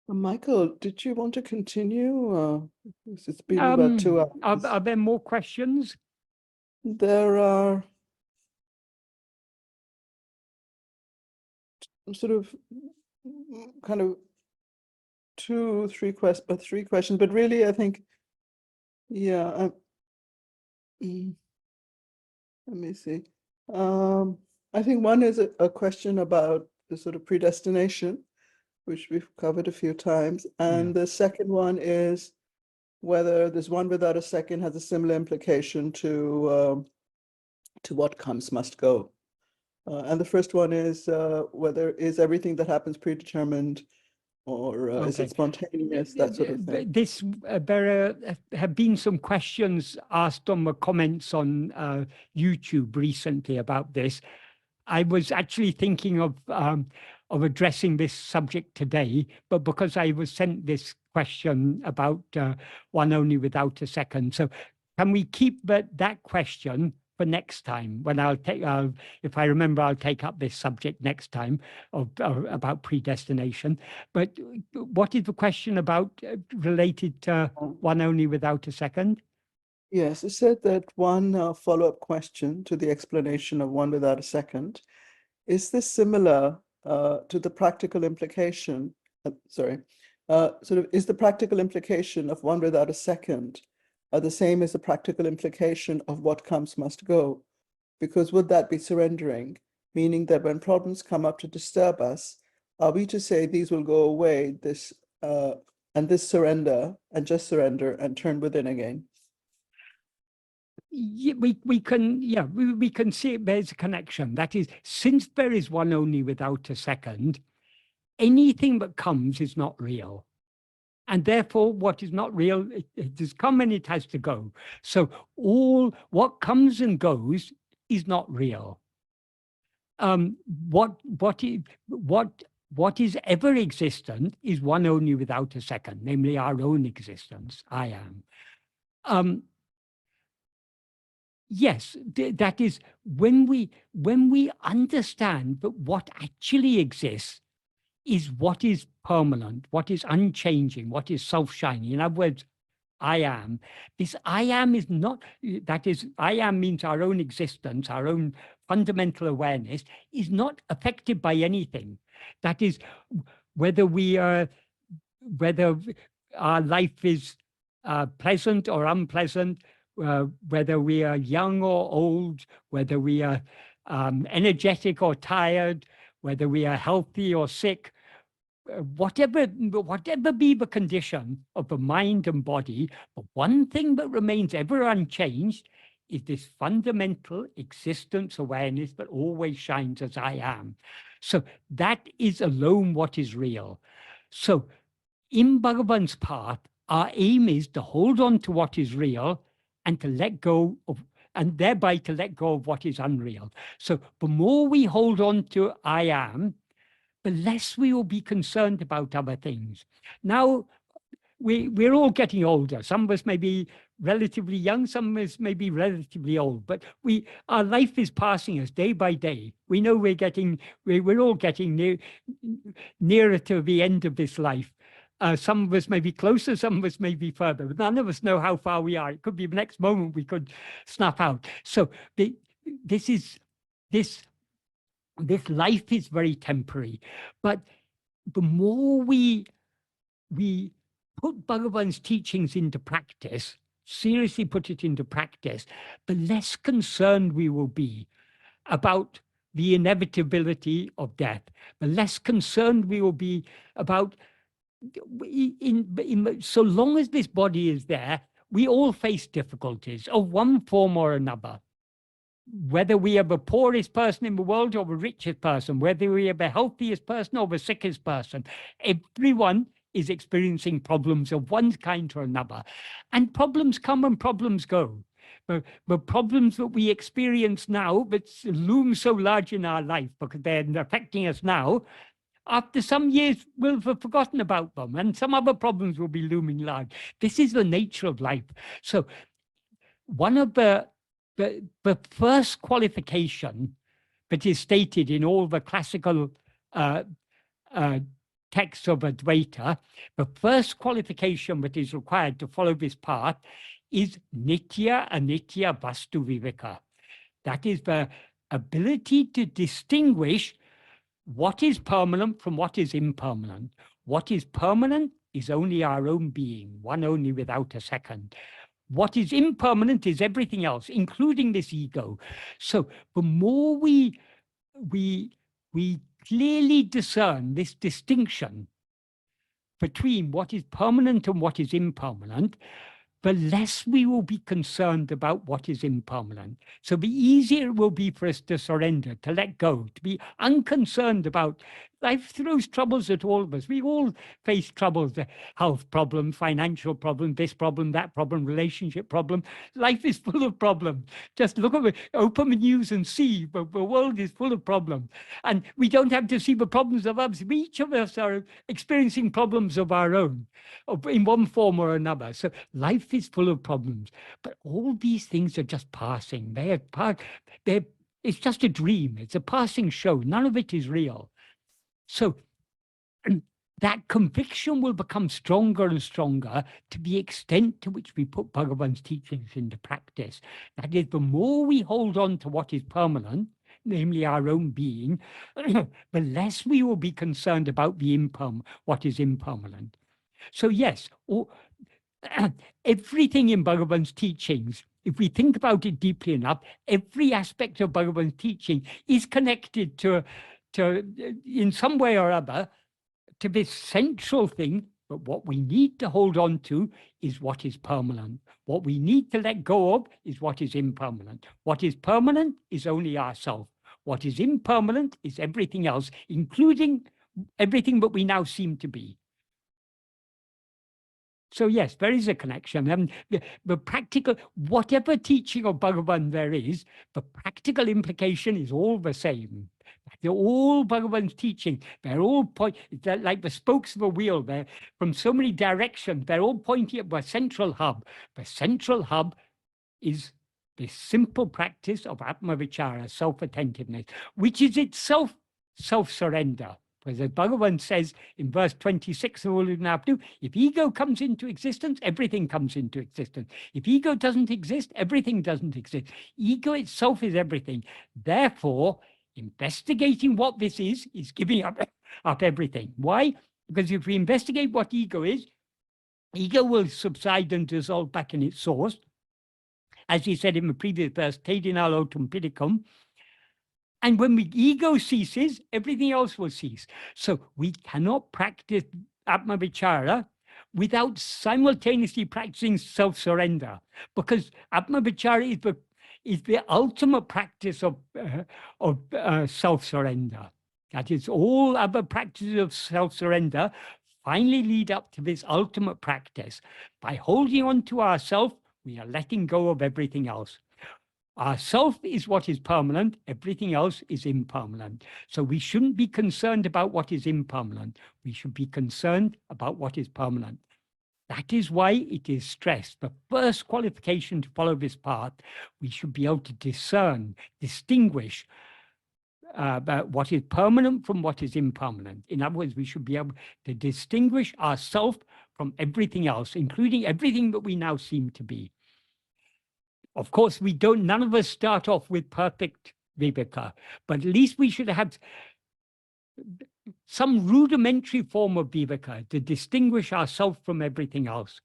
Michael, did you want to continue? It's been about 2 hours. Are there more questions? There are sort of kind of three questions, but really I think, yeah, let me see. I think one is a question about the sort of predestination, which we've covered a few times. And the second one is whether this one without a second has a similar implication to what comes must go. And the first one is whether is everything that happens predetermined, or is it spontaneous, that sort of thing. There have been some questions asked on the comments on YouTube recently about this. I was actually thinking of addressing this subject today, but because I was sent this question about one only without a second. So can we keep that question for next time, when if I remember, I'll take up this subject next time about predestination. But what is the question about related to one only without a second? Yes, it said that one follow-up question to the explanation of one without a second. Is this similar to the practical implication, is the practical implication of one without a second the same as the practical implication of what comes must go? Because would that be surrendering, meaning that when problems come up to disturb us, are we to say these will go away, and this surrender, and just surrender and turn within again? Yeah, we can see there's a connection. That is, since there is one only without a second, anything that comes is not real. And therefore, what is not real, it has come and it has to go. So all what comes and goes is not real. What is ever existent is one only without a second, namely our own existence. I am. Yes, that is when we understand that what actually exists is what is permanent, what is unchanging, what is self-shining. In other words, I am. This I am is not, that is, I am means our own existence, our own fundamental awareness is not affected by anything. That is, whether our life is pleasant or unpleasant, whether we are young or old, whether we are energetic or tired, whether we are healthy or sick, whatever be the condition of the mind and body, the one thing that remains ever unchanged is this fundamental existence awareness that always shines as I am. So that is alone what is real. So in Bhagavan's path, our aim is to hold on to what is real and to let go of, and thereby to let go of what is unreal. So the more we hold on to I am, the less we will be concerned about other things. Now, we're all getting older. Some of us may be relatively young, some of us may be relatively old, but our life is passing us day by day. We know we're all getting nearer to the end of this life. Some of us may be closer, some of us may be further. None of us know how far we are. It could be the next moment we could snap out. So this life is very temporary, but the more we put Bhagavan's teachings into practice, seriously put it into practice, the less concerned we will be about the inevitability of death, the less concerned we will be about, so long as this body is there, we all face difficulties of one form or another. Whether we are the poorest person in the world or the richest person, whether we are the healthiest person or the sickest person, everyone is experiencing problems of one kind or another. And problems come and problems go. The problems that we experience now that loom so large in our life because they're affecting us now, after some years we'll have forgotten about them and some other problems will be looming large. This is the nature of life. So one of the first qualification that is stated in all the classical texts of Advaita, the first qualification that is required to follow this path is nitya anitya vastu viveka. That is the ability to distinguish what is permanent from what is impermanent. What is permanent is only our own being, one only without a second. What is impermanent is everything else, including this ego. So the more we clearly discern this distinction between what is permanent and what is impermanent, the less we will be concerned about what is impermanent. So the easier it will be for us to surrender, to let go, to be unconcerned about life throws troubles at all of us. We all face troubles, health problem, financial problem, this problem, that problem, relationship problem. Life is full of problems. Just look at it, open the news and see the world is full of problems. And we don't have to see the problems of others. Each of us are experiencing problems of our own in one form or another. So life is full of problems. But all these things are just passing. It's just a dream. It's a passing show. None of it is real. So that conviction will become stronger and stronger to the extent to which we put Bhagavan's teachings into practice. That is, the more we hold on to what is permanent, namely our own being, the less we will be concerned about what is impermanent. So yes, everything in Bhagavan's teachings, if we think about it deeply enough, every aspect of Bhagavan's teaching is connected to in some way or other, to this central thing. But what we need to hold on to is what is permanent. What we need to let go of is what is impermanent. What is permanent is only ourself. What is impermanent is everything else, including everything that we now seem to be. So yes, there is a connection. And the practical, whatever teaching of Bhagavan there is, the practical implication is all the same. They're all Bhagavan's teaching. They're all they're like the spokes of a wheel. They're from so many directions. They're all pointing at the central hub. The central hub is the simple practice of Atma-vichara, self-attentiveness, which is itself self-surrender. Because as Bhagavan says in verse 26 of Ulunabdu, if ego comes into existence, everything comes into existence. If ego doesn't exist, everything doesn't exist. Ego itself is everything. Therefore, investigating what this is giving up everything. Why? Because if we investigate what ego is, ego will subside and dissolve back in its source. As he said in the previous verse, Tedinalotum pidicum. And when ego ceases, everything else will cease. So we cannot practice Atma-vichara without simultaneously practicing self-surrender, because Atma-vichara is the ultimate practice of self-surrender. That is, all other practices of self-surrender finally lead up to this ultimate practice. By holding on to ourself, we are letting go of everything else. Ourself is what is permanent, everything else is impermanent. So we shouldn't be concerned about what is impermanent. We should be concerned about what is permanent. That is why it is stressed. The first qualification to follow this path, we should be able to discern, distinguish about what is permanent from what is impermanent. In other words, we should be able to distinguish ourselves from everything else, including everything that we now seem to be. Of course, none of us start off with perfect viveka, but at least we should have some rudimentary form of viveka to distinguish ourselves from everything else.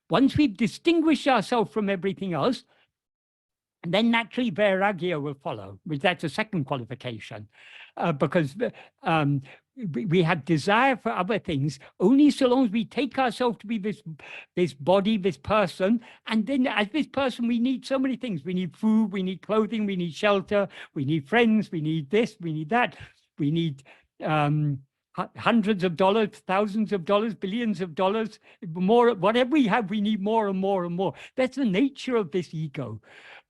Once we've distinguished ourselves from everything else, then naturally vairagya will follow, which that's a second qualification, because we have desire for other things only so long as we take ourselves to be this body, this person, and then as this person we need so many things. We need food, we need clothing, we need shelter, we need friends, we need this, we need that, we need hundreds of dollars, thousands of dollars, billions of dollars, more. Whatever we have, we need more and more and more. That's the nature of this ego.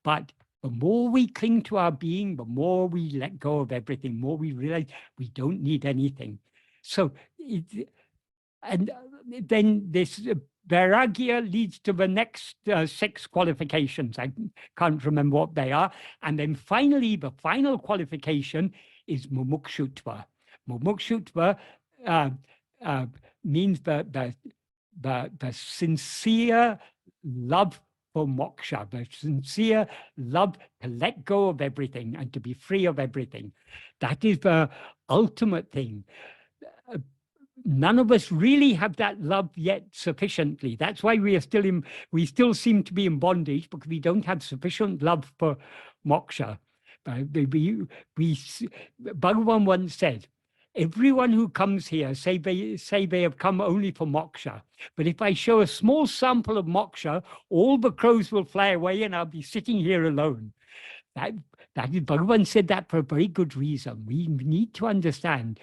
But the more we cling to our being, the more we let go of everything, more we realize we don't need anything. So, and then this vairagya leads to the next 6 qualifications. I can't remember what they are. And then finally, the final qualification is mumukshutva. Mumukshutva means the sincere love for moksha, the sincere love to let go of everything and to be free of everything. That is the ultimate thing. None of us really have that love yet sufficiently. That's why we still seem to be in bondage, because we don't have sufficient love for moksha. Bhagavan once said, everyone who comes here say they have come only for moksha. But if I show a small sample of moksha, all the crows will fly away and I'll be sitting here alone. That is, Bhagavan said that for a very good reason. We need to understand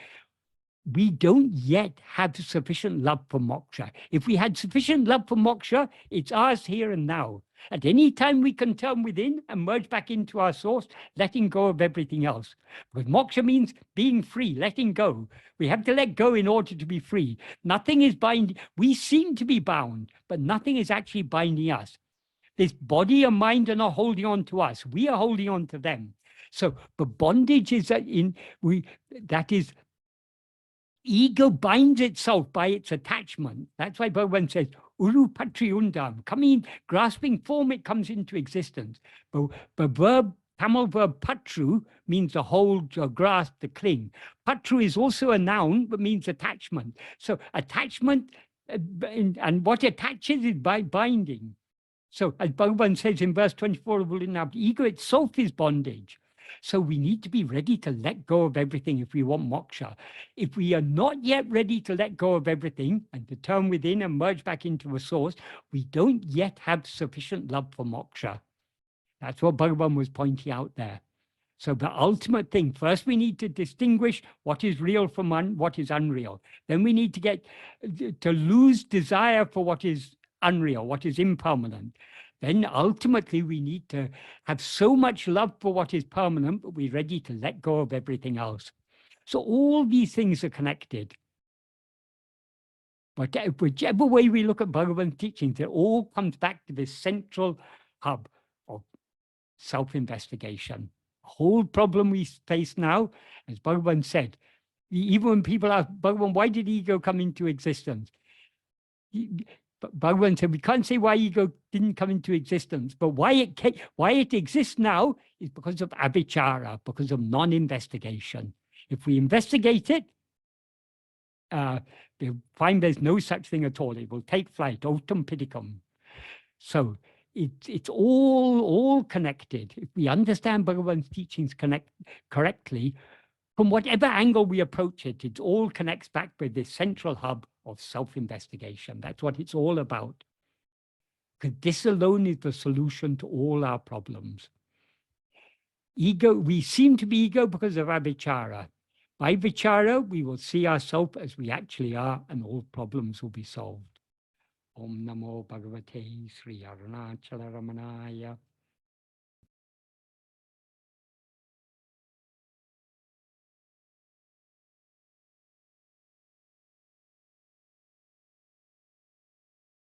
we don't yet have sufficient love for moksha. If we had sufficient love for moksha, it's ours here and now. At any time we can turn within and merge back into our source, letting go of everything else. Because moksha means being free, letting go. We have to let go in order to be free. Nothing is binding. We seem to be bound, but nothing is actually binding us. This body and mind are not holding on to us. We are holding on to them. So the bondage is ego binds itself by its attachment. That's why Bhagavan says, Uru patri undam, coming, grasping form, it comes into existence. But the verb, Tamil verb patru means to hold, to grasp, to cling. Patru is also a noun, but means attachment. So attachment, and what attaches is by binding. So as Bhagavan says in verse 24 of Ulunabdu, ego itself is bondage. So we need to be ready to let go of everything if we want moksha. If we are not yet ready to let go of everything and to turn within and merge back into a source, we don't yet have sufficient love for moksha. That's what Bhagavan was pointing out there. So the ultimate thing, first we need to distinguish what is real from what is unreal. Then we need to get to lose desire for what is unreal, what is impermanent. then ultimately we need to have so much love for what is permanent, but we're ready to let go of everything else. So all these things are connected. But whichever way we look at Bhagavan's teachings, it all comes back to this central hub of self-investigation. The whole problem we face now, as Bhagavan said, even when people ask, Bhagavan, why did ego come into existence? Bhagavan said, we can't say why ego didn't come into existence, but why it exists now is because of avichara, because of non-investigation. If we investigate it, we'll find there's no such thing at all. It will take flight, autem piticum. So it's all connected. If we understand Bhagavan's teachings correctly, from whatever angle we approach it, it all connects back with this central hub of self-investigation. That's what it's all about. Because this alone is the solution to all our problems. Ego, we seem to be ego because of avichara. By vichara, we will see ourselves as we actually are, and all problems will be solved. Om Namo Bhagavate Sri Arunachala Ramanaya.